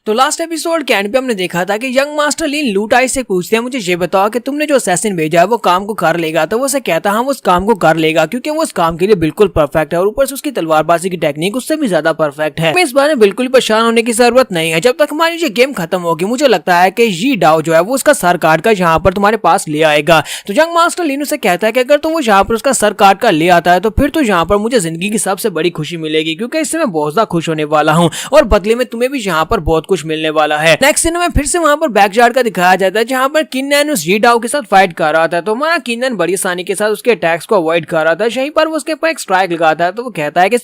तो last episode के and पे हमने देखा था कि यंग मास्टर लिन लू टाई से पूछते हैं, मुझे ये बताओ कि तुमने जो असैसिन भेजा है वो काम को कर लेगा। तो वो उसे कहता है हाँ वो उस काम को कर लेगा क्योंकि वो उस काम के लिए बिल्कुल परफेक्ट है और ऊपर से उसकी तलवारबाजी की टेक्निक उससे भी ज्यादा परफेक्ट है। इस बारे में बिल्कुल परेशान होने की जरूरत नहीं है। जब तक हमारी ये गेम खत्म होगी मुझे लगता है कि ये डाओ जो है वो उसका सर काट कर यहाँ पर तुम्हारे पास ले आएगा। तो यंग मास्टर लिन उसे कहता है कि अगर तुम वो यहाँ पर उसका सर काट कर ले आता है तो फिर तो यहाँ पर मुझे जिंदगी की सबसे बड़ी खुशी मिलेगी क्योंकि इससे मैं बहुत ज्यादा खुश होने वाला हूँ और बदले में तुम्हें भी यहाँ पर बहुत कुछ मिलने वाला है। नेक्स्ट सीन में फिर से वहां पर बैकयार्ड का दिखाया जाता है जहां पर किन्नन उस जी डाओ के साथ फाइट कर रहा था। तो हमारा किन्नन बड़ी आसानी के साथ उसके अटैक्स को अवॉइड कर रहा था। यहीं पर वो उसके ऊपर एक स्ट्राइक लगाता है तो वो कहता है कि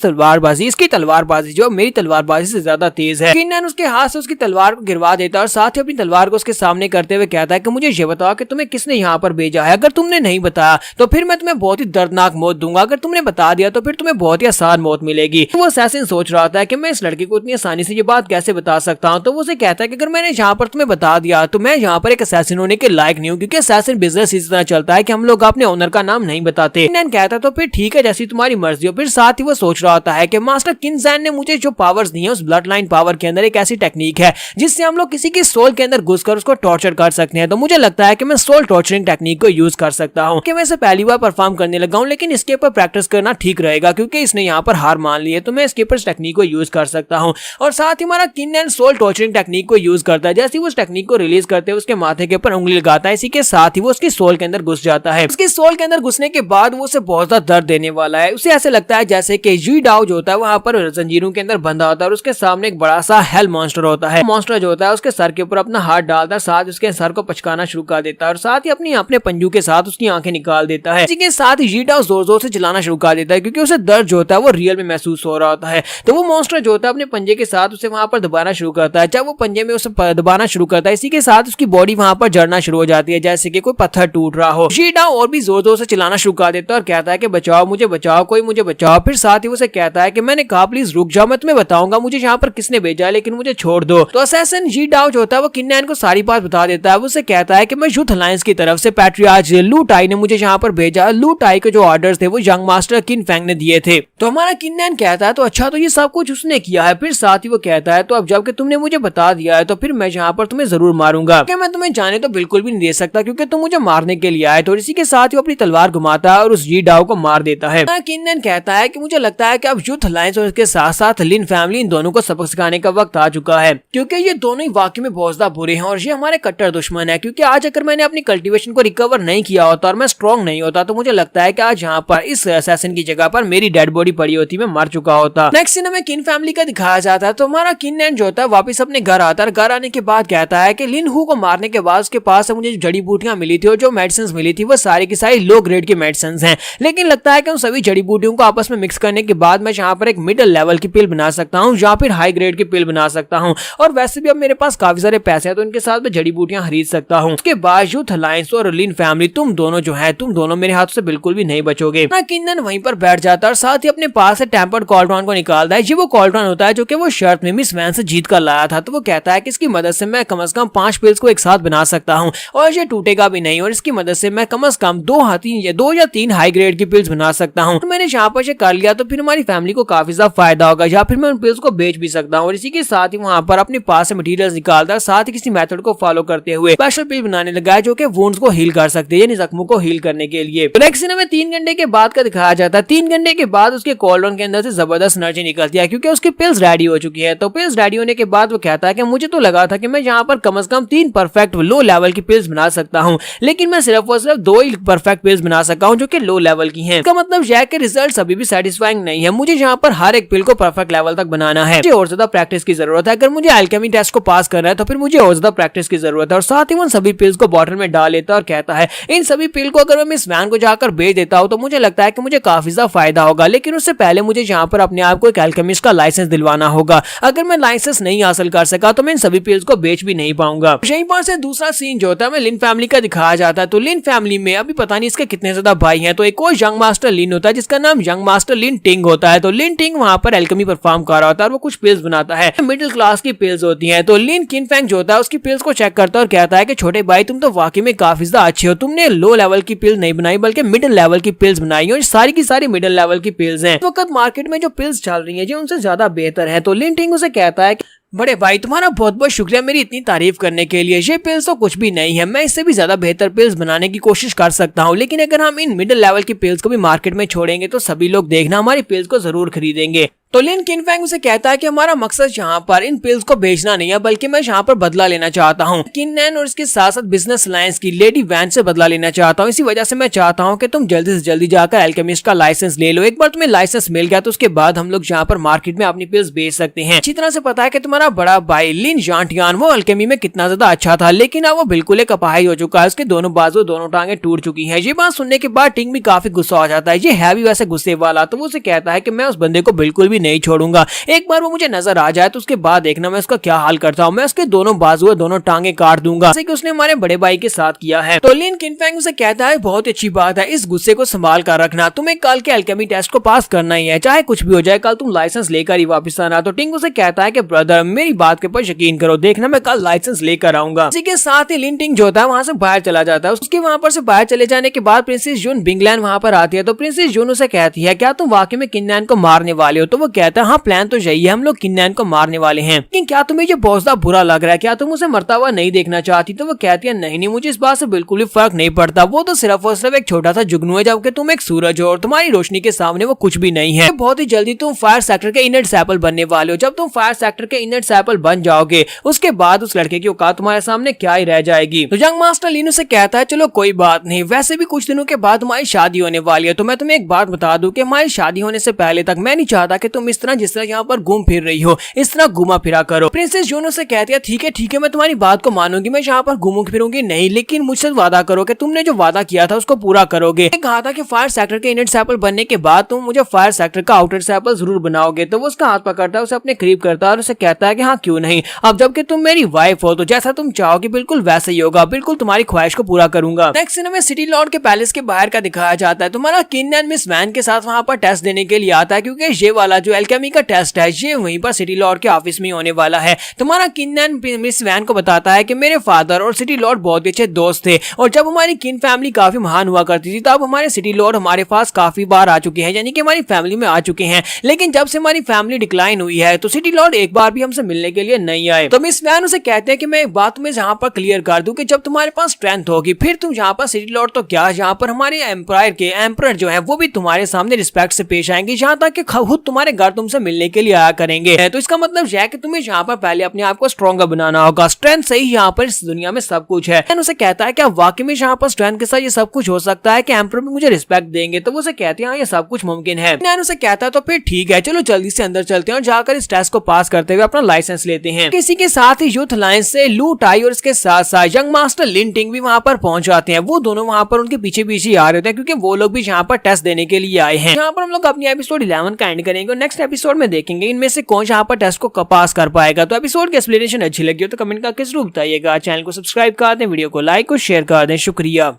इसकी तलवारबाजी जो मेरी तलवारबाजी से ज्यादा तेज है। किन्नन उसके हाथ से उसकी तलवार को गिरवा देता है और साथ ही अपनी तलवार को उसके सामने करते हुए कहता है कि मुझे ये बताओ कि तुम्हें किसने यहाँ पर भेजा है। अगर तुमने नहीं बताया तो फिर मैं तुम्हें बहुत ही दर्दनाक मौत दूंगा, अगर तुमने बता दिया तो फिर तुम्हें बहुत ही आसान मौत मिलेगी। वो असैसिन सोच रहा था कि मैं इस लड़के को इतनी आसानी से ये बात कैसे बता सकता हूँ। तो वो उसे कहता है कि अगर मैंने यहाँ पर तुम्हें बता दिया तो मैं यहाँ पर एक असैसिन होने के लायक नहीं हूँ क्योंकि असैसिन बिजनेस इस तरह चलता है कि हम लोग अपने ओनर का नाम नहीं बताते। किन्नन कहता है तो फिर ठीक है जैसी तुम्हारी मर्जी हो। फिर साथ ही वो सोच रहा होता है कि मास्टर किनजैन ने मुझे जो पावर्स दी है उस ब्लड लाइन पावर के अंदर एक ऐसी टेक्निक है जिससे हम लोग किसी की सोल के अंदर घुसकर उसको टॉर्चर कर सकते हैं। तो मुझे लगता है कि मैं सोल टॉर्चरिंग टेक्निक को यूज कर सकता हूँ कि मैं इसे पहली बार परफॉर्म करने लगा हूँ लेकिन इसके ऊपर प्रैक्टिस करना ठीक रहेगा क्योंकि इसने यहाँ पर हार मान ली है तो मैं इसके ऊपर टेक्निक को यूज कर सकता हूँ। और साथ ही हमारा किन्नन सोल टॉर्चरिंग टेक्निक को यूज करता है। जैसे वो उस टेक्निक को रिलीज करते हैं उसके माथे के ऊपर उंगली लगाता है, इसी के साथ ही वो उसकी सोल के अंदर घुस जाता है। उसकी सोल के अंदर घुसने के बाद वो उसे बहुत ज्यादा दर्द देने वाला है। उसे ऐसे लगता है जैसे कि जी डाओ जो होता है वहां पर जंजीरों के अंदर बंधा होता है और उसके सामने एक बड़ा सा हेल मॉन्स्टर होता है। मॉन्स्टर जो होता है उसके सर के ऊपर अपना हाथ डालता है, साथ उसके सर को पचकाना शुरू कर देता है और साथ ही अपने पंजू के साथ उसकी आंखें निकाल देता है। इसी के साथ ही जी डाओ जोर जोर से चिल्लाना शुरू कर देता है क्योंकि उसे दर्द जो होता है वो रियल में महसूस हो रहा होता है। तो वो मॉन्स्टर जो होता है अपने पंजे के साथ उसे वहां पर दबाना शुरू करता है। जब वो पंजे में उसे दबाना शुरू करता है इसी के साथ उसकी बॉडी वहां पर जड़ना शुरू हो जाती है जैसे कि कोई पत्थर टूट रहा हो। जी डाओ और भी जोर जोर से चिल्लाना शुरू कर देता है और कहता है कि बचाओ मुझे, बचाओ कोई मुझे बचाओ। फिर साथ ही उसे कहता है कि मैंने कहा प्लीज रुक जाओ, मैं तुम्हें बताऊंगा मुझे यहाँ पर किसने भेजा लेकिन मुझे छोड़ दो। तो असैसिन जी डाओ जो होता है वो किन्नन को सारी बात बता देता है। वो उसे कहता है कि मैं यूथ अलायंस की तरफ से पैट्रियार्च लू टाई ने मुझे यहाँ पर भेजा। लू टाई के जो ऑर्डर्स थे वो यंग मास्टर किन फेंग ने दिए थे। तो हमारा किन्नन कहता है तो अच्छा तो ये सब कुछ उसने किया है। फिर साथ ही वो कहता है तो अब जबकि तुमने मुझे बता दिया है तो फिर मैं यहाँ पर तुम्हें जरूर मारूंगा कि मैं तुम्हें जाने तो बिल्कुल भी नहीं दे सकता क्योंकि तुम मुझे मारने के लिए आए। तो इसी के साथ ही अपनी तलवार घुमाता है और उस जी डाओ को मार देता है। किन्नन कहता है कि मुझे लगता है कि अब यूथ अलायंस और इसके साथ साथ लिन फैमिली इन दोनों को सबक सिखाने का वक्त आ चुका है क्योंकि ये दोनों ही वाकई में बहुत ज्यादा बुरे हैं और ये हमारे कट्टर दुश्मन है। क्योंकि आज अगर मैंने अपनी कल्टीवेशन को रिकवर नहीं किया होता और मैं स्ट्रॉन्ग नहीं होता तो मुझे लगता है कि आज यहाँ पर इस असैसिन की जगह पर मेरी डेड बॉडी पड़ी होती, मैं मर चुका होता। नेक्स्ट सीन में किन फैमिली का दिखाया जाता है। तो हमारा किन्नन जो होता है वापस अपने घर आता है। घर आने के बाद कहता है कि लिन हू को मारने के बाद उसके पास मुझे जड़ी बूटियां मिली थी और जो मेडिसिन मिली थी वो सारी की सारी लो ग्रेड की मेडिसिन हैं, लेकिन लगता है कि उन सभी जड़ी बूटियों को आपस में मिक्स करने के बाद मैं यहाँ पर एक मिडिल लेवल की पिल बना सकता हूँ या फिर हाई ग्रेड की पिल बना सकता हूँ। और वैसे भी अब मेरे पास काफी सारे पैसे हैं तो इनके साथ मैं जड़ी बूटियां खरीद सकता हूँ। उसके बाद यूथ अलायंस और लिन फैमिली तुम दोनों मेरे हाथ से बिल्कुल भी नहीं बचोगे। किन्नन वहीं पर बैठ जाता है और साथ ही अपने पास से टेम्पर्ड कॉल्ट्रॉन को निकालता है। ये वो कॉल्ट्रॉन होता है जो कि वो शर्त में मिस वैन से जीत कर लाया था। तो वो कहता है कि इसकी मदद से मैं कम से कम 5 पिल्स को एक साथ बना सकता हूँ और ये टूटेगा भी नहीं और इसकी मदद से मैं कम से कम 2 या 3 हाई ग्रेड की पिल्स बना सकता हूँ। तो मैंने यहाँ पर कर लिया तो फिर हमारी फैमिली को काफी ज्यादा फायदा होगा या फिर मैं उन पिल्स को बेच भी सकता हूँ। और इसी के साथ ही वहाँ पर अपने पास से मटेरियल्स निकालता है, साथ ही किसी मेथड को फॉलो करते हुए स्पेशल पिल बनाने लगा है जो कि वुंड्स को हील कर सकते हैं, यानी जख्मों को हील करने के लिए। नेक्स्ट सीन में 3 घंटे के बाद का दिखाया जाता है। 3 घंटे के बाद उसके कॉल्ड्रॉन के अंदर से जबरदस्त एनर्जी निकलती है क्योंकि उसकी पिल्स रेडी हो चुकी है। तो पिल्स रेडी होने के बाद वो कहता है कि मुझे तो लगा था कि मैं यहाँ पर कम से कम 3 परफेक्ट लो लेवल की पिल्स बना सकता हूँ लेकिन मैं सिर्फ और सिर्फ 2 ही परफेक्ट पिल्स बना सका हूँ जो कि लो लेवल की हैं। इसका मतलब यह है कि रिजल्ट अभी भी सेटिस्फाइंग नहीं है। मुझे यहाँ पर हर एक पिल को परफेक्ट लेवल तक बनाना है, मुझे और ज्यादा प्रैक्टिस की जरूरत है। अगर मुझे अल्केमी टेस्ट को पास करना है तो फिर मुझे और ज्यादा प्रैक्टिस की जरूरत है। और साथ ही उन सभी पिल्स को बॉटल में डाल लेता है और कहता है इन सभी पिल को अगर मैं मिस वैन को जाकर बेच देता हूँ तो मुझे लगता है कि मुझे काफी ज्यादा फायदा होगा, लेकिन उससे पहले मुझे यहाँ पर अपने आप को एक अल्केमिस्ट का लाइसेंस दिलवाना होगा। अगर मैं लाइसेंस नहीं हासिल कर सका तो मैं इन सभी पिल्स को बेच भी नहीं पाऊंगा। यहीं पर से दूसरा सीन जो होता है लिन फैमिली का दिखाया जाता है। तो लिन फैमिली में अभी पता नहीं इसके कितने ज्यादा भाई हैं। तो एक और यंग मास्टर लिन होता है जिसका नाम यंग मास्टर लिन टिंग होता है। तो लिन टिंग वहां पर एल्केमी परफॉर्म कर रहा होता है और वो कुछ पिल्स बनाता है, मिडिल क्लास की पिल्स होती हैं। तो लिन किन फैंग जो होता है उसकी पिल्स को चेक करता है और कहता है कि छोटे भाई तुम तो वाकई में काफी ज्यादा अच्छे हो, तुमने लो लेवल की पिल नहीं बनाई बल्कि मिडिल लेवल की पिल्स बनाई और सारी की सारी मिडिल लेवल की पिल्स हैं। इस वक्त मार्केट में जो पिल्स चल रही हैं जो उनसे ज्यादा बेहतर है। तो लिन टिंग उसे कहता है बड़े भाई तुम्हारा बहुत बहुत शुक्रिया मेरी इतनी तारीफ करने के लिए। ये पिल्स तो कुछ भी नहीं है, मैं इससे भी ज्यादा बेहतर पिल्स बनाने की कोशिश कर सकता हूँ, लेकिन अगर हम इन मिडिल लेवल की पिल्स को भी मार्केट में छोड़ेंगे तो सभी लोग देखना हमारी पिल्स को जरूर खरीदेंगे। तो लिन किनफैंग उसे कहता है कि हमारा मकसद यहाँ पर इन पिल्स को बेचना नहीं है, बल्कि मैं यहाँ पर बदला लेना चाहता हूँ। किननैन और इसके साथ साथ बिजनेस अलायंस की लेडी वैन से बदला लेना चाहता हूँ। इसी वजह से मैं चाहता हूँ कि तुम जल्दी से जल्दी जाकर अल्केमिस्ट का लाइसेंस ले लो। एक बार तुम्हें लाइसेंस मिल गया तो उसके बाद हम लोग यहाँ पर मार्केट में अपनी पिल्स बेच सकते हैं। अच्छी तरह से पता है कि तुम्हारा बड़ा भाई लिन जांटियान वो अल्केमी में कितना ज्यादा अच्छा था, लेकिन अब वो बिल्कुल एक अपाहिज हो चुका है। उसके दोनों बाजू दोनों टांगे टूट चुकी है। ये बात सुनने के बाद टिंग भी काफी गुस्सा हो जाता है। ये है भी वैसे गुस्से वाला, तो वो उसे कहता है कि मैं उस बंदे को बिल्कुल भी नहीं छोड़ूंगा। एक बार वो मुझे नजर आ जाए तो उसके बाद देखना मैं उसका क्या हाल करता हूँ। मैं उसके दोनों बाजू दोनों टांगे काट दूंगा, जैसे कि उसने हमारे बड़े भाई के साथ किया है। तो लिन किनफैंग उसे कहता है बहुत अच्छी बात है, इस गुस्से को संभाल कर रखना, तुम्हें कल के अल्केमी टेस्ट को पास करना ही है, चाहे कुछ भी हो जाए, कल तुम लाइसेंस लेकर ही वापस आना। तो टिंग उसे कहता है कि ब्रदर मेरी बात के ऊपर यकीन करो, देखना मैं कल लाइसेंस लेकर आऊंगा। इसी के साथ ही लिन टिंग जो होता है वहाँ से बाहर चला जाता है। उसके वहाँ पर से बाहर चले जाने के बाद प्रिंसेस जून बिंगलैंड वहाँ पर आती है। तो प्रिंसेस जून उसे कहती है क्या तुम वाकई में किननैन को मारने वाले हो? तो वो कहता है हाँ प्लान तो यही है, हम लोग किननैन को मारने वाले हैं, लेकिन क्या तुम्हें ये बहुत ज्यादा बुरा लग रहा है? क्या तुम उसे मरता हुआ नहीं देखना चाहती? तो वो कहती है नहीं मुझे इस बात से बिल्कुल भी फर्क नहीं पड़ता, वो तो सिर्फ और सिर्फ एक छोटा सा जुगनू है, जबकि तुम एक सूरज हो और तुम्हारी रोशनी के सामने वो कुछ भी नहीं है। बहुत ही जल्दी तुम फायर सेक्टर के इनर डिसिपल बनने वाले हो। जब तुम फायर सेक्टर के इनर डिसिपल बन जाओगे उसके बाद उस लड़के की औकात तुम्हारे सामने क्या ही रह जाएगी। तो यंग मास्टर लिन उसे कहता है चलो कोई बात नहीं, वैसे भी कुछ दिनों के बाद तुम्हारी शादी होने वाली है, तो मैं तुम्हें एक बात बता दूं कि हमारी शादी होने से पहले तक मैं नहीं चाहता कि तुम इस तरह जिस तरह यहाँ पर घूम फिर रही हो इस तरह घुमा फिरा करो। प्रिंसेस जून उसे कहती है ठीक है मैं तुम्हारी बात को मानूंगी, मैं यहाँ पर घूमूंगी फिरूंगी नहीं, लेकिन मुझसे वादा करो कि तुमने जो वादा किया था उसको पूरा करोगे। कहा था कि फायर सेक्टर के इनर डिसिपल बनने के बाद तुम मुझे फायर सेक्टर का आउटर डिसिपल जरूर बनाओगे। तो वो उसका हाथ पकड़ता है, उसे अपने करीब करता है और उसे कहता है कि हाँ क्यों नहीं, अब जबकि तुम मेरी वाइफ हो तो जैसा तुम चाहोगे बिल्कुल वैसा ही होगा, बिल्कुल तुम्हारी ख्वाहिश को पूरा करूंगा। नेक्स्ट सीन में सिटी लॉर्ड के पैलेस के बाहर का दिखाया जाता है। तुम्हारा किननैन मिस वैन के साथ वहाँ पर टेस्ट देने के लिए आता है, क्योंकि ये वाला जो एल्केमी का टेस्ट है ये वहीं पर सिटी लॉर्ड के ऑफिस में होने वाला है। तुम्हारा किननैन मिस वैन को बताता है कि मेरे फादर और सिटी लॉर्ड बहुत अच्छे दोस्त थे, और जब हमारी किन फैमिली काफी महान हुआ करती थी तब हमारे सिटी लॉर्ड हमारे पास काफी बार आ चुके हैं, यानी कि हमारी फैमिली में आ चुके हैं, लेकिन जब से हमारी फैमिली डिक्लाइन हुई है तो सिटी लॉर्ड एक बार भी हमसे मिलने के लिए नहीं आए। तो मिस वैन उसे कहते हैं कि मैं एक बात तुम्हें यहाँ पर क्लियर कर दूं कि जब तुम्हारे पास स्ट्रेंथ होगी फिर तुम यहाँ पर सिटी लॉर्ड तो क्या, यहाँ पर हमारे एम्पायर के एम्परर जो है वो भी तुम्हारे सामने रिस्पेक्ट से पेश आएंगे, यहाँ तक कि खुद तुम्हारे घर तुमसे मिलने के लिए आया करेंगे। तो इसका मतलब यह है कि तुम्हें यहाँ पर पहले अपने आप को स्ट्रॉन्गर बनाना होगा, स्ट्रेंथ से ही यहाँ पर इस दुनिया में सब कुछ है। उसे कहता है क्या वाकई में यहाँ पर स्ट्रेंथ के साथ ये सब कुछ हो सकता है कि एम्परर भी मुझे रिस्पेक्ट देंगे? तो वो उसे कहते हैं हाँ ये सब कुछ मुमकिन है। नैन उसे कहता है तो फिर ठीक है चलो जल्दी से अंदर चलते हैं और जाकर इस टेस्ट को पास करते हुए अपना लाइसेंस लेते हैं। किसी के साथ ही यूथ अलायंस से लू टाई और इसके साथ साथ यंग मास्टर लिन टिंग भी वहाँ पर पहुंच जाते हैं। वो दोनों वहाँ पर उनके पीछे पीछे आ रहे होते हैं, क्योंकि वो लोग भी यहाँ पर टेस्ट देने के लिए आए हैं। यहाँ पर हम लोग अपनी एपिसोड 11 का एंड करेंगे और नेक्स्ट एपिसोड में देखेंगे इनमें से कौन यहाँ पर टेस्ट को पास कर पाएगा। तो एपिसोड की एक्सप्लेनेशन अच्छी लगी हो तो कमेंट करके जरूर बताइएगा। चैनल को सब्सक्राइब कर दें, वीडियो को लाइक और शेयर कर दें। शुक्रिया।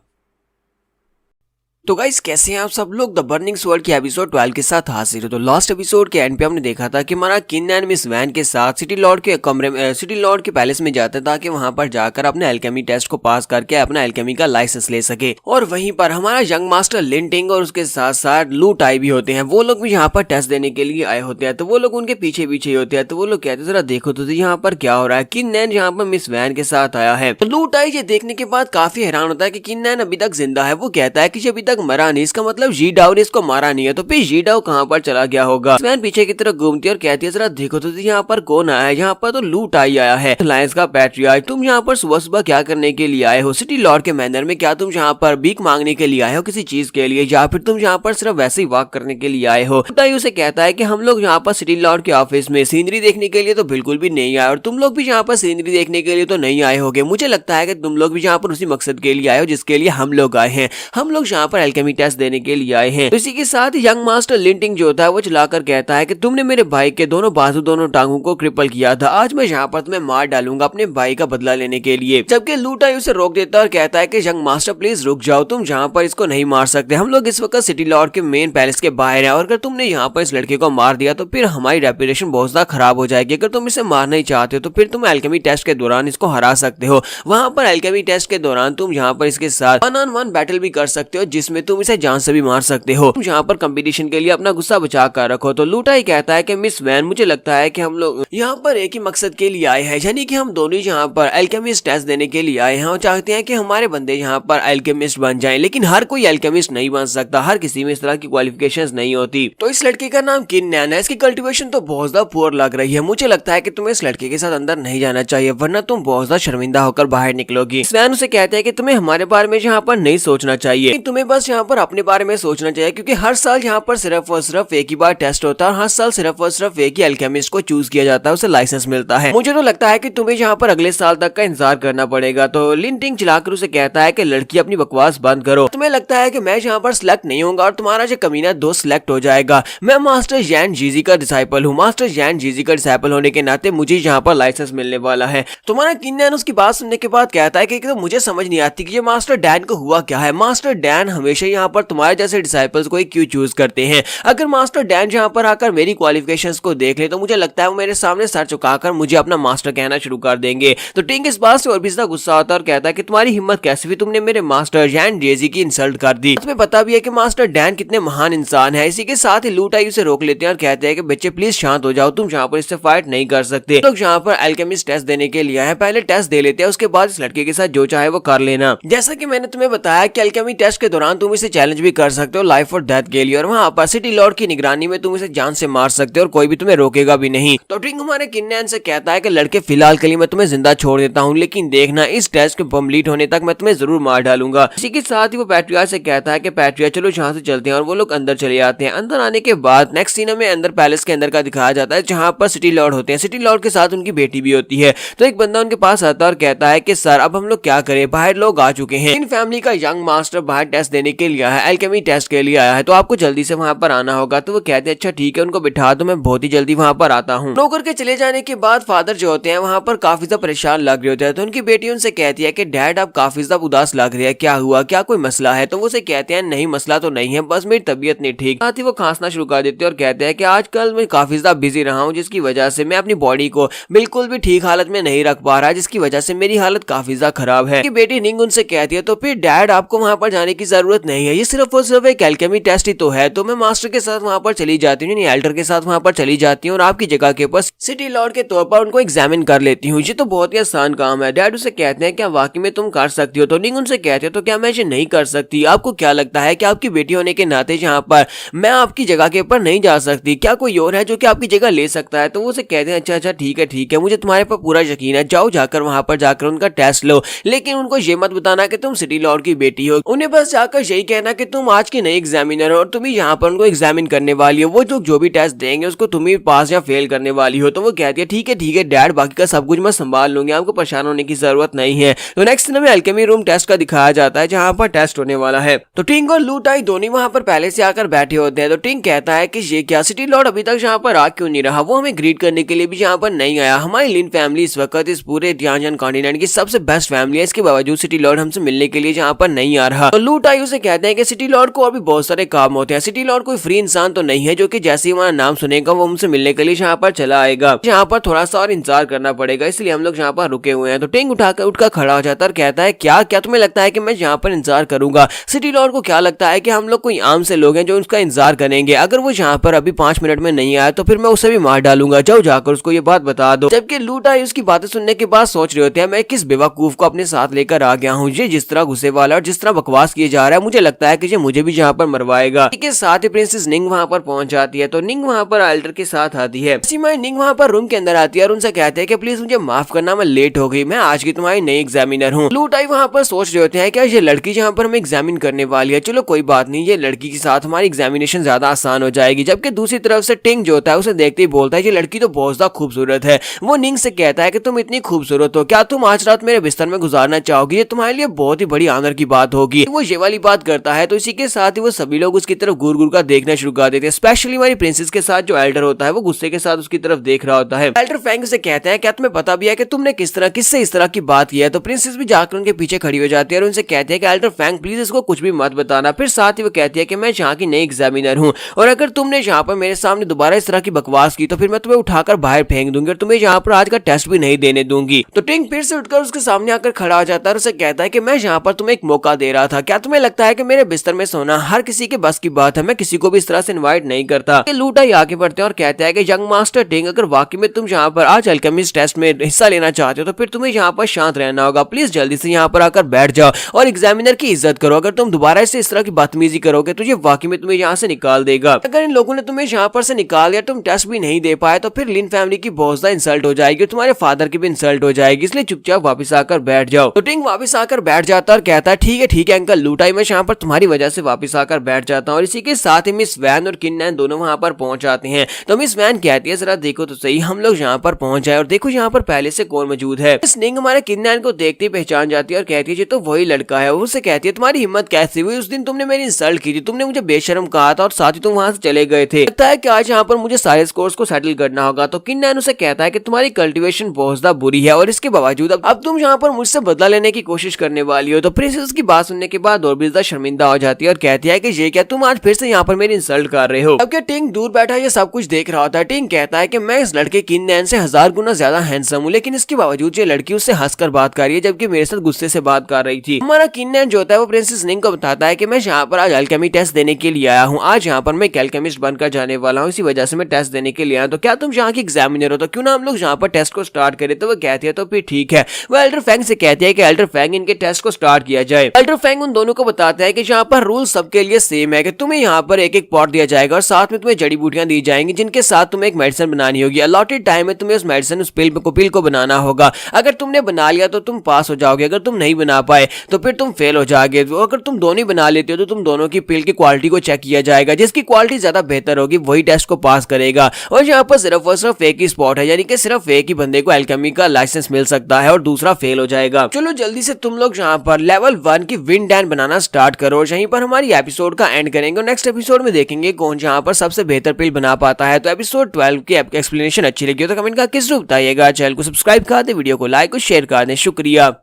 तो गाइस कैसे हैं आप सब लोग? द बर्निंग स्वॉर्ड की एपिसोड 12 के साथ हाजिर हो। तो लास्ट एपिसोड के एंड पे हमने देखा था कि हमारा किननैन मिस वैन के साथ सिटी लॉर्ड के कमरे में सिटी लॉर्ड के पैलेस में जाता था कि वहां पर जाकर अपने अल्केमी टेस्ट को पास करके अपना अल्केमी का लाइसेंस ले सके। और वहीं पर हमारा यंग मास्टर लिन टिंग और उसके साथ साथ लू टाई भी होते हैं, वो लोग भी यहाँ पर टेस्ट देने के लिए आए होते हैं। तो वो लोग उनके पीछे पीछे होते हैं। तो वो लोग कहते जरा देखो तो यहाँ पर क्या हो रहा है। किननैन यहाँ पर मिस वैन के साथ आया है। तो लू टाई ये देखने के बाद काफी हैरान होता है कि किननैन अभी तक जिंदा है। वो कहता है कि ये अभी तक मरा नहीं, इसका मतलब जी डाउ ने इसको मारा नहीं है। तो फिर जी डाउ कहाँ पर चला गया होगा? वैन पीछे की तरफ घूमती है और कहती है जरा देखो तो यहाँ पर कौन आया है। यहाँ पर तो लू टाई आया है, अलायंस का पैट्रियार्क। तुम यहाँ पर सुबह सुबह क्या करने के लिए आए हो? सिटी लॉर्ड के मैनर में क्या तुम यहाँ पर भीख मांगने के लिए आए हो किसी चीज के लिए, या फिर तुम यहाँ पर सिर्फ वैसे ही वॉक करने के लिए आए हो? टाई उसे कहता है कि हम लोग यहाँ पर सिटी लॉर्ड के ऑफिस में सीनरी देखने के लिए तो बिल्कुल भी नहीं आए, और तुम लोग भी यहाँ पर सीनरी देखने के लिए तो नहीं आए होगे। मुझे लगता है कि तुम लोग भी यहाँ पर उसी मकसद के लिए आए हो जिसके लिए हम लोग आए हैं। हम लोग यहाँ पर अल्केमी टेस्ट देने के लिए आए हैं। इसी के साथ यंग मास्टर लिन टिंग जो होता है वो चलाकर कहता है कि तुमने मेरे भाई के दोनों बाजू दोनों टांगों को क्रिपल किया था, आज मैं यहाँ पर तुम्हें मार डालूंगा अपने भाई का बदला लेने के लिए। जबकि लू टाई उसे रोक देता है और कहता है कि यंग मास्टर प्लीज रुक जाओ, तुम यहाँ पर इसको नहीं मार सकते। हम लोग इस वक्त सिटी लॉर्ड के मेन पैलेस के बाहर हैं, और अगर तुमने यहाँ पर इस लड़के को मार दिया तो फिर हमारी रेपुटेशन बहुत ज्यादा खराब हो जाएगी। अगर तुम इसे मारना ही चाहते हो तो फिर तुम अल्केमी टेस्ट के दौरान इसको हरा सकते हो। वहां पर अल्केमी टेस्ट के दौरान तुम यहाँ पर इसके साथ 1-on-1 बैटल भी कर सकते हो, जिसमें जिसमें तुम इसे जान से भी मार सकते हो। तुम यहाँ पर कंपटीशन के लिए अपना गुस्सा बचा कर रखो। तो लूटाई कहता है कि मिस वैन, मुझे लगता है कि हम लोग यहाँ पर एक ही मकसद के लिए आए हैं, यानी कि हम दोनों यहाँ पर अल्केमिस्ट टेस्ट देने के लिए आए हैं और चाहते हैं कि हमारे बंदे यहाँ पर अल्केमिस्ट बन जाएं। लेकिन हर कोई अल्केमिस्ट नहीं बन सकता, हर किसी में इस तरह की क्वालिफिकेशंस नहीं होती। तो इस लड़के का नाम किन नैन है। इसकी कल्टीवेशन तो बहुत ज्यादा पुअर लग रही है। मुझे लगता है कि तुम्हें इस लड़के के साथ अंदर नहीं जाना चाहिए, वरना तुम बहुत ज्यादा शर्मिंदा होकर बाहर निकलोगी। स्वैन उसे कहते हैं कि तुम्हें हमारे बारे में यहाँ पर नहीं सोचना चाहिए, तुम्हें बस यहाँ पर अपने बारे में सोचना चाहिए, क्योंकि हर साल यहाँ पर सिर्फ और सिर्फ एक ही बार टेस्ट होता है और हर साल सिर्फ और सिर्फ एक ही अल्केमिस्ट को चूज किया जाता है, उसे लाइसेंस मिलता है। मुझे तो लगता है कि तुम्हें यहाँ पर अगले साल तक का इंतजार करना पड़ेगा। तो लिन टिंग चिल्लाकर उसे कहता है कि लड़की अपनी बकवास बंद करो। तुम्हें लगता है कि मैं यहाँ पर सिलेक्ट नहीं होऊंगा और तुम्हारा जो कमीना दोस्त सिलेक्ट हो जाएगा। मैं मास्टर जैन जीजी का डिसाइपल हूँ। मास्टर जैन जीजी का डिसाइपल होने के नाते मुझे यहाँ पर लाइसेंस मिलने वाला है। तुम्हारा किन्नैन उसकी बात सुनने के बाद कहता है कि तो मुझे समझ नहीं आती कि ये मास्टर डैन को हुआ क्या है। मास्टर डैन हमेशा यहाँ पर तुम्हारे जैसे डिसाइपल्स को ही क्यों चूज करते हैं। अगर मास्टर डैन यहाँ पर आकर मेरी क्वालिफिकेशंस को देख ले तो मुझे लगता है वो मेरे सामने सर झुकाकर मुझे अपना मास्टर कहना शुरू कर देंगे। तो टिंग इस बात से और भी ज्यादा गुस्सा होता है और कहता है कि तुम्हारी हिम्मत कैसे हुई, तुमने मेरे मास्टर जैन जेजी की इंसल्ट कर दी। तुम्हें पता भी है कि मास्टर डैन कितने महान इंसान है। इसी के साथ ही लूटाई उसे रोक लेते हैं और कहते हैं कि बच्चे प्लीज शांत हो जाओ, तुम यहाँ पर इससे फाइट नहीं कर सकते। तो यहाँ पर अल्केमिस्ट टेस्ट देने के लिए आए, पहले टेस्ट दे लेते हैं, उसके बाद इस लड़के के साथ जो चाहे वो कर लेना। जैसा कि मैंने तुम्हें बताया कि अल्केमी टेस्ट के दौरान तुम इसे चैलेंज भी कर सकते हो लाइफ और डेथ के लिए, और वहाँ पर सिटी लॉर्ड की निगरानी में तुम इसे जान से मार सकते हो और कोई भी तुम्हें रोकेगा भी नहीं। तो टिंग हमारे किन्नैन से कहता है कि लड़के फिलहाल के लिए मैं तुम्हें जिंदा छोड़ देता हूँ, लेकिन देखना इस टेस्ट के कंप्लीट होने तक मैं तुम्हें जरूर मार डालूंगा। इसी के साथ ही वो पैट्रिया से कहता है कि पैट्रिया चलो यहाँ से चलते हैं, और वो लोग अंदर चले आते हैं। अंदर आने के बाद नेक्स्ट सीन में अंदर पैलेस के अंदर का दिखाया जाता है, जहाँ पर सिटी लॉर्ड होते हैं। सिटी लॉर्ड के साथ उनकी बेटी भी होती है। तो एक बंदा उनके पास आता है और कहता है कि सर अब हम लोग क्या करें, बाहर लोग आ चुके हैं। इन फैमिली का यंग मास्टर बाहर टेस्ट देने के लिए आया है, अल्केमी टेस्ट के लिए आया है, तो आपको जल्दी से वहां पर आना होगा। तो वो कहते हैं अच्छा ठीक है, उनको बिठा दो, मैं बहुत ही जल्दी वहां पर आता हूँ। नौकर के चले जाने के बाद फादर जो होते हैं वहां पर काफी ज्यादा परेशान लग रहे होते हैं। तो उनकी बेटी उनसे कहती है कि डैड आप काफी ज्यादा उदास लग रहे हैं, क्या हुआ, क्या कोई मसला है। तो वो उसे कहते हैं नहीं मसला तो नहीं है, बस मेरी तबीयत नहीं ठीक। साथ ही वो खांसना शुरू कर देते हैं और कहते हैं कि आजकल मैं काफी ज्यादा बिजी रहा हूँ, जिसकी वजह से मैं अपनी बॉडी को बिल्कुल भी ठीक हालत में नहीं रख पा रहा, जिसकी वजह से मेरी हालत काफी ज्यादा खराब है। बेटी निंग उनसे कहती है तो फिर डैड आपको वहां पर जाने की जरूरत नहीं है, ये सिर्फ और सिर्फ एक अल्केमी टेस्ट ही तो है। तो मैं मास्टर के साथ वहां पर चली जाती हूँ, एल्टर के साथ वहां पर चली जाती हूँ और आपकी जगह के ऊपर सिटी लॉर्ड के तौर पर उनको एग्जामिन कर लेती हूँ। ये तो बहुत ही आसान काम है। डैड उसे कहते हैं क्या वाकई में तुम कर सकती हो। तो निंग उनसे कहते हो तो क्या मैं इसे नहीं कर सकती। आपको क्या लगता है कि आपकी बेटी होने के नाते यहाँ पर मैं आपकी जगह के ऊपर नहीं जा सकती, क्या कोई और है जो कि आपकी जगह ले सकता है। तो वो उसे कहते हैं अच्छा अच्छा ठीक है, मुझे तुम्हारे पर पूरा यकीन है, जाओ जाकर वहां पर जाकर उनका टेस्ट लो, लेकिन उनको ये मत बताना कि तुम सिटी लॉर्ड की बेटी हो। उन्हें बस जाकर यही कहना कि तुम आज की नई एग्जामिनर हो और तुम ही यहाँ पर उनको एग्जामिन करने वाली हो। वो जो भी टेस्ट देंगे उसको तुम ही पास या फेल करने वाली हो। तो वो कहती है ठीक है डैड, बाकी का सब कुछ मैं संभाल लूंगी, आपको परेशान होने की जरूरत नहीं है। तो नेक्स्ट दिन में अल्केमी रूम टेस्ट का दिखाया जाता है, जहाँ पर टेस्ट होने वाला है। तो टिंग और लूटाई दोनों वहां पर पहले से आकर बैठे होते हैं। तो टिंग कहता है कि ये क्या सिटी लॉर्ड अभी तक यहाँ पर आ क्यों नहीं रहा, वो हमें ग्रीट करने के लिए भी यहाँ पर नहीं आया। हमारी लिन फैमिली इस वक्त इस पूरे टियानजन कॉन्टिनेंट की सबसे बेस्ट फैमिली है, इसके बावजूद सिटी लॉर्ड हमसे मिलने के लिए यहाँ पर नहीं आ रहा। तो लूटाई उसे कहते हैं कि सिटी लॉर्ड को अभी बहुत सारे काम होते हैं, सिटी लॉर्ड कोई फ्री इंसान तो नहीं है जो कि जैसे ही हमारा नाम सुनेगा वो हमसे मिलने के लिए यहाँ पर चला आएगा। यहाँ पर थोड़ा सा और इंतजार करना पड़ेगा, इसलिए हम लोग यहाँ पर रुके हुए हैं। तो टिंग उठकर खड़ा हो जाता है और कहता है क्या तुम्हें लगता है कि मैं यहाँ पर इंतजार करूंगा। सिटी लॉर्ड को क्या लगता है कि हम लोग कोई आम से लोग हैं जो उसका इंतजार करेंगे। अगर वो यहाँ पर अभी 5 मिनट में नहीं आया तो फिर मैं उसे भी मार डालूंगा, जाओ जाकर उसको ये बात बता दो। जबकि लूटाई उसकी बातें सुनने के बाद सोच रहे होते हैं मैं किस बेवकूफ को अपने साथ लेकर आ गया हूँ, ये जिस तरह गुस्से वाला और जिस तरह बकवास किए जा रहा है, मुझे लगता है कि ये मुझे भी यहाँ पर मरवाएगा। इसके साथ ही प्रिंसेस निंग वहाँ पर पहुंच जाती है। तो निंग वहाँ पर अल्टर के साथ आती है। निंग वहाँ पर रूम के अंदर आती है और उनसे कहते हैं कि प्लीज मुझे माफ करना, मैं लेट हो गई, मैं आज की तुम्हारी नई एग्जामिनर हूँ। लूटाई वहाँ पर सोच रहे होते हैं क्या ये लड़की जहाँ पर हमें एग्जामिन करने वाली है, चलो कोई बात नहीं, ये लड़की के साथ हमारी एग्जामिनेशन ज्यादा आसान हो जाएगी। जबकि दूसरी तरफ से टिंग जो होता है उसे देखते ही बोलता है ये लड़की तो बहुत ज्यादा खूबसूरत है। वो निंग से कहता है कि तुम इतनी खूबसूरत हो, क्या तुम आज रात मेरे बिस्तर में गुजारना चाहोगी, ये तुम्हारे लिए बहुत ही बड़ी आनर की बात होगी। वो ये वाली बात करता है। तो इसी के साथ ही वो सभी लोग उसकी तरफ घूर घूर कर देखना शुरू कर देते हैं। स्पेशली हमारी प्रिंसेस के साथ जो एल्डर होता है वो गुस्से के साथ उसकी तरफ देख रहा होता है। एल्डर फैंग से कहते हैं क्या तुम्हें पता भी है कि तुमने किससे इस तरह की बात की है। तो प्रिंसेस भी जाकर उनके पीछे खड़ी हो जाती है और उनसे कहते हैं कि एल्डर फैंग प्लीज इसको कुछ भी मत बताना। फिर साथ ही वो कहती है कि मैं यहाँ की नई एग्जामिनर हूँ और अगर तुमने यहाँ पर मेरे सामने दोबारा इस तरह की बकवास की तो फिर मैं तुम्हें उठाकर बाहर फेंक दूंगी और तुम्हें यहाँ पर आज का टेस्ट भी नहीं देने दूंगी। तो टिंग फिर से उठकर उसके सामने आकर खड़ा हो जाता है और उसे कहता है कि मैं यहाँ पर तुम्हें एक मौका दे रहा था, क्या तुम्हें लगता लगता है कि मेरे बिस्तर में सोना हर किसी के बस की बात है, मैं किसी को भी इस तरह से इनवाइट नहीं करता। लूटाई आगे बढ़ते हैं और कहते हैं कि यंग मास्टर टिंग, अगर वाकई में तुम यहाँ पर आज अल्केमिस्ट टेस्ट में हिस्सा लेना चाहते हो तो फिर तुम्हें यहाँ पर शांत रहना होगा। प्लीज जल्दी से यहाँ पर आकर बैठ जाओ और एग्जामिनर की इज्जत करो। अगर तुम दोबारा से इस तरह की बदतमीजी करोगे तो ये वाकई में तुम्हें यहाँ से निकाल देगा। अगर इन लोगों ने तुम्हें यहाँ पर से निकाल दिया, तुम टेस्ट भी नहीं दे पाए, तो फिर लिन फैमिली की बहुत ज्यादा इंसल्ट हो जाएगी और तुम्हारे फादर की भी इंसल्ट हो जाएगी, इसलिए चुपचाप वापस आकर बैठ जाओ। तो टिंग वापस आकर बैठ जाता और कहता है ठीक है अंकल लूटाई, मैं यहाँ पर तुम्हारी वजह से वापस आकर बैठ जाता हूँ। और इसी के साथ ही मिस वैन और किन्नैन दोनों वहां पर पहुंच जाते हैं। तो मिस वैन कहती है जरा देखो तो सही हम लोग यहाँ पर पहुंच जाए और देखो यहाँ पर पहले से कौन मौजूद है। स्निंग हमारे किन्नैन को देखते ही पहचान जाती है और कहती है ये तो वही लड़का है। उससे कहती है तुम्हारी हिम्मत कैसी हुई, उस दिन तुमने मेरी इंसल्ट की थी, तुमने मुझे बेशर्म कहा था और साथ ही तुम वहां से चले गए थे। लगता है कि आज यहाँ पर मुझे सारे स्कोर्स को सेटल करना होगा। तो किन्नैन उसे कहता है कि तुम्हारी कल्टीवेशन बहुत ज्यादा बुरी है और इसके बावजूद अब तुम यहाँ पर मुझसे बदला लेने की कोशिश करने वाली हो। तो प्रिंसेस की बात सुनने के बाद और भी ज्यादा शर्मिंदा हो जाती है और कहती है कि ये क्या तुम आज फिर से यहाँ पर मेरी इंसल्ट कर रहे हो। अब क्या टिंग दूर बैठा ये सब कुछ देख रहा होता है। टिंग कहता है कि मैं इस लड़के किन्नैन से 1000 गुना ज्यादा हैंडसम हूँ, लेकिन इसके बावजूद ये लड़की उससे हंसकर बात कर रही है जबकि मेरे साथ गुस्से से बात कर रही थी। हमारा किन्नैन जो होता है वो प्रिंसेस निंग को बताता है कि मैं यहाँ पर आज अल्केमी टेस्ट देने के लिए आया हूँ। आज यहाँ पर मैं एल्केमिस्ट बनकर जाने वाला हूँ, इसी वजह से मैं टेस्ट देने के लिए आया। तो क्या तुम यहाँ की एग्जामिनर हो, तो क्यों ना हम लोग यहाँ पर टेस्ट को स्टार्ट करें। तो वो कहती है तो फिर ठीक है। वो एल्डर फैंग से कहती है कि एल्डर फैंग इनके टेस्ट को स्टार्ट किया जाए। एल्डर फैंग उन दोनों को बताता है कि यहाँ पर रूल सबके लिए सेम है कि तुम्हें यहाँ पर एक एक पॉट दिया जाएगा और साथ में तुम्हें जड़ी बूटियां दी जाएंगी जिनके साथ तुम्हें एक मेडिसिन बनानी होगी। अलॉटेड टाइम में तुम्हें उस मेडिसिन उस पिल को बनाना होगा। अगर तुमने बना लिया तो तुम पास हो जाओगे, अगर तुम नहीं बना पाए तो फिर तुम फेल हो जाओगे। अगर तुम दोनों ही बना लेते हो तो तुम दोनों की पिल की क्वालिटी को चेक किया जाएगा, जिसकी क्वालिटी ज्यादा बेहतर होगी वही टेस्ट को पास करेगा। और यहाँ पर सिर्फ और सिर्फ एक ही स्पॉट है, यानी कि सिर्फ एक ही बंदे को एल्केमी का लाइसेंस मिल सकता है और दूसरा फेल हो जाएगा। चलो जल्दी से तुम लोग यहाँ पर लेवल 1 की विंड डैन बनाना स्टार्ट करो और यहीं पर हमारी एपिसोड का एंड करेंगे और नेक्स्ट एपिसोड में देखेंगे कौन यहाँ पर सबसे बेहतर पिल बना पाता है। तो एपिसोड 12 की एक्सप्लेनेशन अच्छी लगी हो तो कमेंट करके जरूर बताइएगा। चैनल को सब्सक्राइब कर दे, वीडियो को लाइक और शेयर कर दें। शुक्रिया।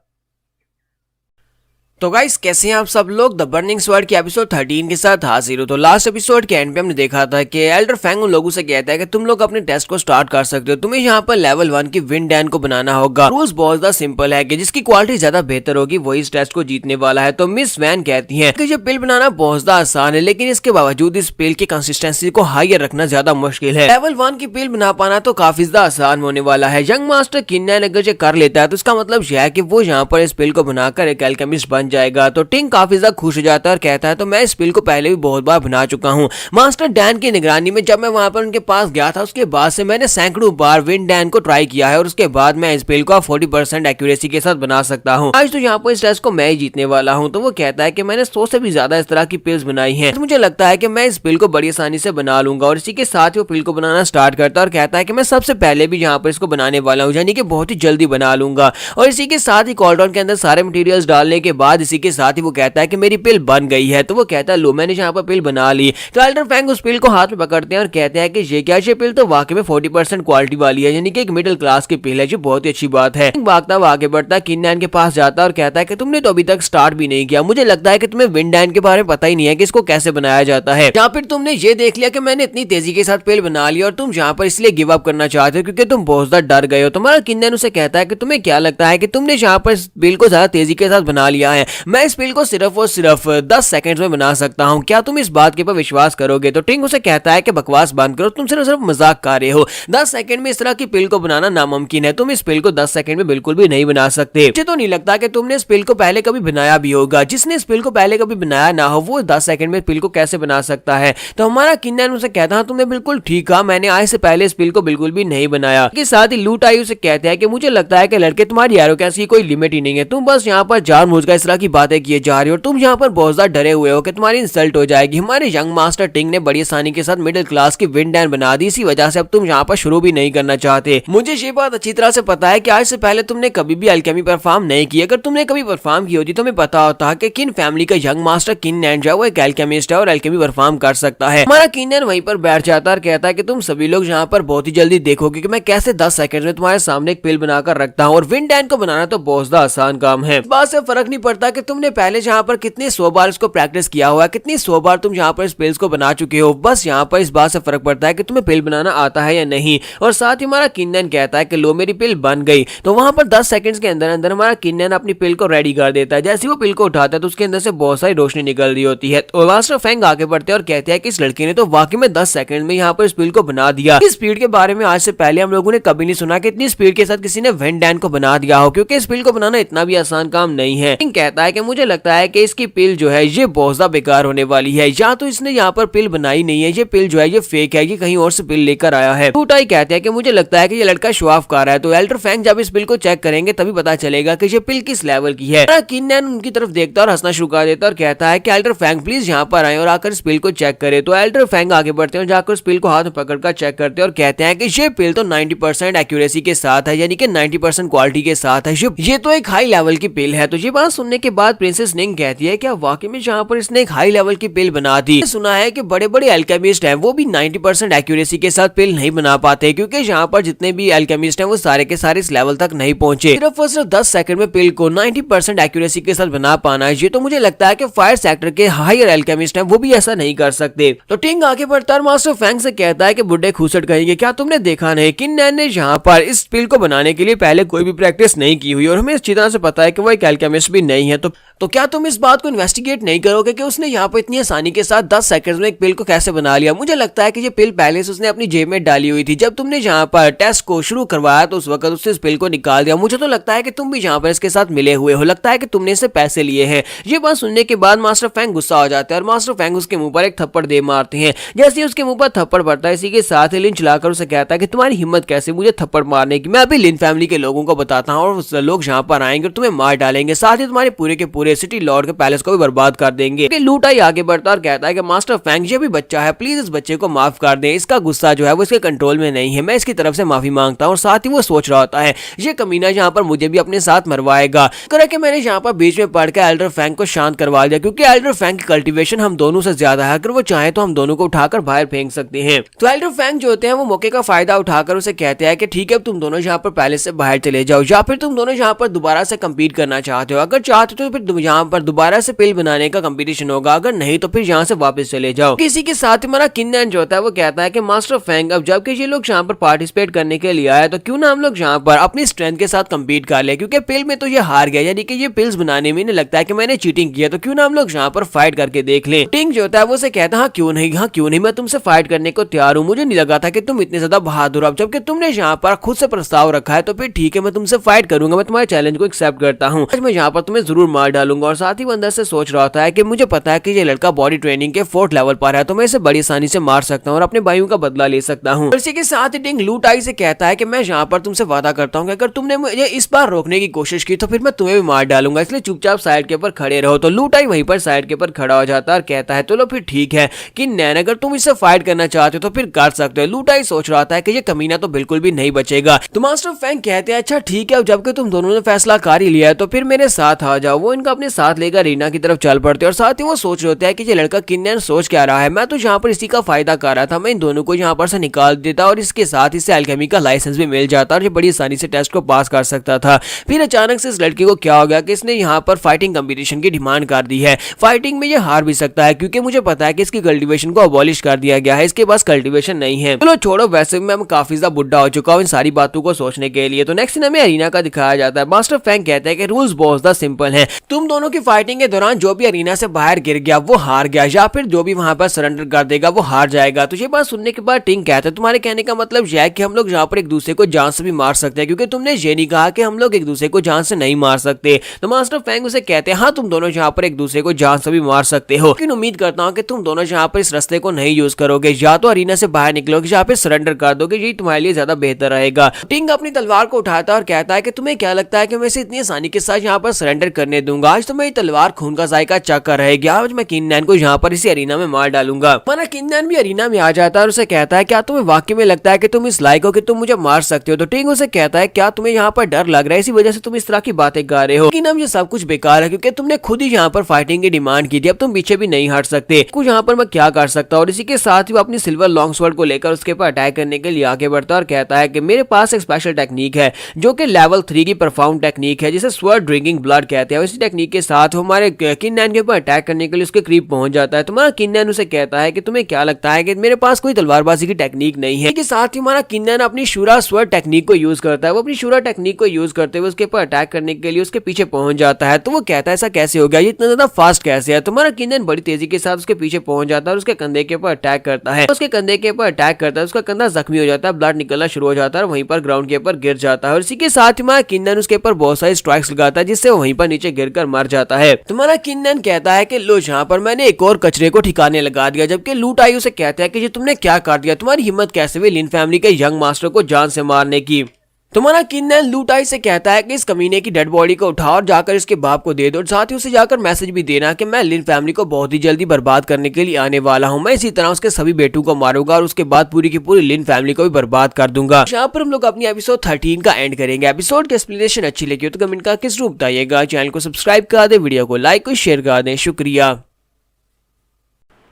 तो गाइस कैसे हैं आप सब लोग। द बर्निंग स्वर्ड की एपिसोड 13 के साथ हाजिर हो। तो लास्ट एपिसोड के एंड पे हमने देखा था कि एल्डर फैंग उन लोगों से कहता है कि तुम लोग अपने टेस्ट को स्टार्ट कर सकते हो, तुम्हें यहाँ पर लेवल 1 की विंड डैन को बनाना होगा। रूल्स बहुत ज्यादा सिंपल है कि जिसकी क्वालिटी ज्यादा बेहतर होगी वही इस टेस्ट को जीतने वाला है। तो मिस वैन कहती है कि ये पिल बनाना बहुत ज्यादा आसान है, लेकिन इसके बावजूद इस पिल की कंसिस्टेंसी को हायर रखना ज्यादा मुश्किल है। लेवल 1 की पिल बना पाना तो काफी ज्यादा आसान होने वाला है। यंग मास्टर किन्नैन अगर ये कर लेता है तो इसका मतलब यह है कि वो यहाँ पर इस पिल को बनाकर एक एल्केमिस्ट बन जाएगा। तो टिंग काफी ज्यादा खुश हो जाता है और कहता है तो मैं इस पिल को पहले भी बहुत बार बना चुका हूँ। मास्टर डैन की निगरानी में जब मैं वहां पर उनके पास गया था उसके बाद से मैंने सैकड़ों बार विंड डैन को ट्राई किया है और उसके बाद मैं इस पिल को 40% एक्यूरेसी के साथ बना सकता हूँ। आज तो यहाँ पर इस टेस्ट को मैं ही जीतने वाला हूँ। तो वो कहता है कि मैंने 100 से भी ज्यादा इस तरह की पिल्स बनाई हैं, तो मुझे लगता है कि मैं इस पिल को बड़ी आसानी से बना लूंगा। और इसी के साथ ही वो पिल को बनाना स्टार्ट करता है और कहता है कि मैं सबसे पहले भी यहाँ पर इसको बनाने वाला हूँ, यानी कि बहुत ही जल्दी बना लूंगा। और इसी के साथ ही कॉल्ड्रॉन के अंदर सारे मटेरियल्स डालने के बाद इसी के साथ ही वो कहता है कि मेरी पिल बन गई है। तो वो कहता है लो मैंने यहाँ पर पिल बना ली। तो एल्डर फैंग उस पिल को हाथ में पकड़ते हैं और कहते हैं कि ये क्या, ये पिल तो वाकई में 40% क्वालिटी वाली है, यानी कि एक मिडिल क्लास की पिल है, जो बहुत ही अच्छी बात है। भागता हुआ आगे बढ़ता किन्नैन के पास जाता है और कहता है कि तुमने तो अभी तक स्टार्ट भी नहीं किया, मुझे लगता है कि तुम्हें विंड डैन के बारे में पता ही नहीं है कि इसको कैसे बनाया जाता है, या फिर तुमने ये देख लिया कि मैंने इतनी तेजी के साथ पिल बना लिया और तुम यहाँ पर इसलिए गिव अप करना चाहते हो क्योंकि तुम बहुत ज्यादा डर गए हो। तुम्हारा किन्नैन उसे कहता है कि तुम्हें क्या लगता है कि तुमने यहाँ पर इस पिल को ज्यादा तेजी के साथ बना लिया है, मैं इस पिल को सिर्फ और सिर्फ 10 सेकंड में बना सकता हूँ, क्या तुम इस बात के ऊपर विश्वास करोगे। तो टिंग उसे कहता है कि बकवास बंद करो, तुम सिर्फ मजाक कर रहे हो, 10 सेकंड में इस तरह की पिल को बनाना नामुमकिन है, तुम इस पिल को 10 सेकंड में बिल्कुल भी नहीं बना सकते। मुझे तो नहीं लगता कि तुमने इस पिल को पहले कभी बनाया भी होगा, जिसने इस पिल को पहले कभी बनाया ना हो वो 10 सेकंड में पिल को कैसे बना सकता है। तो हमारा किन्नैन उसे कहता है तुमने बिल्कुल ठीक कहा, मैंने आज से पहले इस पिल को बिल्कुल भी नहीं बनाया। के साथ ही लूट आई उसे कहते हैं कि मुझे लगता है कि लड़के तुम्हारी एरोगेंस की कोई लिमिट ही नहीं है, तुम बस यहाँ पर जानबूझकर इस तरह की बातें किए जा रही हो, तुम यहाँ पर बहुत ज्यादा डरे हुए हो कि तुम्हारी इंसल्ट हो जाएगी। हमारे यंग मास्टर टिंग ने बड़ी आसानी के साथ मिडिल क्लास की विंड डैन बना दी, इसी वजह से अब तुम यहाँ पर शुरू भी नहीं करना चाहते। मुझे ये बात अच्छी तरह से पता है कि आज से पहले तुमने कभी भी अल्केमी परफॉर्म नहीं की, अगर तुमने कभी परफॉर्म की होती तो हमें पता होता कि किन फैमिली का यंग मास्टर किन्नैन जो है वो एक अल्केमिस्ट है और अल्केमी परफॉर्म कर सकता है। हमारा किन्नैन वहीं पर बैठ जाता है और कहता है कि तुम सभी लोग यहाँ पर बहुत ही जल्दी देखोगे कि मैं कैसे 10 सेकंड में तुम्हारे सामने एक पिल बनाकर रखता हूँ, और विंड डैन को बनाना तो बहुत ज्यादा आसान काम है, बात से फर्क नहीं पड़ता पता कि तुमने पहले जहाँ पर कितने 100 बार इसको प्रैक्टिस किया हुआ है, कितनी 100 बार तुम यहाँ पर इस पिल्स को बना चुके हो। बस यहाँ पर इस बात से फर्क पड़ता है कि तुम्हें पिल बनाना आता है या नहीं। और साथ ही हमारा किन्नन कहता है कि लो मेरी पिल बन गई। तो वहां पर 10 सेकंड्स के अंदर अंदर हमारा किन्नन अपनी पिल को रेडी कर देता है। जैसे वो पिल को उठाता है तो उसके अंदर से बहुत सारी रोशनी निकल रही होती है। तो मास्टर फेंग आगे बढ़ते हैं और कहते हैं कि इस लड़के ने तो वाकई में 10 सेकंड में यहाँ पर इस पिल को बना दिया। इस स्पीड के बारे में आज से पहले हम लोगों ने कभी नहीं सुना कि इतनी स्पीड के साथ किसी ने वेन डैन को बना दिया हो, क्योंकि इस पिल को बनाना इतना भी आसान काम नहीं है। कहता है कि मुझे लगता है कि इसकी पिल जो है ये बहुत ज्यादा बेकार होने वाली है, या तो इसने यहाँ पर पिल बनाई नहीं है, ये पिल जो है ये फेक है, ये कहीं और से पिल लेकर आया है। टूटाई कहते हैं कि मुझे लगता है कि ये लड़का शो ऑफ कर रहा है। तो एल्डर फैंग जब इस पिल को चेक करेंगे तभी पता चलेगा कि ये पिल किस लेवल की है। किन्नन उनकी तरफ देखता और हंसना शुरू कर देता और कहता है कि एल्डर फैंग प्लीज यहाँ पर आए और आकर इस पिल को चेक करे। तो एल्डर फैंग आगे बढ़ते हैं और जाकर उस पिल को हाथ में पकड़कर चेक करते हैं और कहते हैं कि ये पिल तो 90% एक्यूरेसी के साथ है, यानी कि 90% क्वालिटी के साथ है। ये तो एक हाई लेवल की पिल है। तो ये बात सुनने के बाद प्रिंसेस निंग कहती है क्या वाकई में यहाँ पर इसने एक हाई लेवल की पिल बना दी। सुना है कि बड़े बड़े एल्केमिस्ट हैं वो भी 90% एक्यूरेसी के साथ पिल नहीं बना पाते, क्योंकि यहाँ पर जितने भी एल्केमिस्ट हैं वो सारे के सारे इस लेवल तक नहीं पहुंचे। सिर्फ और सिर्फ 10 सेकंड में पिल को 90% एक्यूरेसी के साथ बना पाना है। ये तो मुझे लगता है कि फायर सेक्टर के हायर एल्केमिस्ट हैं वो भी ऐसा नहीं कर सकते। तो टिंग आगे बढ़ता है और मास्टर फैंग से कहता है कि बुड्ढे खूसट कहेंगे क्या तुमने देखा नहीं कि नैन ने यहाँ पर इस पिल को बनाने के लिए पहले कोई भी प्रैक्टिस नहीं की हुई और हमें अच्छी तरह से पता है कि वो एक एल्केमिस्ट भी नहीं है। तो क्या तुम इस बात को इन्वेस्टिगेट नहीं करोगे कि उसने यहाँ पर इतनी आसानी के साथ 10 सेकंड में एक पिल को कैसे बना लिया। मुझे लगता है कि ये पिल पहले से उसने अपनी जेब में डाली हुई थी। जब तुमने यहाँ पर टेस्ट को शुरू करवाया तो उस वक्त उसने इस पिल को निकाल दिया। मुझे तो लगता है कि तुम भी यहाँ पर इसके साथ मिले हुए हो, लगता है कि तुमने इससे पैसे लिए हैं। ये बात सुनने के बाद मास्टर फैंग गुस्सा हो जाता है और मास्टर फैंग उसके मुंह पर एक थप्पड़ दे मारते हैं। जैसे ही उसके मुंह पर थप्पड़ पड़ता है इसी के साथ ही लिन चलाकर उसे कहता है कि तुम्हारी हिम्मत कैसे मुझे थप्पड़ मारने की, मैं अभी लिन फैमिली के लोगों को बताता हूँ और लोग यहाँ पर आएंगे और तुम्हें मार डालेंगे, साथ ही तुम्हारे पूरे के पूरे सिटी लॉर्ड के पैलेस को भी बर्बाद कर देंगे। लूटाई आगे बढ़ता और कहता है कि मास्टर फैंग ये भी बच्चा है, प्लीज इस बच्चे को माफ कर दें, इसका गुस्सा जो है वो इसके कंट्रोल में नहीं है, मैं इसकी तरफ से माफी मांगता हूँ। और साथ ही वो सोच रहा होता है ये कमीना यहाँ पर मुझे भी अपने साथ मरवाएगा। करके मैंने यहाँ पर बीच में पढ़ के एल्डर फैंग को शांत करवा दिया, क्योंकि एल्डर फैंग की कल्टीवेशन हम दोनों से ज्यादा है, अगर वो चाहे तो हम दोनों को उठाकर बाहर फेंक सकते हैं। तो एल्डर फैंग जो होते हैं वो मौके का फायदा उठाकर उसे कहते हैं कि ठीक है तुम दोनों यहाँ पर पैलेस से बाहर चले जाओ, या फिर तुम दोनों यहाँ पर दोबारा से कम्पीट करना चाहते हो, अगर चाहते हो तो फिर यहाँ पर दोबारा से पिल बनाने का कंपटीशन होगा, अगर नहीं तो फिर यहाँ से वापस चले जाओ। किसी के साथ ही हमारा किन्नन जो होता है वो कहता है कि मास्टर फैंग अब जबकि ये लोग यहाँ पर पार्टिसिपेट करने के लिए आए तो क्यों ना हम लोग यहाँ पर अपनी स्ट्रेंथ के साथ कम्पीट कर ले, क्योंकि पिल में तो ये हार गया, यानी कि ये पिल्स बनाने में नहीं लगता है कि मैंने चीटिंग किया, तो क्यों ना हम लोग यहाँ पर फाइट करके देख लें। टिंग जो होता है वो उसे कहता है हाँ क्यों नहीं, मैं तुमसे फाइट करने को तैयार हूँ, मुझे नहीं लगा था कि तुम इतने ज्यादा बहादुर हो, जबकि तुमने यहाँ पर खुद से प्रस्ताव रखा है तो फिर ठीक है मैं तुमसे फाइट करूंगा, मैं तुम्हारे चैलेंज को एक्सेप्ट करता हूँ, मैं यहाँ पर तुम्हें जरूर मार डालूंगा। और साथ ही वो अंदर से सोच रहा होता है कि मुझे पता है कि ये लड़का बॉडी ट्रेनिंग के 4th लेवल पर है, तो मैं इसे बड़ी आसानी से मार सकता हूँ और अपने भाइयों का बदला ले सकता हूँ। इसी के साथ ही टिंग लूटाई से कहता है कि मैं यहाँ पर तुमसे वादा करता हूँ कि अगर तुमने मुझे इस बार रोकने की कोशिश की तो फिर मैं तुम्हें भी मार डालूंगा, इसलिए चुपचाप साइड के ऊपर खड़े रहो। तो लूटाई वहीं पर साइड के ऊपर खड़ा हो जाता है और कहता है चलो फिर ठीक है कि नैन अगर तुम इससे फाइट करना चाहते हो तो फिर कर सकते हो। लूटाई सोच रहा था कि ये कमीना तो बिल्कुल भी नहीं बचेगा। तो मास्टर फैंग कहते हैं अच्छा ठीक है, जबकि तुम दोनों ने फैसला कर ही लिया है तो फिर मेरे साथ आ जाओ। वो इनका अपने साथ लेकर रीना की तरफ चल पड़ते हैं और साथ ही वो सोच रहे होते हैं कि ये लड़का किन्नन सोच क्या रहा है, मैं तो यहाँ पर इसी का फायदा कर रहा था, मैं इन दोनों को यहाँ पर से निकाल देता और इसके साथ इसे एल्केमी का लाइसेंस भी मिल जाता और ये बड़ी आसानी से टेस्ट को पास कर सकता था। फिर अचानक से इस लड़के को क्या हो गया कि इसने यहाँ पर फाइटिंग कंपटीशन की डिमांड कर दी है। फाइटिंग में ये हार भी सकता है क्योंकि मुझे पता है कि इसकी कल्टीवेशन को अबॉलिश कर दिया गया है, इसके पास कल्टीवेशन नहीं है। चलो छोड़ो, वैसे भी मैं काफी ज्यादा बुढ़ा हो चुका हूँ इन सारी बातों को सोचने के लिए। तो नेक्स्ट हमें अरीना का दिखाया जाता है। मास्टर फैंग कहते हैं कि रूल्स बहुत ज्यादा सिंपल हैं, तुम दोनों की फाइटिंग के दौरान जो भी अरीना से बाहर गिर गया वो हार गया, या फिर जो भी वहां पर सरेंडर कर देगा वो हार जाएगा। तो ये बात सुनने के बाद टिंग कहता है तुम्हारे कहने का मतलब यह है कि हम लोग यहाँ पर एक दूसरे को जान से भी मार सकते हैं, क्योंकि तुमने ये नहीं कहा कि हम लोग एक दूसरे को जान से नहीं मार सकते। तो मास्टर फैंग उसे कहते हैं हाँ तुम दोनों यहाँ पर एक दूसरे को जान से भी मार सकते हो, लेकिन उम्मीद करता हूँ कि तुम दोनों यहाँ पर इस रास्ते को नहीं यूज करोगे, या तो अरीना से बाहर निकलोगे या फिर सरेंडर कर दोगे, यही तुम्हारे लिए ज्यादा बेहतर रहेगा। टिंग अपनी तलवार को उठाता है और कहता है कि तुम्हें क्या लगता है कि मैं इसे इतनी आसानी के साथ यहाँ पर सरेंडर करने दूंगा? आज तो मेरी तलवार खून का जायका चक्कर रहेगी, आज मैं किन्नन को यहाँ पर इसी अरीना में मार डालूंगा। माना किन्नन भी अरीना में आ जाता है और उसे कहता है क्या तुम्हें वाकई में लगता है कि तुम इस लायक हो कि तुम मुझे मार सकते हो? तो टिंग उसे कहता है क्या तुम्हें यहाँ पर डर लग रहा है, इसी वजह से तुम इस तरह की बातें कर रहे हो? लेकिन अब ये सब कुछ बेकार है क्योंकि तुमने खुद ही यहाँ पर फाइटिंग की डिमांड की थी, अब तुम पीछे भी नहीं हट सकते, कुछ यहाँ पर मैं क्या कर सकता हूँ। और इसी के साथ ही वो अपनी सिल्वर लॉन्ग स्वॉर्ड को लेकर उसके ऊपर अटैक करने के लिए आगे बढ़ता है और कहता है कि मेरे पास एक स्पेशल टेक्निक है जो कि लेवल 3 की परफॉर्म टेक्निक है जिसे स्वर्ड ड्रिंकिंग ब्लड कहते है इसी टेक्निक के साथ वो हमारे किन्नैन के ऊपर अटैक करने के लिए उसके करीब पहुंच जाता है। तुम्हारा किन्नैन उसे कहता है कि तुम्हें क्या लगता है कि मेरे पास कोई तलवारबाजी की टेक्निक नहीं है। इसके साथ ही हमारा किन्नैन अपनी शूरा स्वर्ड टेक्निक को यूज करता है। वो अपनी शूरा टेक्निक को यूज करते हुए उसके ऊपर अटैक करने के लिए उसके पीछे पहुंच जाता है। तो वो कहता है ऐसा कैसे हो गया, ये इतना ज्यादा फास्ट कैसे है। तुम्हारा किन्नैन बड़ी तेजी के साथ उसके पीछे पहुंच जाता है और उसके कंधे के ऊपर अटैक करता है। उसके कंधे के ऊपर अटैक करता है, उसका कंधा जख्मी हो जाता है, ब्लड निकलना शुरू हो जाता है और वहीं पर ग्राउंड के ऊपर गिर जाता है। और इसी के साथ हमारा किन्नैन उसके ऊपर बहुत सारी स्ट्राइक्स लगाता है जिससे वो वहीं पर नीचे गिरकर मर जाता है। तुम्हारा किन्नैन कहता है कि लो यहाँ पर मैंने एक और कचरे को ठिकाने लगा दिया। जबकि लूट आई उसे कहता है कि ये तुमने क्या कर दिया, तुम्हारी हिम्मत कैसे हुई लिन फैमिली के यंग मास्टर को जान से मारने की। तुम्हारा किन्नैन लूट आई से कहता है कि इस कमीने की डेड बॉडी को उठाओ और जाकर इसके बाप को दे दो और साथ ही उसे जाकर मैसेज भी देना कि मैं लिन फैमिली को बहुत ही जल्दी बर्बाद करने के लिए आने वाला हूं। मैं इसी तरह उसके सभी बेटों को मारूंगा और उसके बाद पूरी की पूरी लिन फैमिली को भी बर्बाद कर दूंगा। यहाँ पर हम लोग अपनी एपिसोड 13 का एंड करेंगे। एपिसोड की एक्सप्लेनेशन अच्छी लगी हो तो कमेंट करके जरूर बताइएगा। चैनल को सब्सक्राइब कर दे, वीडियो को लाइक और शेयर कर दें। शुक्रिया।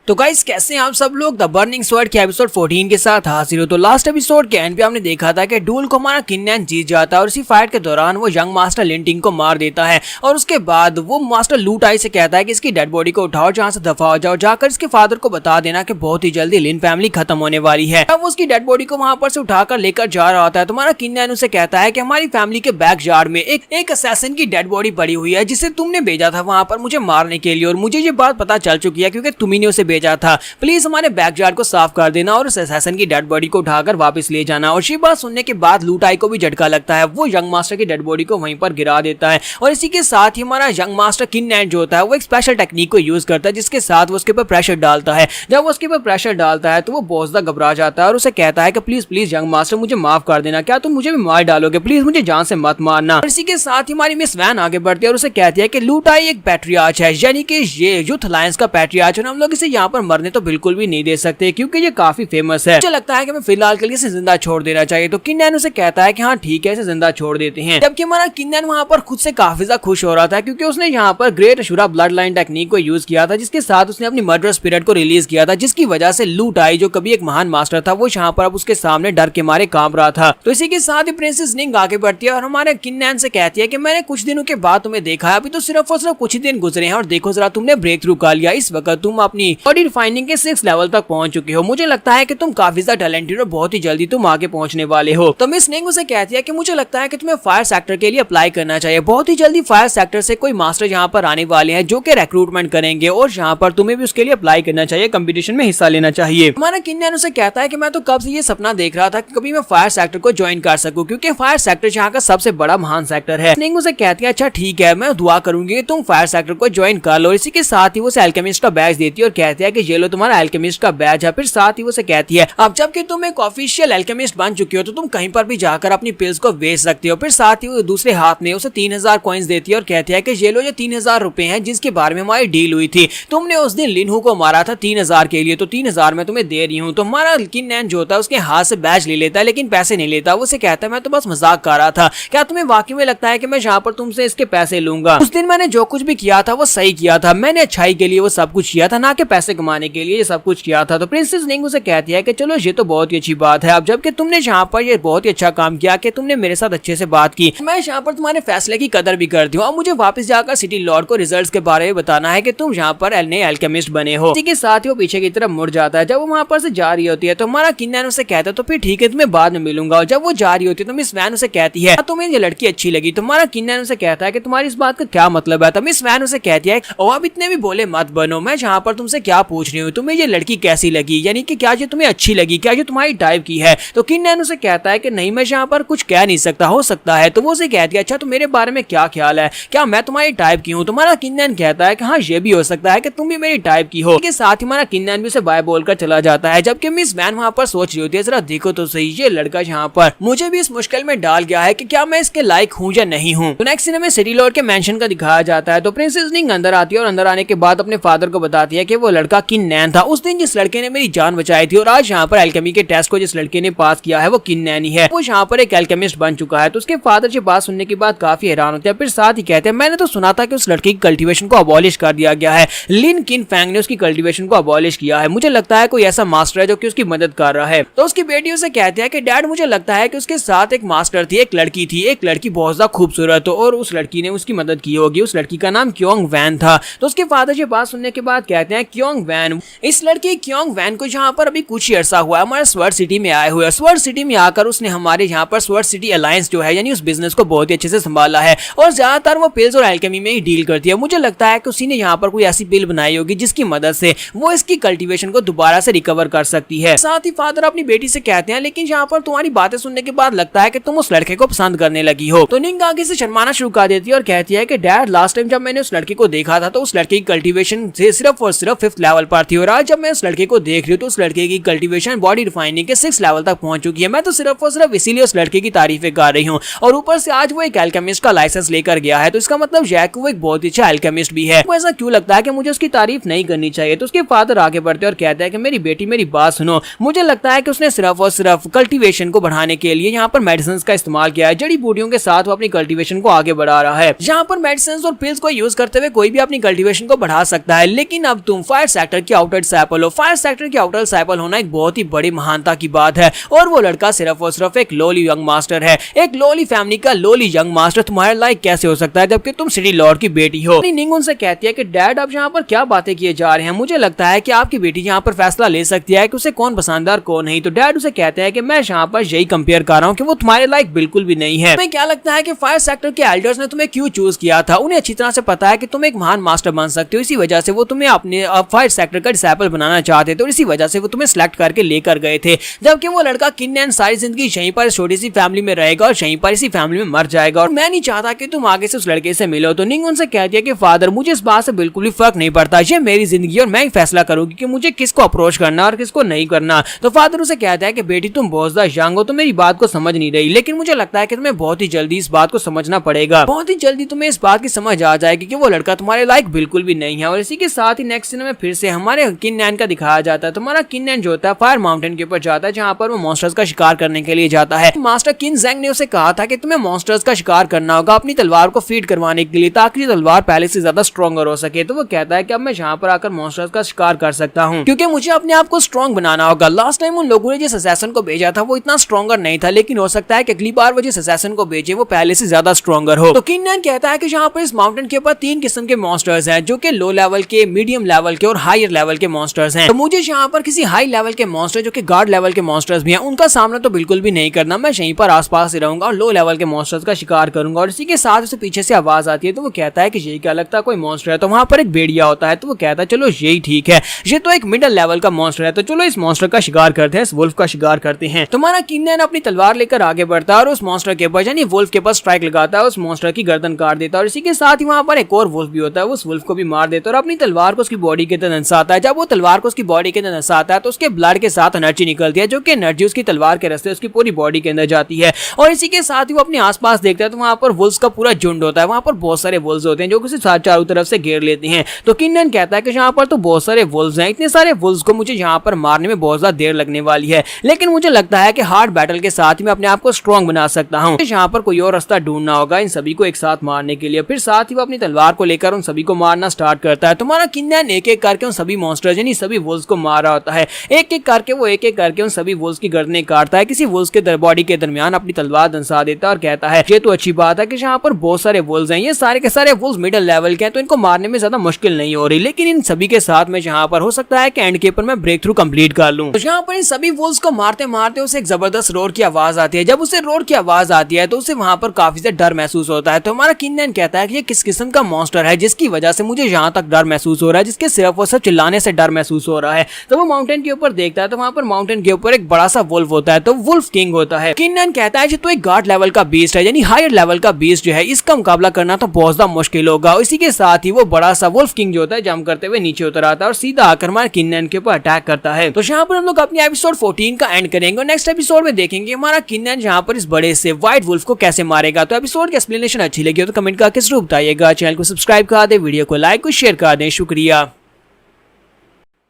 तो गाइस कैसे हैं आप सब लोग। द बर्निंग स्वॉर्ड के एपिसोड 14 के साथ हाजिर हो। तो लास्ट एपिसोड के एंड पे हमने देखा था कि डूल को हमारा किन्नैन जीत जाता है और इसी फाइट के दौरान वो यंग मास्टर लिन टिंग को मार देता है और उसके बाद वो मास्टर लूट आई से कहता है कि इसकी डेड बॉडी को उठाओ, जहां से दफा हो जाओ, जाकर इसके फादर को बता देना कि बहुत ही जल्दी लिन फैमिली खत्म होने वाली है। अब उसकी डेड बॉडी को वहां पर से उठाकर लेकर जा रहा होता है। तुम्हारा किन्नैन उसे कहता है कि हमारी फैमिली के बैक यार्ड में एक असैसिन की डेड बॉडी पड़ी हुई है जिसे तुमने भेजा था वहां पर मुझे मारने के लिए और मुझे ये बात पता चल चुकी है क्योंकि तुम्ही ने उसे भेजा था। प्लीज हमारे बैकयार्ड को साफ कर देना और उस असैसिन की डेड बॉडी को उठाकर वापस ले जाना। और ये बात सुनने के बाद लूट आई को भी झटका लगता है। वो यंग मास्टर की डेड बॉडी को वहीं पर गिरा देता है और इसी के साथ ही हमारा यंग मास्टर किन्नैन जो होता है वो एक स्पेशल टेक्निक को यूज करता है जिसके साथ वो उसके ऊपर प्रेशर डालता है। जब वो उसके ऊपर प्रेशर डालता है तो वो बहुत ज्यादा घबरा जाता है और उसे कहता है कि प्लीज प्लीज यंग मास्टर मुझे माफ कर देना, क्या तुम मुझे भी मार डालोगे, प्लीज मुझे जान से मत मारना। और इसी के साथ ही हमारी मिस वैन आगे बढ़ती है और उसे कहती है कि लूट आई एक पैट्रियार्च है, यानी कि ये यूथ अलायंस का पैट्रियार्च है। हम लोग इसे यहाँ पर मरने तो बिल्कुल भी नहीं दे सकते क्योंकि ये काफी फेमस है। मुझे लगता है कि मैं फिलहाल के लिए इसे जिंदा छोड़ देना चाहिए। तो किन्नैन उसे कहता है कि हाँ ठीक है, इसे जिंदा छोड़ देते हैं। जबकि हमारा किन्नैन वहाँ पर खुद से काफी ज्यादा खुश हो रहा था क्योंकि उसने यहाँ पर great Ashura blood line technique को यूज किया था जिसके साथ उसने अपनी मर्डर स्पिरिट को रिलीज किया था, जिसकी वजह से लूट आई जो कभी एक महान मास्टर था वो यहाँ पर अब उसके सामने डर के मारे कांप रहा था। तो इसी के साथ ही प्रिंसेस निंग आगे बढ़ती है और हमारे किन्नैन से कहती है कि मैंने कुछ दिनों के बाद तुम्हें देखा है, अभी तो सिर्फ और सिर्फ कुछ ही दिन गुजरे हैं और देखो जरा तुमने ब्रेक थ्रू कर लिया। इस वक्त तुम अपनी बॉडी रिफाइनिंग के 6 लेवल तक पहुंच चुके हो। मुझे लगता है कि तुम काफी ज्यादा टैलेंटेड और बहुत ही जल्दी तुम आगे पहुंचने वाले हो। तो मिस निंग उसे कहती है कि मुझे लगता है कि तुम्हें फायर सेक्टर के लिए अप्लाई करना चाहिए। बहुत ही जल्दी फायर सेक्टर से कोई मास्टर यहाँ पर आने वाले हैं जो कि रिक्रूटमेंट करेंगे और यहाँ पर तुम्हें भी उसके लिए अप्लाई करना चाहिए, कंपटीशन में हिस्सा लेना चाहिए। हमारा किन्नैन उसे कहता है कि मैं तो कब से ये सपना देख रहा था कि कभी मैं फायर सेक्टर को ज्वाइन कर सकूं क्योंकि फायर सेक्टर यहाँ का सबसे बड़ा महान सेक्टर है। निंग उसे कहती है अच्छा ठीक है, मैं दुआ करूंगी तुम फायर सेक्टर को ज्वाइन कर लो। इसी के साथ ही वो एल्केमिस्ट का बैज देती है और कहती है कि ये लो तुम्हारा एल्केमिस्ट का बैज है। फिर साथ ही वो कहती है अब जबकि तुम एक ऑफिशियल एल्केमिस्ट बन चुकी हो तो तुम कहीं पर भी जाकर अपनी पिल्स को बेच सकते हो। फिर साथ ही वो दूसरे हाथ में उसे 3000 कॉइन्स देती है और कहती है कि ये लो ये 3000 रुपए हैं जिसके बारे में हमारी डील हुई थी। तुमने उस दिन लिनहू को मारा था 3000 के लिए, तो 3000 मैं तुम्हें दे रही हूँ। तो हमारा किन्नैन जो होता है उसके हाथ से बैज ले लेता है लेकिन पैसे नहीं लेता। वो कहता है मैं तो बस मजाक कर रहा था, क्या तुम्हें वाकई में लगता है कि मैं यहाँ पर तुमसे इसके पैसे लूंगा? उस दिन मैंने जो कुछ भी किया था वो सही किया था, मैंने अच्छाई के लिए वो सब कुछ किया था, ना कि पैसे कमाने के लिए ये सब कुछ किया था। तो प्रिंसेस निंग उसे कहती है कि चलो ये तो बहुत ही अच्छी बात है, अब जबकि तुमने यहाँ पर ये बहुत ही अच्छा काम किया कि तुमने मेरे साथ अच्छे से बात की, मैं यहाँ पर तुम्हारे फैसले की कदर भी करती हूँ। अब मुझे वापस जाकर सिटी लॉर्ड को रिजल्ट्स के बारे में बताना है कि तुम यहाँ पर नए एल्केमिस्ट बने हो। इसी के साथ ही वो पीछे की तरफ मुड़ जाता है। जब वो वहाँ पर से जा रही होती है तो हमारा किन्नैन उसे कहता है तो फिर ठीक है तुम्हें बाद में मिलूंगा। और जब वो जा रही होती है तो मिस वैन उसे कहती है तुम्हें ये लड़की अच्छी लगी। तो हमारा किन्नैन उसे कहता है कि तुम्हारी इस बात का क्या मतलब है? तो मिस वैन उसे कहती है अब इतने भी बोले मत बनो, मैं यहाँ पर तुमसे क्या पूछ रही हूँ, तुम्हें ये लड़की कैसी लगी, यानी कि क्या ये तुम्हें अच्छी लगी, क्या ये तुम्हारी टाइप की है? तो किन्नैन उसे कहता है कि नहीं मैं यहाँ पर कुछ कह नहीं सकता, हो सकता है। तो वो उसे कहती है अच्छा तो मेरे बारे में क्या ख्याल है, क्या मैं तुम्हारी टाइप की हूँ? तुम्हारा किन्नैन कहता है कि हाँ ये भी हो सकता है कि तुम भी मेरी टाइप की हो। इसके साथ ही हमारा किन्नैन भी उसे बाय बोलकर चला जाता है। जबकि मिस वैन वहाँ पर सोच रही होती है जरा देखो तो सही ये लड़का यहाँ पर मुझे भी इस मुश्किल में डाल गया है कि क्या मैं इसके लायक हूँ या नहीं हूँ। तो नेक्स्ट सीन में सिटी लॉर्ड के मेंशन का दिखाया जाता है। तो प्रिंसेस निंग अंदर आती है और अंदर आने के बाद अपने फादर को बताती है कि वो लड़का किन नैन था, उस दिन जिस लड़के ने मेरी जान बचाई थी और आज यहाँ पर एल्केमी के टेस्ट को जिस लड़के ने पास किया है वो किन नैन ही है। वो यहाँ पर एक एल्केमिस्ट बन चुका है। तो उसके फादर ये बात सुनने के बाद काफी हैरान होते हैं, फिर साथ ही कहते हैं मैंने तो सुना था कि उस लड़के की कल्टीवेशन को अबॉलिश कर दिया गया है। लिन किन फैंग ने उसकी कल्टीवेशन को अबॉलिश किया है। मुझे लगता है कोई ऐसा मास्टर है जो कि उसकी मदद कर रहा है। तो उसकी बेटी उसे कहती है कि डैड मुझे लगता है कि उसके साथ एक मास्टर थी, एक लड़की बहुत ज्यादा खूबसूरत हो और उस लड़की ने उसकी मदद की होगी। उस लड़की का नाम क्योंग वैन था। तो उसके फादर ये बात सुनने के बाद कहते हैं क्योंग वैन, इस लड़की क्योंग वैन को यहाँ पर अभी कुछ ही अरसा हुआ हमारे स्वर्ड सिटी में आए हुए। स्वर्ड सिटी में आकर उसने हमारे यहाँ पर स्वर्ड सिटी अलायंस जो है यानी उस बिजनेस को बहुत ही अच्छे से संभाला है और ज्यादातर वो पिल्स और एल्केमी में ही डील करती है। मुझे लगता है कि उसी ने यहाँ पर कोई ऐसी पिल बनाई होगी जिसकी मदद से वो इसकी कल्टीवेशन को दोबारा से रिकवर कर सकती है। साथ ही फादर अपनी बेटी से कहते हैं लेकिन यहाँ पर तुम्हारी बातें सुनने के बाद लगता है कि तुम उस लड़के को पसंद करने लगी हो। तो निंग आगे से शर्माना शुरू कर देती है और कहती है कि डैड लास्ट टाइम जब मैंने उस लड़के को देखा था तो उस लड़के की कल्टीवेशन सिर्फ और सिर्फ 5th लेवल पर थी और आज जब मैं उस लड़के को देख रही हूँ तो उस लड़के की कल्टीवेशन बॉडी रिफाइनिंग के 6th लेवल तक पहुंच चुकी है। मैं तो सिर्फ और सिर्फ इसीलिए उस लड़के की तारीफें कर रही हूँ और ऊपर से आज वो एक एल्केमिस्ट का लाइसेंस लेकर गया है। तो इसका मतलब यह है कि वो एक बहुत ही अच्छा एल्केमिस्ट भी है। वो ऐसा क्यों लगता है कि मुझे उसकी तारीफ नहीं करनी चाहिए। तो उसके फादर आगे बढ़ते और कहते हैं कि मेरी बेटी मेरी बात सुनो, मुझे लगता है कि उसने सिर्फ और सिर्फ कल्टीवेशन को बढ़ाने के लिए यहाँ पर मेडिसिन का इस्तेमाल किया है। जड़ी बूटियों के साथ वो अपनी कल्टीवेशन को आगे बढ़ा रहा है। यहाँ पर मेडिसिन और पिल्स को यूज करते हुए कोई भी अपनी कल्टीवेशन को बढ़ा सकता है, लेकिन अब तुम फायर सेक्टर की आउटर डिसाइपल हो। फायर सेक्टर की आउटर डिसाइपल होना एक बहुत ही बड़ी महानता की बात है और वो लड़का सिर्फ और सिर्फ एक लोली यंग मास्टर है। एक लोली फैमिली का लोली यंग मास्टर तुम्हारे लायक कैसे हो सकता है जबकि तुम सिटी लॉर्ड की बेटी हो। निंग उनसे कहती है कि डैड अब यहाँ पर क्या बातें किए जा रहे हैं। मुझे लगता है कि आपकी बेटी यहाँ पर फैसला ले सकती है कि उसे कौन पसंद है और कौन नहीं। तो डैड उसे कहते हैं कि मैं यहाँ पर यही कंपेयर कर रहा हूँ कि वो तुम्हारे लायक बिल्कुल भी नहीं है। तुम्हें क्या लगता है कि फायर सेक्टर के एल्डर्स ने तुम्हें क्यों चूज किया था? उन्हें अच्छी तरह से पता है कि तुम एक महान मास्टर बन सकते हो, इसी वजह से वो तुम्हें अपने फायर सेक्टर का डिसाइपल बनाना चाहते थे और इसी वजह से वो तुम्हें सिलेक्ट करके लेकर गए थे। जबकि वो लड़का किन नैन सारी जिंदगी यहीं पर छोटी सी फैमिली में रहेगा और यहीं पर इसी फैमिली में मर जाएगा और मैं नहीं चाहता कि तुम आगे से उस लड़के से मिलो। तो निंग उनसे कहती है कि फादर मुझे इस बात से बिल्कुल भी फर्क नहीं पड़ता, ये मेरी जिंदगी और मैं ही फैसला करूंगी कि मुझे किसको अप्रोच करना और किसको नहीं करना। तो फादर उसे कहता है कि बेटी तुम बहुत ज्यादा यंग हो, तो मेरी बात को समझ नहीं रही, लेकिन मुझे लगता है कि तुम्हें बहुत ही जल्दी इस बात को समझना पड़ेगा। बहुत ही जल्दी तुम्हें इस बात की समझ आ जाएगी कि वो लड़का तुम्हारे लायक बिल्कुल भी नहीं है। और इसी के साथ ही नेक्स्ट सीन में फिर से हमारे किन नैन का दिखाया जाता है। तुम्हारा किन नैन जो होता है फायर माउंटेन के ऊपर जाता है जहाँ पर वो मॉन्स्टर्स का शिकार करने के लिए जाता है। मास्टर किन ज़ेंग ने उसे कहा था कि तुम्हें मॉन्स्टर्स का शिकार करना होगा अपनी तलवार को फीड करवाने के लिए ताकि तलवार पहले से ज्यादा स्ट्रॉन्गर हो सके। तो वो कहता है कि अब मैं यहाँ पर आकर मॉन्स्टर्स का शिकार कर सकता हूँ क्योंकि मुझे अपने आप को स्ट्रॉन्ग बनाना होगा। लास्ट टाइम उन लोगों ने जिस असैसिन को भेजा था वो इतना स्ट्रॉन्गर नहीं था, लेकिन हो सकता है कि अगली बार वो जिस असैसिन को भेजे वो पहले से ज्यादा स्ट्रॉन्गर हो। तो किन नैन कहता है कि यहाँ पर इस माउंटेन के ऊपर 3 किस्म के मॉन्स्टर्स हैं जो कि लो लेवल के, मीडियम लेवल के और हायर लेवल के मॉन्स्टर्स हैं। तो मुझे यहाँ पर किसी हाई लेवल के मॉन्स्टर जो कि गार्ड लेवल के मॉन्स्टर्स भी हैं उनका सामना तो बिल्कुल भी नहीं करना। मैं यहीं पर आसपास ही रहूंगा और लो लेवल के मॉन्स्टर्स का शिकार करूंगा। और इसी के साथ उसे पीछे से आवाज आती है तो वो कहता है कि ये क्या लगता है कोई मॉन्स्टर है। तो वहां पर एक भेड़िया होता है तो वो कहता है चलो यही ठीक है, ये तो एक मिडिल लेवल का मॉन्स्टर है, तो चलो इस मॉन्स्टर का शिकार करते हैं, इस वुल्फ का शिकार करते हैं। तुम्हारा किन नैन अपनी तलवार लेकर आगे बढ़ता है और उस मॉन्स्टर के ऊपर यानी वुल्फ के पास स्ट्राइक लगाता है, उस मॉन्स्टर की गर्दन काट देता है। और इसी के साथ ही वहां पर एक और वुल्फ भी होता है, उस वुल्फ को भी मार देता है और अपनी तलवार को उसकी बॉडी के अंदर धंसाता है। जब वो तलवार को उसकी बॉडी के अंदर धंसाता है तो उसके ब्लड के साथ एनर्जी निकलती है जो कि एनर्जी उसकी तलवार के रास्ते उसकी पूरी बॉडी के अंदर जाती है। और इसी के साथ ही वो अपने आसपास देखता है तो वहां पर वुल्फ्स का पूरा झुंड होता है, वहां पर बहुत सारे वुल्फ्स होते हैं जो कि चारों तरफ से घेर लेते हैं। तो किन नैन कहता है कि यहाँ पर तो बहुत सारे वुल्फ्स हैं, इतने सारे वुल्फ्स को मुझे यहाँ पर मारने में बहुत ज्यादा देर लगने वाली है, लेकिन मुझे लगता है कि हार्ड बैटल के साथ ही मैं अपने आप को स्ट्रॉन्ग बना सकता हूँ। यहाँ पर कोई और रास्ता ढूंढना होगा इन सभी को एक साथ मारने के लिए। फिर साथ ही वो अपनी तलवार को लेकर उन सभी को मारना स्टार्ट करता है। तुम्हारा किन नैन एक एक करके उन सभी मॉन्स्टर्स यानी सभी वुल्फ्स को मार रहा होता है। एक एक करके वो एक एक करके उन सभी वुल्फ्स की गर्दनें काटता है, किसी वुल्फ्स के बॉडी के दरमियान अपनी तलवार धंसा देता है और कहता है ये तो अच्छी बात है कि यहाँ पर बहुत सारे वुल्फ्स हैं, ये सारे के सारे वुल्फ्स मिडिल लेवल के हैं तो इनको मारने में ज्यादा मुश्किल नहीं हो रही, लेकिन इन सभी के साथ में यहाँ पर हो सकता है कि एंड के ऊपर मैं ब्रेक थ्रू कंप्लीट कर लूं। तो यहाँ पर इन सभी वुल्फ्स को मारते मारते उसे एक जबरदस्त रोर की आवाज आती है। जब उसे रोर की आवाज आती है तो उसे वहां पर काफी से डर महसूस होता है। तो हमारा किन नैन कहता है कि ये किस किस्म का मॉन्स्टर है जिसकी वजह से मुझे यहाँ तक डर महसूस हो रहा है, जिसके सिर्फ और सिर्फ चिल्लाने से डर महसूस हो रहा है। तो वो माउंटेन के ऊपर देखता है तो वहां पर माउंटेन के ऊपर एक बड़ा सा वुल्फ होता है, तो वुल्फ किंग होता है। किन नैन कहता है तो एक गार्ड लेवल का बीस्ट है यानी हायर लेवल का बीस्ट जो है, इसका मुकाबला करना तो बहुत ज्यादा मुश्किल होगा। इसी के साथ ही वो बड़ा सा वुल्फ किंग जो होता है जंप करते हुए नीचे उतर आता है और सीधा आकर हमारे किन नैन के ऊपर अटैक करता है। तो यहाँ पर हम लोग अपनी एपिसोड 14 का एंड करेंगे और नेक्स्ट एपिसोड में देखेंगे हमारा किन नैन यहाँ पर इस बड़े से व्हाइट वुल्फ को कैसे मारेगा। तो एपिसोड की एक्सप्लेनेशन अच्छी लगी हो तो कमेंट करके जरूर बताइएगा। चैनल को सब्सक्राइब कर दे, वीडियो को लाइक और शेयर कर दें। शुक्रिया।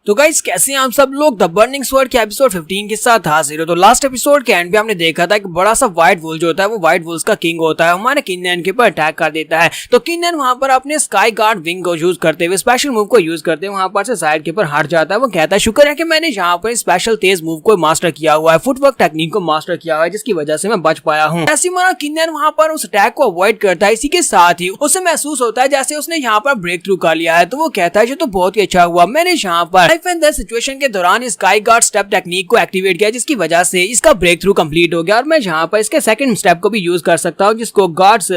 तो गाइस कैसे हैं आप सब लोग। द बर्निंग स्वॉर्ड के एपिसोड 15 के साथ हाजिर हो। तो लास्ट एपिसोड के एंड पे हमने देखा था कि बड़ा सा व्हाइट वुल्फ जो होता है वो व्हाइट वुल्फ का किंग होता है, हमारे किन्नन के ऊपर अटैक कर देता है। तो किन्नन वहां पर अपने स्काई गार्ड विंग को यूज करते हुए, स्पेशल मूव को यूज करते हुए वहां पर से साइड के ऊपर हट जाता है। वो कहता है शुक्र है कि मैंने यहाँ पर स्पेशल तेज मूव को मास्टर किया हुआ है, फुटवर्क टेक्निक को मास्टर किया हुआ है, जिसकी वजह से मैं बच पाया हूँ। ऐसे हमारा किन्नन वहां पर उस अटैक को अवॉइड करता है। इसी के साथ ही उसे महसूस होता है जैसे उसने यहाँ पर ब्रेक थ्रू कर लिया है। तो वो कहता है ये तो बहुत ही अच्छा हुआ, मैंने यहाँ पर लाइफ एंड डेथ सिचुएशन के दौरान स्काई गार्ड स्टेप टेक्निक को एक्टिवेट किया, जिसकी वजह से इसका ब्रेक थ्रू कंप्लीट हो गया और मैं यहाँ पर इसके सेकंड स्टेप को भी यूज कर सकता हूँ, जिसको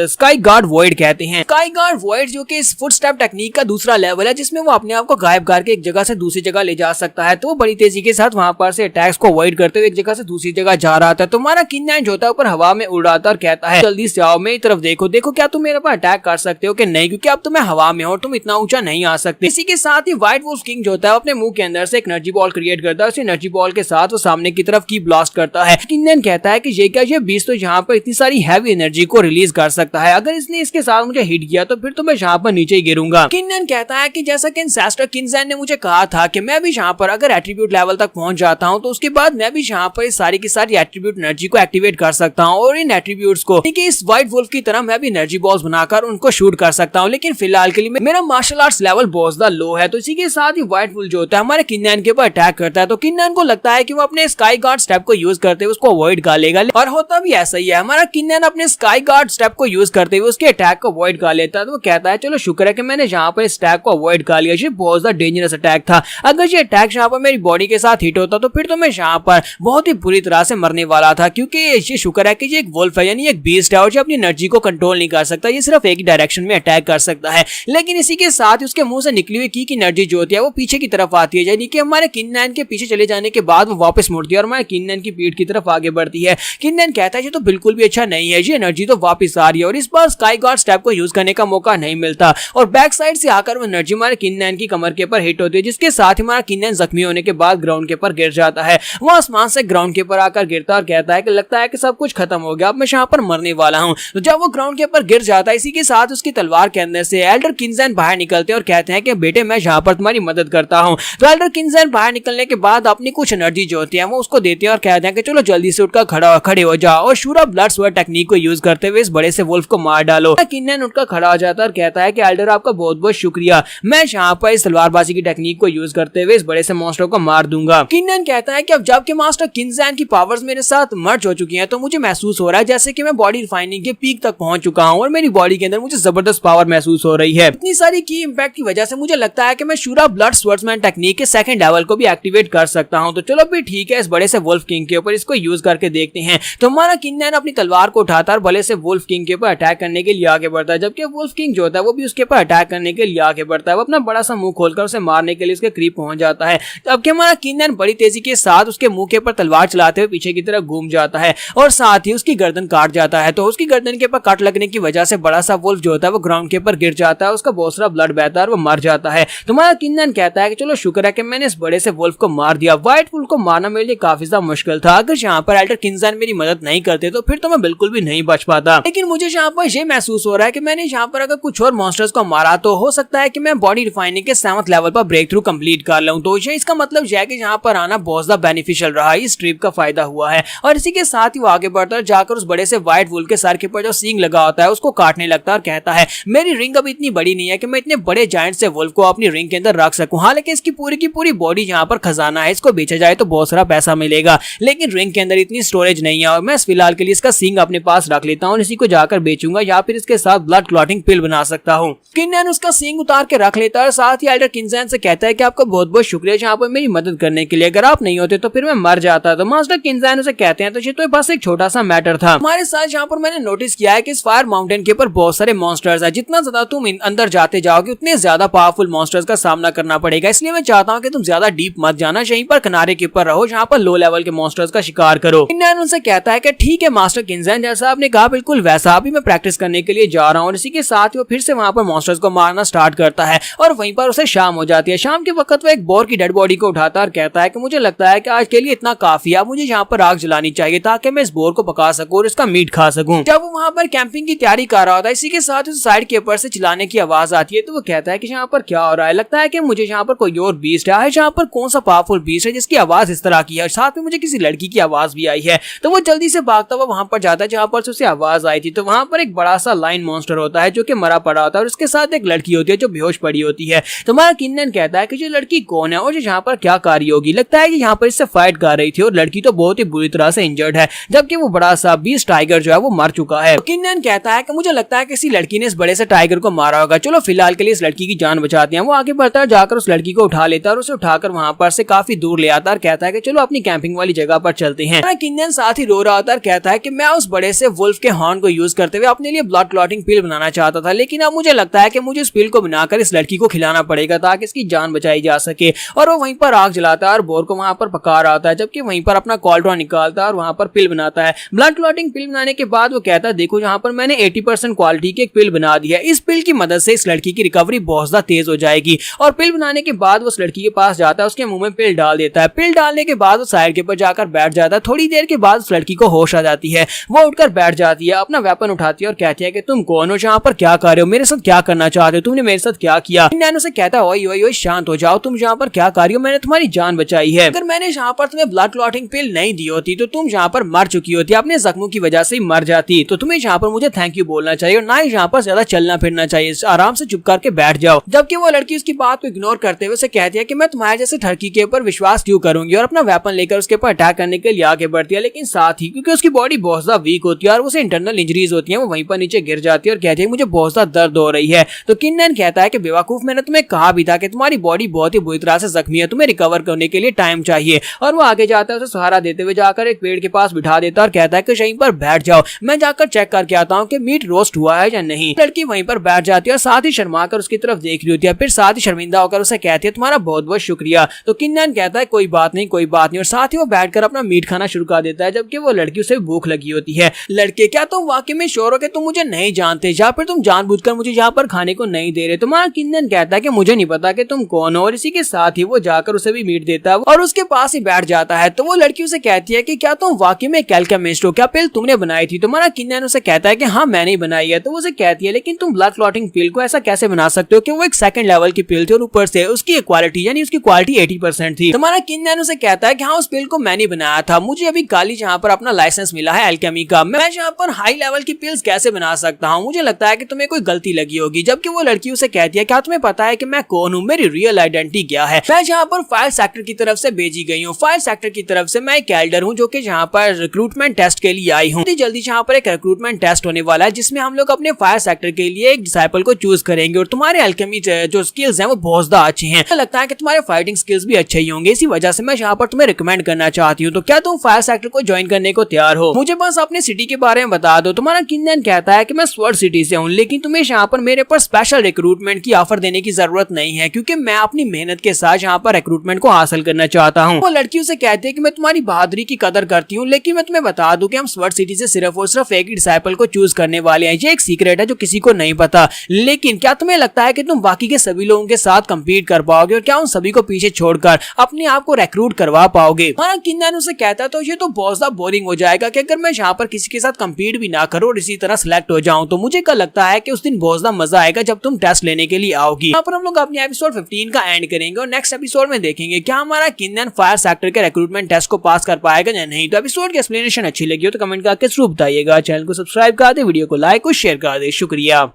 स्काई गार्ड वॉइड कहते हैं। स्काई गार्ड वॉइड जो कि इस फुट स्टेप टेक्निक का दूसरा लेवल है, जिसमें वो अपने आप को गायब करके एक जगह से दूसरी जगह ले जा सकता है। तो वो बड़ी तेजी के साथ वहां पर से अटैक्स को अवॉइड करते हुए एक जगह से दूसरी जगह जा रहा था। तो हमारा किन्नन जो होता है ऊपर हवा में उड़ रहा था और कहता है जल्दी से आओ, मेरी तरफ देखो, देखो क्या तुम मेरे पर अटैक कर सकते हो कि नहीं, क्योंकि अब तो मैं हवा में हूँ, तुम इतना ऊंचा नहीं आ सकते। इसी के साथ ही व्हाइट वुल्फ किंग जो होता है अपने मुंह के अंदर से एक एनर्जी बॉल क्रिएट करता है। उस एनर्जी बॉल के साथ वो सामने की तरफ की ब्लास्ट करता है। किन्नन कहता है कि ये क्या, ये बीस्ट तो यहाँ पर इतनी सारी हैवी एनर्जी को रिलीज कर सकता है, अगर इसने इसके साथ मुझे हिट किया तो फिर तो मैं यहाँ पर नीचे ही गिरूंगा। किन्नन कहता है कि जैसा कि एंसेस्टर किन्जन ने मुझे कहा था कि मैं भी यहाँ पर अगर एट्रीब्यूट लेवल तक पहुंच जाता हूँ तो उसके बाद मैं भी यहाँ पर सारी की सारी एट्रीब्यूट एनर्जी को एक्टिवेट कर सकता हूँ और इन एट्रीब्यूट्स को इस व्हाइट वुल्फ की तरह मैं भी एनर्जी बॉल्स बनाकर उनको शूट कर सकता हूँ। लेकिन फिलहाल के लिए मेरा मार्शल आर्ट्स लेवल बहुत ज्यादा लो है। तो इसी के साथ ही व्हाइट वुल्फ जो होता है हमारे किन्नन के ऊपर अटैक करता है। तो किन्नन को लगता है कि वो अपने स्काई गार्ड स्टेप को यूज करते हुए उसको अवॉइड कर लेगा, और होता भी ऐसा ही है। हमारा किन्नन अपने स्काई गार्ड स्टेप को यूज करते हुए उसके अटैक को अवॉइड कर लेता है। तो वो कहता है चलो शुक्र है कि मैंने यहाँ पर इस अटैक को अवॉइड कर लिया, ये बहुत ज्यादा डेंजरस अटैक था। अगर ये अटैक यहाँ पर मेरी बॉडी के साथ हिट होता तो फिर तो मैं यहाँ पर बहुत ही बुरी तरह से मरने वाला था, क्योंकि ये शुक्र है कि ये एक वुल्फ है, यानी एक बीस्ट है और ये अपनी एनर्जी को कंट्रोल नहीं कर सकता, ये सिर्फ एक ही डायरेक्शन में अटैक कर सकता है। लेकिन इसी के साथ उसके मुंह से निकली हुई की एनर्जी जो होती है वो पीछे की तरफ आती है, यानी कि हमारे किन्नन के पीछे चले जाने के बाद वो वापस मुड़ती है और हमारे किन्नन की पीठ की तरफ आगे बढ़ती है। किन्नन कहता है ये तो बिल्कुल भी अच्छा नहीं है, ये एनर्जी तो वापस आ रही है और इस बार स्काई गार्ड स्टेप को यूज करने का मौका नहीं मिलता, और बैक साइड से आकर वो एनर्जी हमारे किन्नन की कमर के ऊपर हिट होती है, जिसके साथ ही हमारा किन्नन जख्मी होने के बाद ग्राउंड के ऊपर गिर जाता है। वो आसमान से ग्राउंड के ऊपर आकर गिरता है और कहता है कि लगता है कि सब कुछ खत्म हो गया, अब मैं यहाँ पर मरने वाला हूँ। तो जब वो ग्राउंड के ऊपर गिर जाता है, इसी के साथ उसकी तलवार के अंदर से एल्डर किन्जन बाहर निकलते हैं और कहते हैं कि बेटे मैं यहाँ पर तुम्हारी मदद करता हूँ। तो एल्डर किन्जन बाहर निकलने के बाद अपनी कुछ एनर्जी जो होती है वो उसको देते हैं और कहते हैं कि चलो जल्दी से उठकर खड़े हो जाओ और शूरा ब्लड स्वर्ड टेक्निक को यूज करते हुए इस बड़े से वुल्फ को मार डालो। किन्नन उठकर खड़ा हो जाता है और कहता है कि एल्डर आपका बहुत बहुत शुक्रिया, मैं यहाँ पर इस तलवारबाजी की टेक्निक को यूज करते हुए इस बड़े से मॉन्स्टर को मार दूंगा। किन्नन कहता है कि अब जबकि मास्टर किन्जन की पावर्स मेरे साथ मर्ज हो चुकी हैं तो मुझे महसूस हो रहा है जैसे कि मैं बॉडी रिफाइनिंग के पीक तक पहुंच चुका हूं और मेरी बॉडी के अंदर मुझे जबरदस्त पावर महसूस हो रही है। इतनी सारी की इंपैक्ट की वजह से मुझे लगता है कि मैं शूरा ब्लड स्वर्ड्समैन टेक्निक के सेकंड लेवल को भी एक्टिवेट कर सकता हूं। तो चलो भी ठीक है, इस बड़े से वुल्फ किंग के ऊपर इसको यूज करके देखते हैं। तो हमारा किन्नन अपनी तलवार को उठाता है और बड़े से वुल्फ किंग के ऊपर अटैक करने के लिए आगे बढ़ता है, जबकि वुल्फ किंग जो होता है वो भी उसके ऊपर अटैक करने के लिए आगे बढ़ता है। वो अपना बड़ा सा मुंह खोलकर उसे मारने के लिए उसके करीब पहुंच जाता है, जबकि हमारा किन्नन बड़ी तेजी के साथ उसके मुंह के ऊपर तलवार चलाते हुए पीछे की तरफ घूम जाता है और साथ ही उसकी गर्दन काट जाता है। तो उसकी गर्दन के ऊपर कट लगने की वजह से बड़ा सा वुल्फ जो होता है वो ग्राउंड के ऊपर गिर जाता है, उसका बहुत सारा ब्लड बहता है और वो मर जाता है। तो हमारा किन्नन कहता है कि चलो शुक्र है कि मैंने इस बड़े से वुल्फ को मार दिया। व्हाइट वुल्फ को मारना मेरे लिए काफी ज्यादा मुश्किल था, अगर यहाँ पर एल्डर किन्जन मेरी मदद नहीं करते तो फिर तो मैं बिल्कुल भी नहीं बच पाता। लेकिन मुझे यहाँ पर यह महसूस हो रहा है कि मैंने यहाँ पर अगर कुछ और मॉन्स्टर्स को मारा तो हो सकता है कि मैं बॉडी रिफाइनिंग के 7th लेवल पर ब्रेक थ्रू कंप्लीट कर लूं। तो इसका मतलब यह है कि यहाँ पर आना बहुत ज्यादा बेनिफिशियल रहा, इस ट्रिप का फायदा हुआ है। और इसी के साथ ही वो आगे बढ़ता है, जाकर उस बड़े से व्हाइट वुल्फ के सर के ऊपर जो सींग लगा होता है उसको काटने लगता है और कहता है मेरी रिंग अभी इतनी बड़ी नहीं है कि मैं इतने बड़े जायंट से वुल्फ को अपनी रिंग के अंदर रख सकूं। हालांकि इसकी पूरी की पूरी बॉडी यहाँ पर खजाना है, इसको बेचा जाए तो बहुत सारा पैसा मिलेगा, लेकिन रिंग के अंदर इतनी स्टोरेज नहीं है और मैं फिलहाल के लिए इसका सींग अपने पास रख लेता हूँ, इसी को जाकर बेचूंगा या फिर इसके साथ ब्लड क्लॉटिंग पिल बना सकता हूँ। किन्नन उसका सींग उतार के रख लेता है, साथ ही एल्डर किन्जन से कहता है कि आपका बहुत बहुत शुक्रिया यहाँ पर मेरी मदद करने के लिए, अगर आप नहीं होते तो फिर मैं मर जाता। तो मास्टर किन्जन उसे कहते हैं तो ये तो बस एक छोटा सा मैटर था, हमारे साथ यहाँ पर मैंने नोटिस किया है कि इस फायर माउंटेन के ऊपर बहुत सारे मॉन्स्टर्स है, जितना ज्यादा तुम अंदर जाते जाओगे उतने ज्यादा पावरफुल मॉन्स्टर्स का सामना करना पड़ेगा, इसलिए मैं चाहता हूँ कि तुम ज्यादा डीप मत जाना, यहीं पर किनारे के ऊपर रहो जहाँ पर लो लेवल के मॉन्स्टर्स का शिकार करो। किन्नन उनसे कहता है कि ठीक है मास्टर किन्जन, जैसा आपने कहा बिल्कुल वैसा अभी मैं प्रैक्टिस करने के लिए जा रहा हूँ। इसी के साथ वो फिर से वहां पर मॉन्स्टर्स को मारना स्टार्ट करता है और वहीं पर उसे शाम हो जाती है। शाम के वक्त वो एक बोर की डेड बॉडी को उठाता है और कहता है कि मुझे लगता है कि आज के लिए इतना काफी है, मुझे यहाँ पर आग जलानी चाहिए ताकि मैं इस बोर को पका सकूं और इसका मीट खा सकूं। जब वो वहां पर कैंपिंग की तैयारी कर रहा होता है, इसी के साथ उस साइड के ऊपर से चिल्लाने की आवाज आती है। तो वो कहता है कि यहाँ पर क्या हो रहा है, लगता है कि मुझे यहाँ पर कोई और बीस्ट है, जहाँ पर कौन सा पावरफुल बीस्ट है जिसकी आवाज इस तरह की है, साथ में मुझे किसी लड़की की आवाज भी आई है। तो वो जल्दी से भागता हुआ वहां पर जाता है जहां पर उसे आवाज आई थी। तो वहां पर एक बड़ा सा लाइन मॉन्स्टर होता है जो कि मरा पड़ा होता है और उसके साथ एक लड़की होती है जो बेहोश पड़ी होती है। तो हमारा किन्नन कहता है कि जो लड़की कौन है और जो यहाँ पर क्या कार्य होगी। लगता है कि यहाँ पर इससे फाइट कर रही थी और लड़की तो बहुत ही बुरी तरह से इंजर्ड है, जबकि वो बड़ा सा बीस्ट टाइगर जो है वो मर चुका है। किन्नन कहता है कि मुझे लगता है किसी लड़की ने इस बड़े से टाइगर को मारा होगा, चलो फिलहाल के लिए इस लड़की की जान बचाते हैं। वो आगे बढ़ता है, जाकर उस लड़की को उठा लेता है और उसे उठाकर वहां पर से काफी दूर ले आता है और कहता है कि चलो अपनी कैंपिंग वाली जगह पर चलते हैं। किन्नन साथ ही रो रहा होता है और कहता है कि मैं उस बड़े से वुल्फ के हॉर्न को यूज करते हुए अपने लिए ब्लड क्लॉटिंग पिल बनाना चाहता था, लेकिन अब मुझे लगता है कि मुझे इस पिल को बनाकर इस लड़की को खिलाना पड़ेगा ताकि इसकी जान बचाई जा सके। और वो वहीं पर आग जलाता है और बोर को वहां पर पका रहा होता है, जबकि वहीं पर अपना कॉल्ड्रॉन निकालता है और वहां पर पिल बनाता है। ब्लड क्लॉटिंग पिल बनाने के बाद वो कहता है देखो यहाँ पर मैंने 80% क्वालिटी की एक पिल बना दी है, इस पिल की मदद से इस लड़की की रिकवरी बहुत ज्यादा तेज हो जाएगी। और पिल बनाने के बाद वो उस लड़की के पास जाता है, उसके मुंह में पिल डाल देता है। पिल डालने के बाद वो साइड के ऊपर जाकर बैठ जाता है। थोड़ी देर के बाद उस लड़की को होश आ जाती है, वो उठकर बैठ जाती है, अपना वेपन उठाती है और कहती है कि तुम कौन हो, यहाँ पर क्या कर रहे हो, मेरे साथ क्या करना चाहते हो, तुमने मेरे साथ क्या किया। किन्नन उसे कहता है ओए ओए ओए शांत हो जाओ, तुम यहाँ पर क्या कर रही हो, मैंने तुम्हारी जान बचाई है। अगर मैंने यहाँ पर तुम्हें ब्लड क्लॉटिंग पिल नहीं दी होती तो तुम यहाँ पर मर चुकी होती, अपने जख्मों की वजह से मर जाती। तो तुम्हें यहाँ पर मुझे थैंक यू बोलना चाहिए और ना ही यहाँ पर ज्यादा चलना फिरना चाहिए, आराम से चुप करके बैठ जाओ। जबकि वो लड़की उसकी बात को इग्नोर करते हुए उसे कहती है कि मैं तुम्हारे जैसे ठरकी के ऊपर विश्वास क्यों करूंगी, और अपना वेपन लेकर उसके ऊपर अटैक करने के लिए आगे बढ़ती है। लेकिन साथ ही क्योंकि उसकी बॉडी बहुत ज्यादा वीक होती है और उसे इंटरनल इंजरीज होती है, वो वहीं पर नीचे गिर जाती है और कहती है मुझे बहुत ज्यादा दर्द हो रही है। तो किन्नन कहता है कि बेवकूफ, मैंने तुम्हें कहा भी था कि तुम्हारी बॉडी बहुत ही बुरी तरह से जख्मी है, तुम्हें रिकवर करने के लिए टाइम चाहिए। और वो आगे जाता है, उसे सहारा देते हुए जाकर एक पेड़ के पास बिठा देता है और कहता है कि यहीं पर बैठ जाओ, मैं जाकर चेक करके आता हूँ कि मीट रोस्ट हुआ है या नहीं। लड़की वहीं पर बैठ जाती है और साथ ही शर्मा कर उसकी तरफ देख रही होती है, फिर साथ ही शर्मिंदा होकर उसे कहती है तुम्हारा बहुत बहुत शुक्रिया। तो किन्नन कहता है कोई बात नहीं कोई बात नहीं, और साथ ही वो बैठकर अपना मीट खाना शुरू कर देता है, जबकि वो लड़की उसे भूख लगी होती है। लड़के क्या तुम वाकई में श्योर हो कि तुम मुझे नहीं जानते या फिर तुम जानबूझकर मुझे यहाँ पर खाने को नहीं दे रहे। तुम्हारा किन्नन कहता है कि मुझे नहीं पता कि तुम कौन हो, और इसी के साथ ही वो जाकर उसे भी मीट देता है और उसके पास ही बैठ जाता है। तो वो लड़की उसे कहती है कि क्या तुम वाकई में केल्केमिस्ट हो, क्या पिल तुमने बनाई थी। तुम्हारा किन्नन उसे कहता है कि हाँ मैंने ही बनाई है। तो वो उसे कहती है लेकिन तुम ब्लड क्लॉटिंग पिल को ऐसा कैसे बना सकते हो कि वो एक सेकंड लेवल की पिल थी और ऊपर से उसकी क्वालिटी यानी उसकी क्वालिटी 80% थी। तुम्हारा किन्नन उसे कहता है कि हाँ उस पिल को मैंने बनाया था, मुझे अभी काली जहाँ पर अपना लाइसेंस मिला है एल्केमी का, मैं यहाँ पर हाई लेवल की पिल्स कैसे बना सकता हूँ, मुझे लगता है कि तुम्हें कोई गलती लगी होगी। जबकि वो लड़की उसे कहती है क्या तुम्हें पता है कि मैं कौन हूँ, मेरी रियल आइडेंटिटी क्या है। मैं यहाँ पर फायर सेक्टर की तरफ से भेजी गई हूँ, फायर सेक्टर की तरफ से मैं एक एल्डर हूँ जो कि यहाँ पर रिक्रूटमेंट टेस्ट के लिए आई हूँ। जल्दी यहाँ पर एक रिक्रूटमेंट टेस्ट होने वाला है जिसमें हम लोग अपने फायर सेक्टर के लिए एक डिसाइपल को चूज करेंगे और तुम्हारे एल्केमी जो स्किल्स हैं वो बहुत ज्यादा अच्छे हैं, मुझे लगता है कि तुम्हारे फाइटिंग स्किल्स भी अच्छे ही होंगे, इसी वजह से मैं यहाँ पर तुम्हें रिकमेंड करना चाहती हूँ। तो क्या तुम फायर सेक्टर को ज्वाइन करने को तैयार हो, मुझे बस अपने सिटी के बारे में बता दो। तुम्हारा किन्नन कहता है कि मैं स्वर्ड सिटी से हूँ, लेकिन तुम्हें यहाँ पर मेरे पर स्पेशल रिक्रूटमेंट की ऑफर देने की जरूरत नहीं है क्योंकि मैं अपनी मेहनत के साथ यहाँ पर रिक्रूटमेंट को हासिल करना चाहता हूँ। वो लड़की उसे कहती है कि मैं तुम्हारी बहादुरी की कदर करती हूँ, लेकिन मैं तुम्हें बता दूं कि हम स्वर्ड सिटी से सिर्फ और सिर्फ एक ही डिसाइपल को चूज करने वाले हैं, ये एक सीक्रेट है जो किसी को नहीं पता। लेकिन क्या तुम्हें लगता है कि तुम बाकी के सभी लोगों के साथ कम्पीट कर पाओगे और क्या उन सभी को पीछे छोड़कर अपने आप को रिक्रूट करवा पाओगे। हाँ किन्नन उसे कहता है तो ये तो बहुत ज्यादा बोरिंग हो जाएगा कि अगर मैं यहाँ पर किसी के साथ कम्पीट भी ना करूँ और इसी तरह सिलेक्ट हो जाऊं, तो मुझे कल लगता है कि उस दिन बहुत ज्यादा मजा आएगा जब तुम टेस्ट लेने के लिए आओगी। यहाँ पर हम लोग अपने एपिसोड 15 का एंड करेंगे और नेक्स्ट एपिसोड में देखेंगे क्या हमारा किन्नन फायर सेक्टर के रिक्रूटमेंट टेस्ट को पास कर पाएगा या नहीं। तो एपिसोड की एक्सप्लेनेशन अच्छी लगी हो तो कमेंट करके जरूर बताइएगा, चैनल को सब्सक्राइब कर दे, वीडियो को लाइक और शेयर कर दे, शुक्रिया।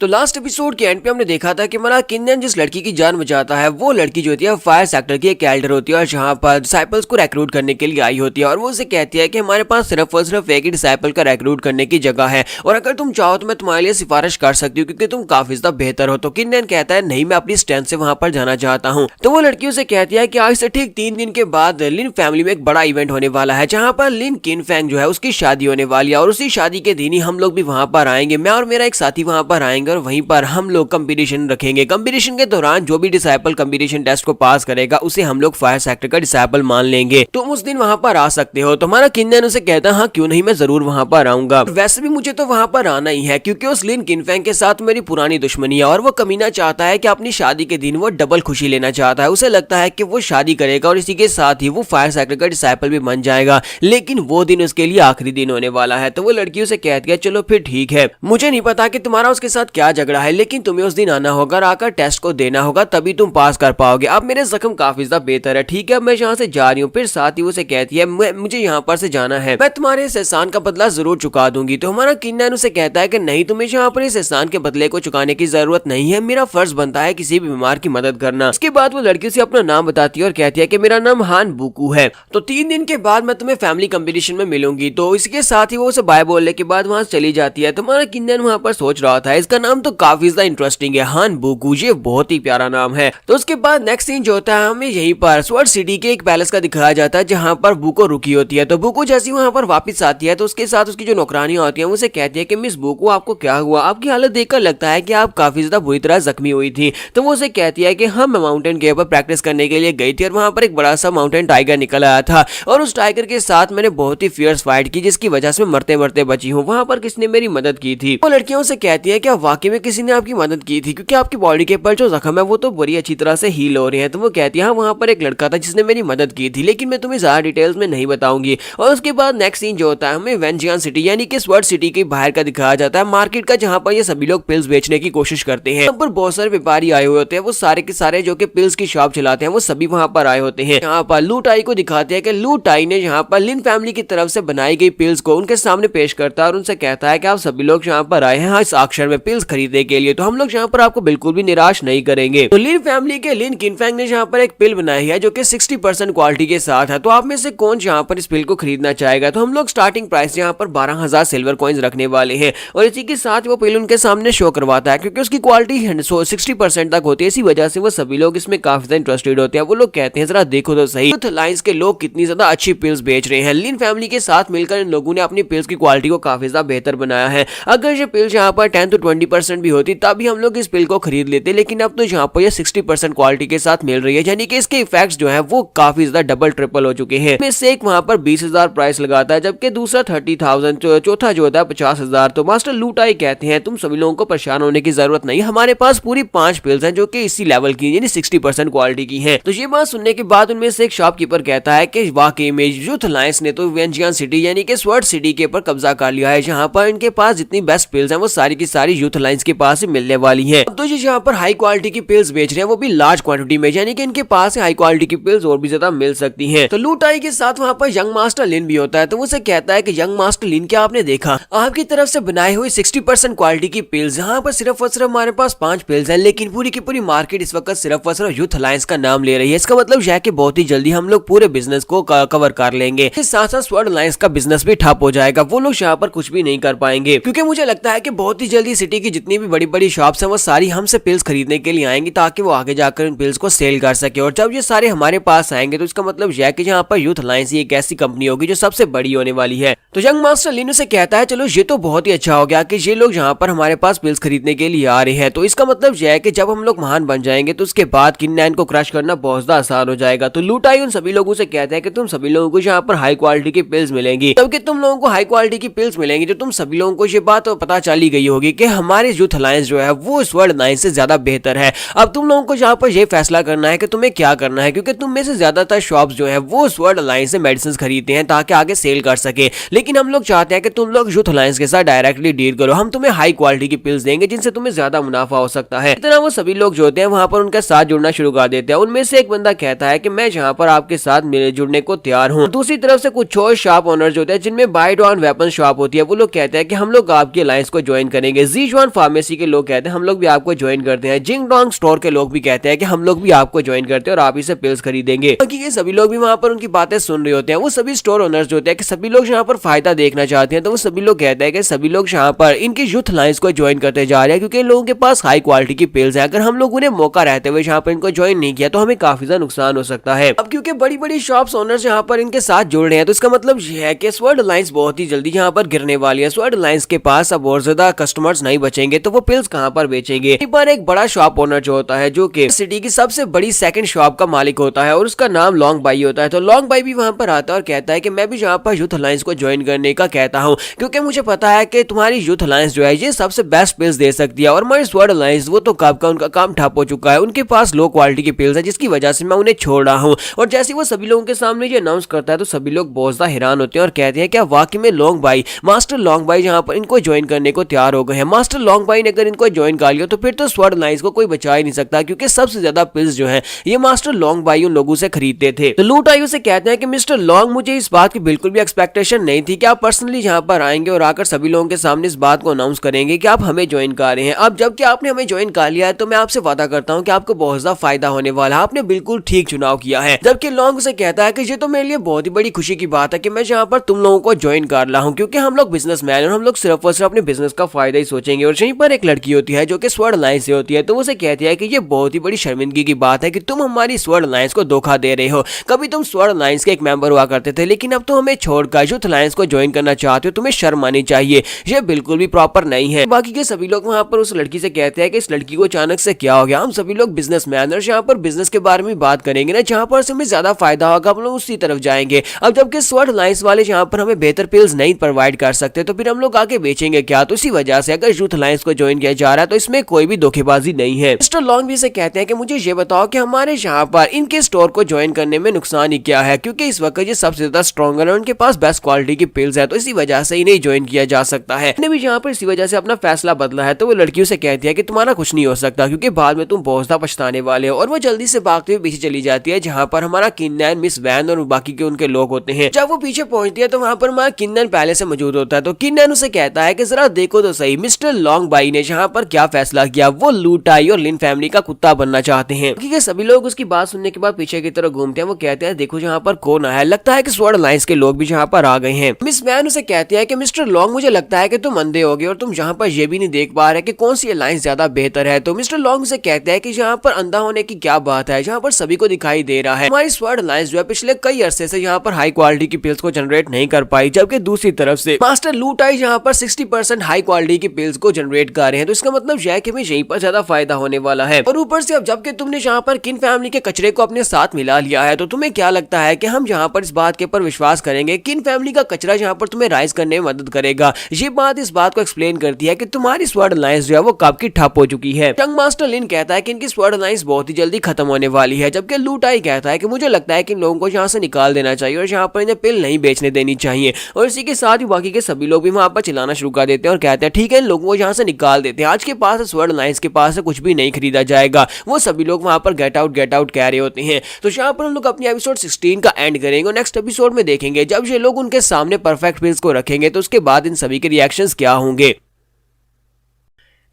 तो लास्ट एपिसोड के एंड पे हमने देखा था कि हमारा किन्नन जिस लड़की की जान बचाता है वो लड़की जो होती है फायर सेक्टर की एक एल्डर होती है और जहाँ पर डिसाइपल्स को रिक्रूट करने के लिए आई होती है और वो उसे कहती है कि हमारे पास सिर्फ और सिर्फ एक ही डिसाइपल का रिक्रूट करने की जगह है और अगर तुम चाहो तो मैं तुम्हारे लिए सिफारिश कर सकती हूँ क्योंकि तुम काफी ज्यादा बेहतर हो। तो किन्नन कहता है नहीं, मैं अपनी स्ट्रेंथ से वहां पर जाना चाहता हूँ। तो वो लड़की उसे कहती है कि आज से ठीक 3 दिन के बाद लिन फैमिली में एक बड़ा इवेंट होने वाला है जहाँ पर लिन किनफैंग जो है उसकी शादी होने वाली है और उसी शादी के दिन ही हम लोग भी वहां पर आएंगे, मैं और मेरा एक साथी वहां पर आएंगे और वहीं पर हम लोग कंपटीशन रखेंगे। कंपटीशन के दौरान जो भी डिसाइपल कंपटीशन टेस्ट को पास करेगा उसे हम लोग फायर सेक्टर का डिसाइपल मान लेंगे। तुम उस दिन वहां पर आ सकते हो। तुम्हारा किन्नन उसे कहता है हाँ क्यों नहीं, मैं जरूर वहां पर आऊंगा। वैसे भी मुझे तो वहां पर आना ही है क्योंकि उस लिन किनफैंग के साथ मेरी पुरानी दुश्मनी है और वो कमीना चाहता है कि अपनी शादी के दिन वो डबल खुशी लेना चाहता है। उसे लगता है कि वो शादी करेगा और इसी के साथ ही वो फायर सेक्टर का डिसाइपल भी बन जाएगा, लेकिन वो दिन उसके लिए आखिरी दिन होने वाला है। तो वो लड़की उसे कहती है चलो फिर ठीक है, मुझे नहीं पता कि तुम्हारा उसके साथ क्या झगड़ा है, लेकिन तुम्हें उस दिन आना होगा, आकर टेस्ट को देना होगा, तभी तुम पास कर पाओगे। अब मेरे जख्म काफी ज्यादा बेहतर है, ठीक है, मैं यहाँ से जा रही हूँ। फिर साथ ही उसे कहती है मुझे यहाँ पर से जाना है, मैं तुम्हारे इस एहसान का बदला जरूर चुका दूंगी। तो हमारा किन्नन उसे कहता है कि नहीं, तुम्हें यहाँ पर इस एहसान के बदले को चुकाने की जरूरत नहीं है, मेरा फर्ज बनता है किसी भी बीमार की मदद करना। इसके बाद वो लड़की से अपना नाम बताती है और कहती है कि मेरा नाम हान बुकू है, तो 3 दिन के बाद मैं तुम्हें फैमिली कंपटीशन में मिलूंगी। तो इसके साथ ही वो उसे बाय बोलने के बाद वहां चली जाती है। तुम्हारा किन्नन वहां पर सोच रहा था इसका नाम तो काफी ज्यादा इंटरेस्टिंग है, हान बुकू, ये बहुत ही प्यारा नाम है। तो उसके बाद नेक्स्ट सीन जो होता है हमें यहीं पर स्वर्ड सिटी के एक पैलेस का दिखाया जाता है जहां पर बुको रुकी होती है। तो बुको जैसी वहां पर वापस आती है तो उसके साथ उसकी जो नौकरानियां होती है उसे कहती है कि मिस बुको आपको क्या हुआ, आपकी हालत देखकर लगता है कि आप काफी ज्यादा बुरी तरह जख्मी हुई थी। तो वो उसे कहती है कि हम माउंटेन के ऊपर प्रैक्टिस करने के लिए गई थी और वहां पर एक बड़ा सा माउंटेन टाइगर निकल आया था और उस टाइगर के साथ मैंने बहुत ही फियर्स फाइट की जिसकी वजह से मरते मरते बची हूँ, वहां पर किसने मेरी मदद की थी। वो लड़कियों से कहती है कि वाकई में किसी ने आपकी मदद की थी, क्योंकि आपकी बॉडी के ऊपर जो जख्म है वो तो बड़ी अच्छी तरह से हील हो रहे हैं। तो वो कहती है हाँ, वहां पर एक लड़का था जिसने मेरी मदद की थी, लेकिन मैं तुम्हें ज्यादा डिटेल्स में नहीं बताऊंगी। और उसके बाद नेक्स्ट सीन जो होता है हमें वेंजियान सिटी यानी कि स्वर्ड सिटी के बाहर का दिखाया जाता है, मार्केट का, जहां पर ये सभी लोग पिल्स बेचने की कोशिश करते हैं। यहाँ पर बहुत सारे व्यापारी आए हुए होते हैं, वो सारे के सारे जो कि पिल्स की शॉप चलाते हैं वो सभी वहां पर आए होते हैं। यहाँ पर लू टाई को दिखाते हैं कि लू टाई ने यहाँ पर लिन फैमिली की तरफ से बनाई गई पिल्स को उनके सामने पेश करता है और उनसे कहता है कि आप सभी लोग यहाँ पर आए हैं इस ऑक्शन में पिल्स खरीदने के लिए, तो हम लोग यहाँ पर आपको बिल्कुल भी निराश नहीं करेंगे। तो लिन फैमिली के लिन किनफेंग ने यहाँ पर एक पिल बनाई है जो कि 60% क्वालिटी के साथ है। तो आप में से कौन यहाँ पर इस पिल को खरीदना चाहेगा? तो हम लोग स्टार्टिंग प्राइस यहाँ पर 12,000 सिल्वर कॉइन्स रखने वाले हैं और इसी के साथ वो पिल उनके सामने शो करवाता है, क्योंकि उसकी क्वालिटी 60% तक होती है। इसी वजह से वो सभी लोग इसमें काफी ज्यादा इंटरेस्टेड होते हैं। वो लोग कहते हैं जरा देखो तो सही, यूथ अलायंस के लोग कितनी ज्यादा अच्छी पिल्स बेच रहे हैं। लिन फैमिली के साथ मिलकर इन लोगों ने अपनी पिल्स की क्वालिटी को काफी ज्यादा बेहतर बनाया है। अगर ये पिल्स यहाँ पर 10 to 20% भी होती तभी हम लोग इस पिल को खरीद लेते, लेकिन अब तो यहाँ पर ये 60% क्वालिटी के साथ मिल रही है, यानी कि इसके इफेक्ट्स जो है वो काफी ज्यादा डबल ट्रिपल हो चुके हैं। में से एक वहां पर 20,000 प्राइस लगाता है, जबकि दूसरा 30,000, चौथा जो होता है 50,000। तो मास्टर लूटाई कहते हैं तुम सभी लोगों को परेशान होने की जरूरत नहीं, हमारे पास पूरी 5 पिल्स हैं जो कि इसी लेवल की यानी 60% क्वालिटी की हैं। तो ये बात सुनने के बाद उनमें से एक शॉपकीपर कहता है कि वाकई में यूथ अलायंस ने तो वेंजियान सिटी यानी कि स्वर्ड सिटी के ऊपर कब्जा कर लिया है। यहाँ पर इनके पास जितनी बेस्ट पिल्स हैं वो सारी की सारी यूथ अलायंस के पास ही मिलने वाली हैं। अब तो ये यहाँ पर हाई क्वालिटी की पिल्स बेच रहे हैं, वो भी लार्ज क्वांटिटी में, यानी कि इनके पास हाई क्वालिटी की पिल्स और भी ज्यादा मिल सकती हैं। तो लूटाई के साथ वहाँ पर यंग मास्टर लिन भी होता है। तो उसे कहता है कि यंग मास्टर लिन, क्या आपने देखा आपकी तरफ से बनाई हुई 60% क्वालिटी की पिल्स, यहाँ पर सिर्फ और सिर्फ हमारे पास 5 पिल्स हैं, लेकिन पूरी की पूरी मार्केट इस वक्त सिर्फ और सिर्फ यूथ अलायंस का नाम ले रही है। इसका मतलब यह है कि बहुत ही जल्दी हम लोग पूरे बिजनेस को कवर कर लेंगे। इस साथ साथ स्वर्ड अलायंस का बिजनेस भी ठप हो जाएगा, वो लोग यहाँ पर कुछ भी नहीं कर पाएंगे, क्योंकि मुझे लगता है कि बहुत ही जल्दी सिटी की जितनी भी बड़ी बड़ी शॉप्स हैं वो सारी हमसे पिल्स खरीदने के लिए आएंगी, ताकि वो आगे जाकर इन पिल्स को सेल कर सके। और जब ये सारे हमारे पास आएंगे तो इसका मतलब यह है कि यहाँ पर यूथ अलायंस एक ऐसी कंपनी होगी जो सबसे बड़ी होने वाली है। तो यंग मास्टर लिन से कहता है चलो ये तो बहुत ही अच्छा हो गया कि ये लोग यहाँ पर हमारे पास पिल्स खरीदने के लिए आ रहे हैं। तो इसका मतलब यह है कि जब हम लोग महान बन जाएंगे तो उसके बाद किन्नैन को क्रश करना बहुत ज्यादा आसान हो जाएगा। तो लूटाई उन सभी लोगों से कहता है कि तुम सभी लोगों को यहाँ पर हाई क्वालिटी की पिल्स मिलेंगी, क्योंकि तुम लोगों को हाई क्वालिटी की पिल्स मिलेंगी तो तुम सभी लोगों को ये बात तो पता चली गई होगी कि हमारे यूथ अलायंस जो है वो स्वर्ड अलायंस से ज्यादा बेहतर है। अब तुम लोगों को यहाँ पर यह फैसला करना है कि तुम्हें क्या करना है, क्योंकि तुम में से ज्यादातर शॉप्स जो है वो स्वर्ड अलायंस से मेडिसिन खरीदते हैं ताकि आगे सेल कर सके, लेकिन हम लोग चाहते हैं कि तुम लोग यूथ अलायंस के साथ डायरेक्टली डील करो, हम तुम्हें हाई क्वालिटी की पिल्स देंगे जिनसे तुम्हें ज्यादा मुनाफा हो सकता है। इतना वो सभी लोग जो होते हैं वहां पर उनके साथ जुड़ना शुरू कर देते हैं। उनमें से एक बंदा कहता है कि मैं यहाँ पर आपके साथ जुड़ने को तैयार हूँ। दूसरी तरफ से कुछ और शॉप ओनर्स होते हैं जिनमें बाइट ऑन वेपन शॉप होती है, वो लोग कहते हैं कि हम लोग आपकी अलायंस को ज्वाइन करेंगे। जीजुआन फार्मेसी के लोग कहते हैं हम लोग भी आपको ज्वाइन करते हैं। जिंगडोंग स्टोर के लोग भी कहते हैं कि हम लोग भी आपको ज्वाइन करते हैं और आप ही से पिल्स खरीदेंगे। क्योंकि ये सभी लोग भी वहां पर उनकी बातें सुन रहे होते हैं। वो सभी स्टोर ओनर्स जो होते हैं कि सभी लोग यहाँ पर फायदा देखना चाहते हैं, तो वो सभी लोग कहते हैं कि सभी लोग यहाँ पर इनके यूथ अलायंस को ज्वाइन करते जा रहे हैं, क्योंकि इन लोगों के पास हाई क्वालिटी की पिल्स है। अगर हम लोग उन्हें मौका रहते हुए यहाँ पर इनको ज्वाइन नहीं किया तो हमें काफी ज्यादा नुकसान हो सकता है। अब क्योंकि बड़ी बड़ी शॉप्स ओनर्स यहाँ पर इनके साथ जुड़ रहे हैं, तो इसका मतलब यह है कि स्वर्ड अलायंस बहुत ही जल्दी यहाँ पर गिरने वाली है। स्वर्ड अलायंस के पास अब और ज्यादा कस्टमर्स नहीं बचेंगे, तो वो पिल्स कहाँ पर बेचेंगे। एक बार एक बड़ा शॉप ओनर जो होता है, जो कि सिटी की सबसे बड़ी सेकंड शॉप का मालिक होता है और उसका नाम लॉन्ग बाई होता है, तो लॉन्ग बाई भी वहां पर आता है और कहता है कि मैं भी यहाँ पर यूथ अलायंस को ज्वाइन करने का कहता हूँ, क्योंकि मुझे पता है कि तुम्हारी यूथ अलायंस जो है ये सबसे बेस्ट पिल्स दे सकती है, और हमारी स्वर्ड अलायंस वो तो कब का उनका काम ठप हो चुका है, उनके पास लो क्वालिटी की पिल्स है जिसकी वजह से मैं उन्हें छोड़ रहा हूँ। और जैसे वो सभी लोगों के सामने ये अनाउंस करता है तो सभी लोग बहुत ज्यादा हैरान होते हैं और कहते हैं क्या वाकई में long by, master long by यहाँ पर इनको ज्वाइन करने को तैयार हो गए हैं। मास्टर लॉन्ग भाई ने अगर इनको ज्वाइन कर लिया तो फिर तो स्वर्ण अलायंस को कोई बचा ही नहीं सकता, क्योंकि सबसे ज्यादा पिल्स जो है ये मास्टर लॉन्ग भाई उन लोगों से खरीदते थे। तो लूट आई उसे कहते हैं कि मिस्टर लॉन्ग, मुझे इस बात की बिल्कुल भी एक्सपेक्टेशन नहीं थी कि आप पर्सनली यहाँ पर आएंगे और आकर सभी लोगों के सामने इस बात को अनाउंस करेंगे कि आप हमें ज्वाइन कर रहे हैं। अब जबकि आपने हमें ज्वाइन कर लिया है तो मैं आपसे वादा करता हूँ कि आपको बहुत ज्यादा फायदा होने वाला है, आपने बिल्कुल ठीक चुनाव किया है। जबकि लॉन्ग उसे कहता है कि ये तो मेरे लिए बहुत ही बड़ी खुशी की बात है कि मैं यहाँ पर तुम लोगों को ज्वाइन कर रहा हूँ, क्योंकि हम लोग बिजनेसमैन और हम लोग सिर्फ और सिर्फ अपने बिजनेस का फायदा ही सोचेंगे। और यहीं पर एक लड़की होती है जो कि स्वर्ण अलायंस से होती है, तो उसे कहती है कि ये बहुत ही बड़ी शर्मिंदगी की बात है कि तुम हमारी स्वर्ण अलायंस को धोखा दे रहे हो। कभी तुम स्वर्ण अलायंस के एक मेंबर हुआ करते थे, लेकिन अब तो हमें छोड़कर यूथ अलायंस को ज्वाइन करना चाहते हो, तुम्हें शर्म आनी चाहिए, ये बिल्कुल भी प्रॉपर नहीं है। बाकी के सभी लोग वहां पर उस लड़की से कहते हैं कि इस लड़की को अचानक से क्या हो गया, हम सभी लोग बिजनेसमैन और यहाँ पर बिजनेस के बारे में बात करेंगे ना, जहाँ पर हमें ज्यादा फायदा होगा हम लोग उसी तरफ जाएंगे। अब जबकि स्वर्ण अलायंस वाले यहाँ पर हमें बेहतर पिल्स नहीं प्रोवाइड कर सकते तो फिर हम लोग आगे बेचेंगे क्या। तो इसी वजह से अगर यूथ अलायंस को ज्वाइन किया जा रहा है तो इसमें कोई भी धोखेबाजी नहीं है। मिस्टर लॉन्ग भी से कहते हैं कि मुझे ये बताओ कि हमारे यहाँ पर इनके स्टोर को ज्वाइन करने में नुकसान ही क्या है, क्योंकि इस वक्त ये सबसे ज्यादा स्ट्रॉन्ग है, उनके पास बेस्ट क्वालिटी की पिल्स है, तो इसी वजह से इन्हें ज्वाइन किया जा सकता है। ने भी यहाँ पर इसी वजह से अपना फैसला बदला है। तो वो लड़कियों से कहती है कि तुम्हारा कुछ नहीं हो सकता, क्योंकि बाद में तुम बहुत ज्यादा पछताने वाले हो। और वो जल्दी से भागते हुए पीछे चली जाती है, जहाँ पर हमारा किन्नन, मिस वैन और बाकी के उनके लोग होते हैं। जब वो पीछे पहुंचती है तो वहाँ पर हमारा किन्नन पहले से मौजूद होता है। तो किन्नन उसे कहता है कि जरा देखो तो सही, मिस्टर लॉन्ग भाई ने यहाँ पर क्या फैसला किया, वो लूट आई और लिन फैमिली का कुत्ता बनना चाहते हैं। क्योंकि सभी लोग उसकी बात सुनने के बाद पीछे की तरफ घूमते हैं। वो कहते हैं देखो यहाँ पर कौन आया, लगता है कि स्वर्ण अलायंस के लोग भी यहाँ पर आ गए हैं। मिस वैन उसे कहती है कि मिस्टर लॉन्ग, मुझे लगता है कि तुम अंधे हो गए और तुम यहाँ पर ये भी नहीं देख पा रहे कि कौन सी अलायंस ज्यादा बेहतर है। तो मिस्टर लॉन्ग उसे कहते हैं कि यहाँ पर अंधा होने की क्या बात है, यहाँ पर सभी को दिखाई दे रहा है हमारी स्वर्ण अलायंस जो है पिछले कई अरसे से यहाँ पर हाई क्वालिटी की पिल्स को जनरेट नहीं कर पाई, जबकि दूसरी तरफ से मास्टर लूट आई यहाँ पर 60% हाई क्वालिटी की पिल्स को जनरेट कर रहे हैं। तो इसका मतलब यह है कि हमें यहीं पर ज्यादा फायदा होने वाला है। और ऊपर से अब जबकि तुमने यहाँ पर किन फैमिली के कचरे को अपने साथ मिला लिया है, तो तुम्हें क्या लगता है कि हम यहाँ पर इस बात के ऊपर विश्वास करेंगे किन फैमिली का कचरा यहाँ पर तुम्हें राइज करने में मदद करेगा। ये बात इस बात को एक्सप्लेन करती है कि तुम्हारी स्वर्ण अलायंस जो है वो कब की ठप हो चुकी है। यंग मास्टर लिन कहता है कि इनकी स्वर्ण अलायंस बहुत ही जल्दी खत्म होने वाली है, जबकि लूट आई कहता है कि मुझे लगता है कि इन लोगों को यहाँ से निकाल देना चाहिए और यहाँ पर इन्हें पिल नहीं बेचने देनी चाहिए। और इसी के साथ ही बाकी के सभी लोग भी वहां पर चिल्लाना शुरू कर देते हैं और कहते हैं ठीक है इन लोगों को यहाँ से निकाल देते हैं, आज के पास स्वर्ण अलायंस के पास कुछ भी नहीं खरीदा जाएगा। वो सभी लोग वहां पर गेट आउट कह रहे होते हैं। तो यहाँ पर हम लोग अपनी एपिसोड 16 का एंड करेंगे और नेक्स्ट एपिसोड में देखेंगे जब ये लोग उनके सामने परफेक्ट पिल्स को रखेंगे तो उसके बाद इन सभी के रिएक्शंस क्या होंगे।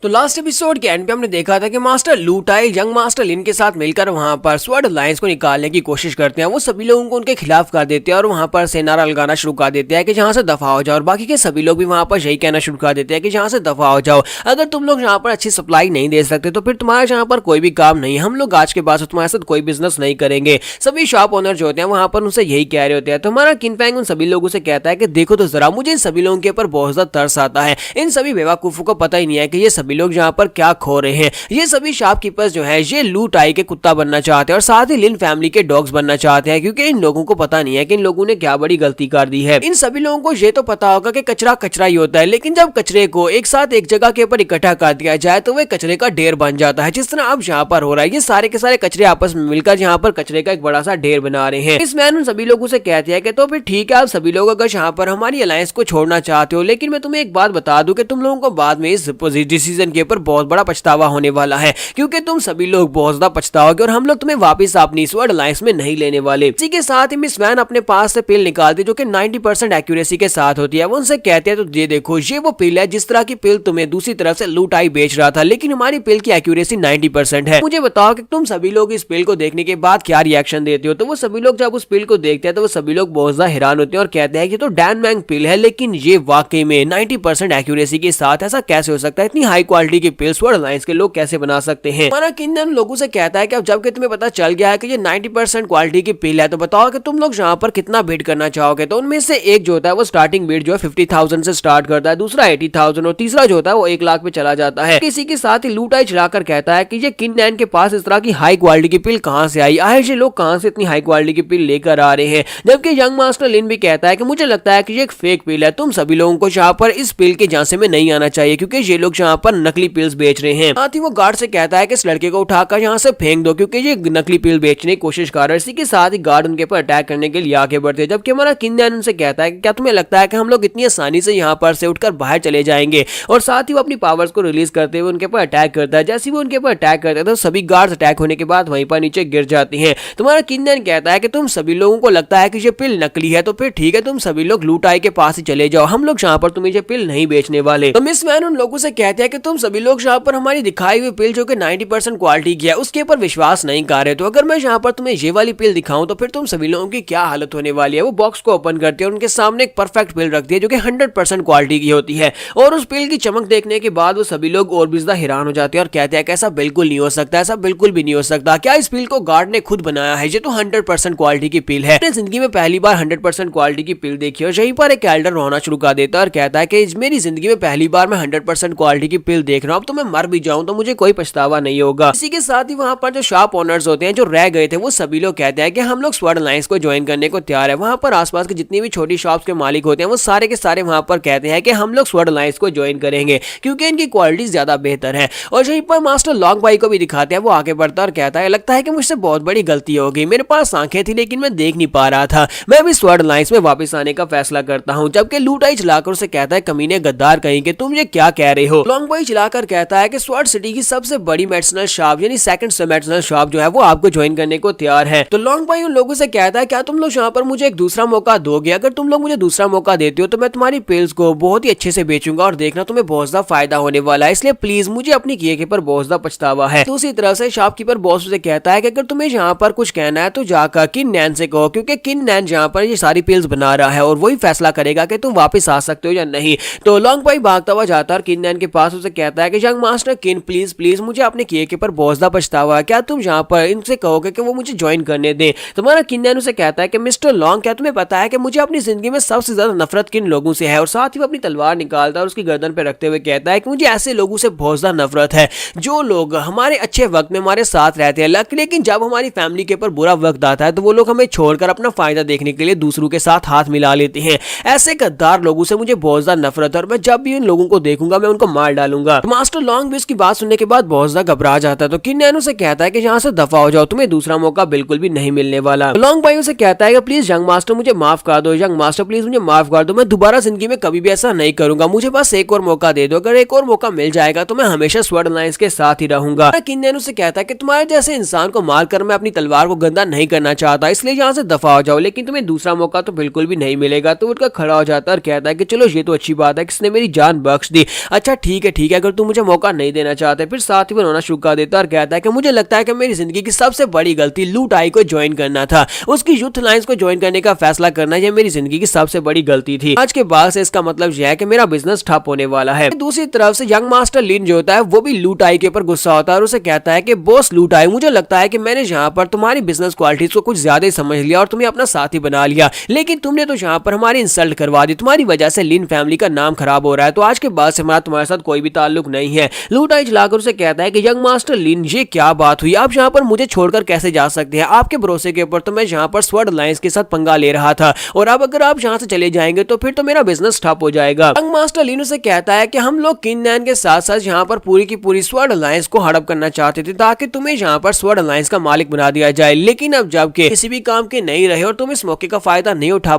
तो लास्ट एपिसोड के एंड पे हमने देखा था कि मास्टर लूट आई यंग मास्टर लिन के साथ मिलकर वहां पर स्वर्ण अलायंस को निकालने की कोशिश करते हैं। वो सभी लोगों को उनके खिलाफ कर देते हैं और वहां पर से नारा लगाना शुरू कर देते हैं कि जहां से दफा हो जाओ। और बाकी के सभी लोग भी वहां पर यही कहना शुरू कर देते हैं कि जहां से दफा हो जाओ, अगर तुम लोग यहाँ पर अच्छी सप्लाई नहीं दे सकते तो फिर तुम्हारा यहाँ पर कोई भी काम नहीं, हम लोग आज के बाद तुम्हारे साथ कोई बिजनेस नहीं करेंगे। सभी शॉप ओनर जो होते हैं वहां पर उनसे यही कह रहे होते हैं। तो हमारा किनफैंग उन सभी लोगों से कहता है कि देखो तो जरा, मुझे इन सभी लोगों के ऊपर बहुत ज्यादा तरस आता है। इन सभी बेवकूफों को पता ही नहीं है कि ये सभी लोग यहाँ पर क्या खो रहे हैं। ये सभी शॉपकीपर्स जो है ये लूट आई के कुत्ता बनना चाहते हैं और साथ ही लिन फैमिली के डॉग्स बनना चाहते हैं, क्योंकि इन लोगों को पता नहीं है कि इन लोगों ने क्या बड़ी गलती कर दी है। इन सभी लोगों को ये तो पता होगा कि कचरा कचरा ही होता है, लेकिन जब कचरे को एक साथ एक जगह के ऊपर इकट्ठा कर दिया जाए तो वह कचरे का ढेर बन जाता है, जिस तरह अब यहाँ पर हो रहा है। ये सारे के सारे कचरे आपस में मिलकर यहाँ पर कचरे का एक बड़ा सा ढेर बना रहे हैं। इस मैन उन सभी लोगों से कहते हैं कि तो फिर ठीक है, आप सभी लोग अगर यहाँ पर हमारी अलायंस को छोड़ना चाहते हो, लेकिन मैं तुम्हें एक बात बता दूं कि तुम लोगों को बाद में इस डिसीजन के ऊपर बहुत बड़ा पछतावा होने वाला है, क्योंकि तुम सभी लोग बहुत ज्यादा पछताओगे और हम लोग तुम्हें वापस अपनी स्वर्ण अलायंस में नहीं लेने वाले। इसी के साथ ही मिस वैन अपने पास से पिल निकालती जो कि 90% एक्यूरेसी के साथ होती है। वो उनसे कहते हैं तो ये देखो, ये वो पिल है जिस तरह की पिल तुम्हें दूसरी तरफ से लूट आई बेच रहा था, लेकिन हमारी पिल की एक्यूरेसी 90% है। मुझे बताओ कि तुम सभी लोग इस पिल को देखने के बाद क्या रिएक्शन देते हो। तो वो सभी लोग जब उस पिल को देखते हैं तो वो सभी लोग बहुत ज्यादा हैरान होते हैं और कहते हैं कि तो डैन मैंग पिल है, लेकिन ये वाकई में 90% एक्यूरेसी के साथ ऐसा कैसे हो सकता है। इतनी हाई क्वालिटी की पिल स्वर्ण अलायंस के लोग कैसे बना सकते हैं। हमारा किन्नन लोगों से कहता है कि अब जबकि तुम्हें पता चल गया है कि ये 90% क्वालिटी की पिल है, तो बताओ कि तुम लोग यहाँ पर कितना बिड करना चाहोगे। तो उनमें से एक जो होता है वो स्टार्टिंग बिड जो है 50,000 से स्टार्ट करता है, दूसरा 80,000 और तीसरा जो होता है वो 1 लाख पे चला जाता है। किसी के साथ ही लूटाई चढ़ाकर कहता है कि ये किन्नन के पास इस तरह की हाई क्वालिटी की पिल कहां से आई, आए ये लोग कहां से इतनी हाई क्वालिटी की पिल लेकर आ रहे हैं। जबकि यंग मास्टर लिन भी कहता है कि मुझे लगता है कि ये एक फेक पिल है, तुम सभी लोगों को यहाँ पर इस पिल के झांसे में नहीं आना चाहिए, क्योंकि ये लोग यहाँ पर नकली पिल्स बेच रहे हैं। साथ ही वो गार्ड से कहता है कि इस लड़के को उठाकर यहाँ से फेंक दो क्योंकि ये नकली पिल बेचने की कोशिश कर रहा है। इसी के साथ ही गार्ड उनके ऊपर अटैक करने के लिए आगे बढ़ते हैं, जबकि हमारा किन उनसे कहता है कि क्या तुम्हें लगता है कि हम लोग इतनी आसानी से यहाँ पर से उठकर बाहर चले जाएंगे, और साथ ही वो अपनी पावर्स को रिलीज करते हुए उनके ऊपर अटैक करता है। जैसे वो उनके ऊपर अटैक करता है तो सभी गार्ड्स अटैक होने के बाद वहीं पर नीचे गिर जाती हैं। तुम्हारा किंदन कहता है कि तुम सभी लोगों को लगता है कि ये पिल नकली है, तो फिर ठीक है, तुम सभी लोग लूटाई के पास ही चले जाओ, हम लोग यहाँ पर तुम्हें ये पिल नहीं बेचने वाले। तो मिस वैन उन लोगों से कहते हैं कि तुम सभी लोग यहाँ पर हमारी दिखाई हुई पिल जो कि 90% क्वालिटी की है उसके ऊपर विश्वास नहीं कर रहे, तो अगर मैं यहाँ पर तुम्हें ये वाली पिल दिखाऊं तो फिर तुम सभी लोगों की क्या हालत होने वाली है। वो बॉक्स को ओपन करती है और उनके सामने एक परफेक्ट पिल रखती है जो कि 100% क्वालिटी की होती है, और उस पिल की चमक देखने के बाद वो सभी लोग और भी ज्यादा हैरान हो जाते हैं और कहते हैं कि ऐसा बिल्कुल नहीं हो सकता, ऐसा बिल्कुल भी नहीं हो सकता, क्या इस पिल को गार्ड ने खुद बनाया है, ये तो 100% क्वालिटी की पिल है। जिंदगी में पहली बार 100% क्वालिटी की पिल देखी और यहीं पर एक एल्डर रोना शुरू कर देता है और कहता है कि मेरी जिंदगी में पहली बार मैं 100% क्वालिटी की पिल देख रहा हूँ, अब तो मैं मर भी जाऊं तो मुझे कोई पछतावा नहीं होगा। इसी के साथ ही वहां पर जो शॉप ओनर्स होते हैं जो रह गए थे वो सभी लोग कहते हैं कि हम लोग स्वर्ण अलायंस को ज्वाइन करने को तैयार है। वहां पर आसपास के जितनी भी छोटी शॉप्स के मालिक होते हैं वो सारे के सारे वहां पर कहते हैं कि हम लोग स्वर्ण अलायंस को ज्वाइन करेंगे क्योंकि इनकी क्वालिटी ज्यादा बेहतर है। और यहीं पर मास्टर लॉन्ग भाई को भी दिखाते हैं, वो आगे बढ़ता है और कहता है लगता है कि मुझसे बहुत बड़ी गलती हो गई, मेरे पास आंखें थी लेकिन मैं देख नहीं पा रहा था, मैं भी स्वर्ण अलायंस में वापस आने का फैसला करता हूं। जबकि लूटाई चलाकर उसे कहता है कमीने गद्दार कहीं के तुम ये क्या कह रहे हो। लॉन्ग भाई चलाकर कहता है कि स्वर्ण सिटी की सबसे बड़ी मेडिसिनल शॉप यानी सेकंड मेडिसिनल शॉप जो है वो आपको ज्वाइन करने को तैयार है। तो लॉन्ग भाई उन लोगों से कहता है क्या तुम लोग यहाँ पर मुझे एक दूसरा मौका दोगे, अगर तुम लोग मुझे दूसरा मौका देते हो तो मैं तुम्हारी पिल्स को बहुत ही अच्छे से बेचूंगा और देखना तुम्हें बहुत ज्यादा फायदा होने वाला है, इसलिए प्लीज मुझे अपनी किए के पर बहुत ज्यादा पछतावा है। दूसरी तरफ से शॉपकीपर बॉस से कहता है कि अगर तुम्हें यहाँ पर कुछ कहना है तो जाकर किन नैन से कहो क्योंकि किन नैन यहाँ पर ये सारी पिल्स बना रहा है और वही फैसला करेगा कि तुम वापस आ सकते हो या नहीं। तो लॉन्ग भाई भागता हुआ जाता है और किन नैन के पास उसे कहता है कि यंग मास्टर किन प्लीज प्लीज मुझे अपने किए के पर बहुत ज्यादा पछतावा है, क्या तुम यहाँ पर इनसे कहोगे कि वो मुझे ज्वाइन करने दें। तुम्हारा किन नैन उसे कहता है कि मिस्टर लॉन्ग क्या तुम्हें पता है कि मुझे अपनी जिंदगी में सबसे ज्यादा नफरत किन लोगों से है, और साथ ही वो अपनी तलवार निकालता है और उसकी गर्दन पे रखते हुए कहता है कि मुझे ऐसे लोगों से बहुत ज्यादा नफरत है जो लोग हमारे अच्छे वक्त में हमारे साथ रहते हैं लेकिन जब हमारी फैमिली के ऊपर बुरा वक्त आता है तो वो लोग हमें छोड़कर अपना फायदा देखने के लिए दूसरों के साथ हाथ मिला लेते हैं। ऐसे गद्दार लोगों से मुझे बहुत ज्यादा नफरत है और मैं जब भी इन लोगों को देखूंगा मैं उनको मार डालूंगा। तो मास्टर लॉन्ग भी उसकी बात सुनने के बाद बहुत ज्यादा घबरा जाता है। तो किन नैन उसे कहता है कि यहाँ से दफा हो जाओ, तुम्हें दूसरा मौका बिल्कुल भी नहीं मिलने वाला। तो लॉन्ग भाई उसे कहता है कि प्लीज यंग मास्टर मुझे माफ कर दो, यंग मास्टर प्लीज मुझे माफ कर दो, मैं दोबारा जिंदगी में कभी भी ऐसा नहीं करूंगा, मुझे बस एक और मौका दे दो, अगर एक और मौका मिल जाएगा तो मैं हमेशा स्वर्ण अलायंस के साथ ही रहूंगा। किन नैन उसे कहता है कि तुम्हारे जैसे इंसान को मारकर मैं अपनी तलवार को गंदा नहीं करना चाहता, इसलिए यहाँ से दफा हो जाओ, लेकिन तुम्हें दूसरा मौका तो बिल्कुल भी नहीं मिलेगा। तो उठकर खड़ा हो जाता है और कहता है कि चलो ये तो अच्छी बात है किसने मेरी जान बख्श दी, अच्छा ठीक है अगर तुम मुझे मौका नहीं देना चाहते। फिर साथ ही वो रोना शुरू कर देता है और कहता है कि मुझे लगता है कि मेरी जिंदगी की सबसे बड़ी गलती लूटाई को ज्वाइन करना था, उसकी यूथ अलायंस को ज्वाइन करने का फैसला करना यह मेरी जिंदगी की सबसे बड़ी गलती थी। आज के बाद से इसका मतलब यह है कि मेरा बिजनेस ठप होने वाला है। दूसरी तरफ से यंग मास्टर लिन जो होता है वो भी लूटाई के ऊपर गुस्सा होता है और उसे कहता है कि बॉस लूटाई, मुझे लगता है कि मैंने यहाँ पर तुम्हारी बिजनेस क्वालिटीज को कुछ ज्यादा ही समझ लिया और तुम्हें अपना साथी बना लिया, लेकिन तुमने तो यहाँ पर हमारी इंसल्ट करवा दी, तुम्हारी वजह से लिन फैमिली का नाम खराब हो रहा है, तो आज के बाद से हमारा तुम्हारे साथ कोई भी ताल्लुक नहीं है। लूटाई चलाकर उसे कहता है कि यंग मास्टर लिन ये क्या बात हुई, आप यहाँ पर मुझे छोड़कर कैसे जा सकते हैं, आपके भरोसे के ऊपर तो मैं यहाँ पर स्वर्ण अलायंस के साथ पंगा ले रहा था और अब अगर आप यहाँ से चले जाएंगे तो फिर तो मेरा बिजनेस ठप हो जाएगा। यंग मास्टर लिन उसे कहता है कि हम लोग किन नैन के साथ साथ यहाँ पर पूरी की पूरी स्वर्ण अलायंस को हड़प करना चाहते थे ताकि तुम्हें यहाँ पर स्वर्ण अलायंस का मालिक बना दिया जाए, लेकिन अब जबकि किसी भी काम के नहीं रहे और तुम इस मौके का फायदा नहीं उठा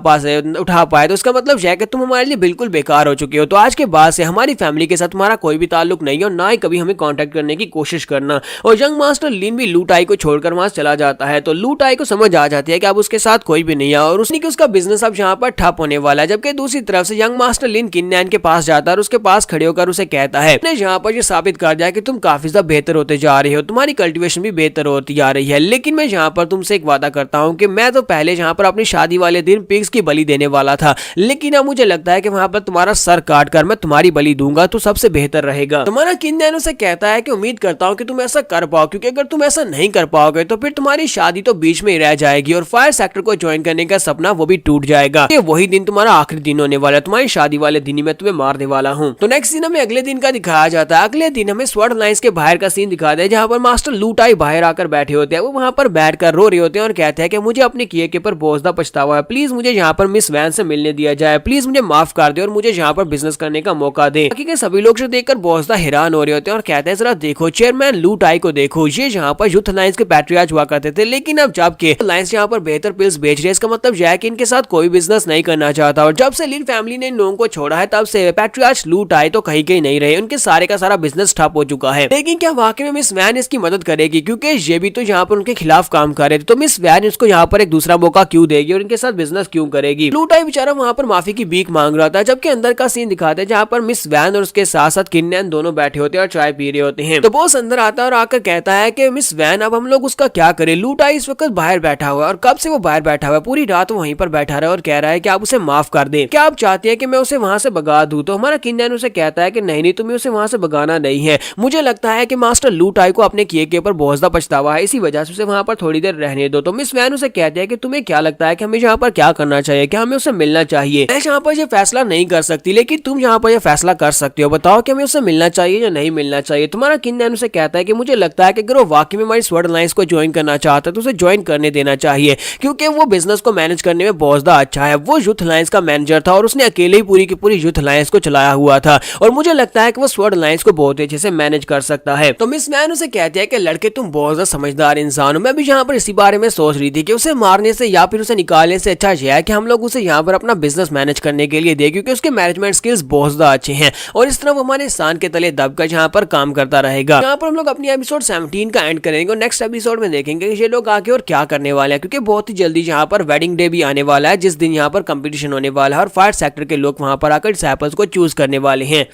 पाए तो उसका मतलब यह है कि तुम हमारे लिए बिल्कुल बेकार हो चुके हो, तो आज के बाद से हमारी फैमिली के साथ तुम्हारा कोई भी ताल्लुक नहीं है और ना ही कभी हमें कांटेक्ट करने की कोशिश करना। और यंग मास्टर लिन भी लूटाई को छोड़कर वहां चला जाता है। तो लूटाई को समझ आ जाती है कि अब उसके साथ कोई भी नहीं है और उसने कि उसका बिजनेस अब यहाँ पर ठप होने वाला है। जबकि दूसरी तरफ से यंग मास्टर लिन किन नैन के पास जाता है और उसके पास खड़े होकर उसे कहता है यहाँ पर ये साबित कर दिया कि तुम काफी ज्यादा बेहतर होते जा रहे हो, तुम्हारी कल्टीवेशन भी बेहतर होती जा रही है, लेकिन मैं यहाँ पर तुमसे एक वादा करता हूँ कि मैं तो पहले यहाँ पर अपनी शादी वाले दिन पिग्स की बलि देने वाला था, लेकिन अब मुझे लगता है कि वहां पर तुम्हारा सर काट कर मैं तुम्हारी बलि दूंगा तो सबसे बेहतर रहेगा। तुम्हारा किन नैन उसे कहता है कि उम्मीद करता हूँ कि तुम ऐसा कर पाओ, क्योंकि अगर तुम ऐसा नहीं कर पाओगे तो फिर तुम्हारी शादी तो बीच में ही रह जाएगी और फायर सेक्टर को ज्वाइन करने का सपना वो भी टूट जाएगा। ये वही दिन तुम्हारा आखिरी दिन होने वाला है, तुम्हारी शादी वाले दिन ही मैं तुम्हें मारने वाला हूँ। तो नेक्स्ट दिन हमें अगले दिन का दिखाया जाता है। अगले दिन हमें स्वर्ण अलायंस के बाहर का सीन दिखाते हैं जहाँ पर मास्टर लूटाई बाहर आकर बैठे होते हैं। वो वहां पर बैठकर रो रहे होते हैं और कहते हैं कि मुझे अपने किए के पर बहुत ज्यादा पछतावा है, प्लीज मुझे यहाँ पर मिस वैन से मिलने दिया जाए, प्लीज मुझे माफ कर दे और मुझे यहाँ पर बिजनेस करने का मौका दे। बाकी के सभी लोग जो देख देखकर बहुत ज्यादा हैरान हो रहे होते हैं और कहते हैं जरा देखो चेयरमैन लू टाई को देखो, ये यहाँ पर यूथ अलायंस के पैट्रियार्च हुआ करते थे, लेकिन अब जबकि अलायंस यहाँ पर बेहतर पिल्स बेच रहे हैं, इसका मतलब यह है कि इनके साथ कोई बिजनेस नहीं करना चाहता। और जब से लिन फैमिली ने इन लोगों को छोड़ा है तब से पैट्रियार्च लू टाई तो कहीं कहीं नहीं रहे, उनके सारे का सारा बिजनेस ठप हो चुका है। लेकिन क्या वाकई में मिस वैन इसकी मदद करेगी, क्योंकि ये भी तो यहाँ पर उनके खिलाफ काम कर रहे थे, तो मिस वैन इसको यहाँ पर एक दूसरा मौका क्यों देगी और इनके साथ बिजनेस क्यों करेगी। लू टाई बेचारा वहाँ पर माफी की भीख मांग रहा था, जबकि अंदर का सीन दिखाते हैं जहाँ पर मिस वैन और उसके साथ साथ किन्नैन दोनों बैठे होते हैं और चाय पी रहे होते हैं। तो बॉस अंदर आता है और आकर कहता है कि मिस वैन अब हम लोग उसका क्या करें। लू टाई इस वक्त बाहर बैठा हुआ है और कब से वो बाहर बैठा हुआ है, पूरी रात वहीं पर बैठा रहा और कह रहा है कि आप उसे माफ कर दें, क्या आप चाहते हैं कि मैं उसे वहां से भगा दूं। तो हमारा किन्नैन उसे कहता है कि नहीं नहीं, तुम्हें उसे वहां से भगाना नहीं है, मुझे लगता है कि मास्टर लू टाई को अपने किए के ऊपर बहुत ज्यादा पछतावा है, इसी वजह से उसे वहां पर थोड़ी देर रहने दो। तो मिस वैन उसे कहते हैं कि तुम्हें क्या लगता है कि हमें यहाँ पर क्या करना चाहिए, क्या हमें उसे मिलना चाहिए। मैं यहाँ पर यह फैसला नहीं कर सकती, लेकिन तुम यहाँ पर यह फैसला कर सकते हो, बताओ कि हमें उसे मिलना चाहिए या नहीं मिलना चाहिए। तुम्हारा किन्नैन उसे कहता है कि मुझे लगता है कि अगर वो वाकई में हमारी स्वर्ड अलायंस को ज्वाइन करना चाहता है तो उसे ज्वाइन करने देना चाहिए, क्योंकि वो बिजनेस को मैनेज करने में बहुत ज्यादा अच्छा है। वो यूथ अलायंस का मैनेजर था और उसने अकेले ही पूरी की पूरी यूथ अलायंस को चलाया हुआ था और मुझे लगता है कि वो स्वर्ड अलायंस को बहुत अच्छे से मैनेज कर सकता है। तो मिस वैन उसे कहती है कि लड़के तुम बहुत ज्यादा समझदार इंसान हो, मैं भी यहाँ पर इसी बारे में सोच रही थी कि उसे मारने से या फिर उसे निकालने से अच्छा यह है कि हम लोग उसे यहाँ पर अपना बिजनेस मैनेज करने के लिए दे, क्योंकि उसके मैनेजमेंट स्किल्स बहुत ज्यादा अच्छे हैं और इस तरह वो हमारे इंसान के तले दबकर यहाँ पर काम करता रहेगा। यहाँ पर हम लोग अपनी एपिसोड 17 का एंड करेंगे और नेक्स्ट एपिसोड में देखेंगे कि ये लोग आगे और क्या करने वाले हैं, क्योंकि बहुत ही जल्दी यहाँ पर वेडिंग डे भी आने वाला है, जिस दिन यहाँ पर कंपटीशन होने वाला है और फायर सेक्टर के लोग वहां पर आकर डिसाइपल्स को चूज करने वाले हैं।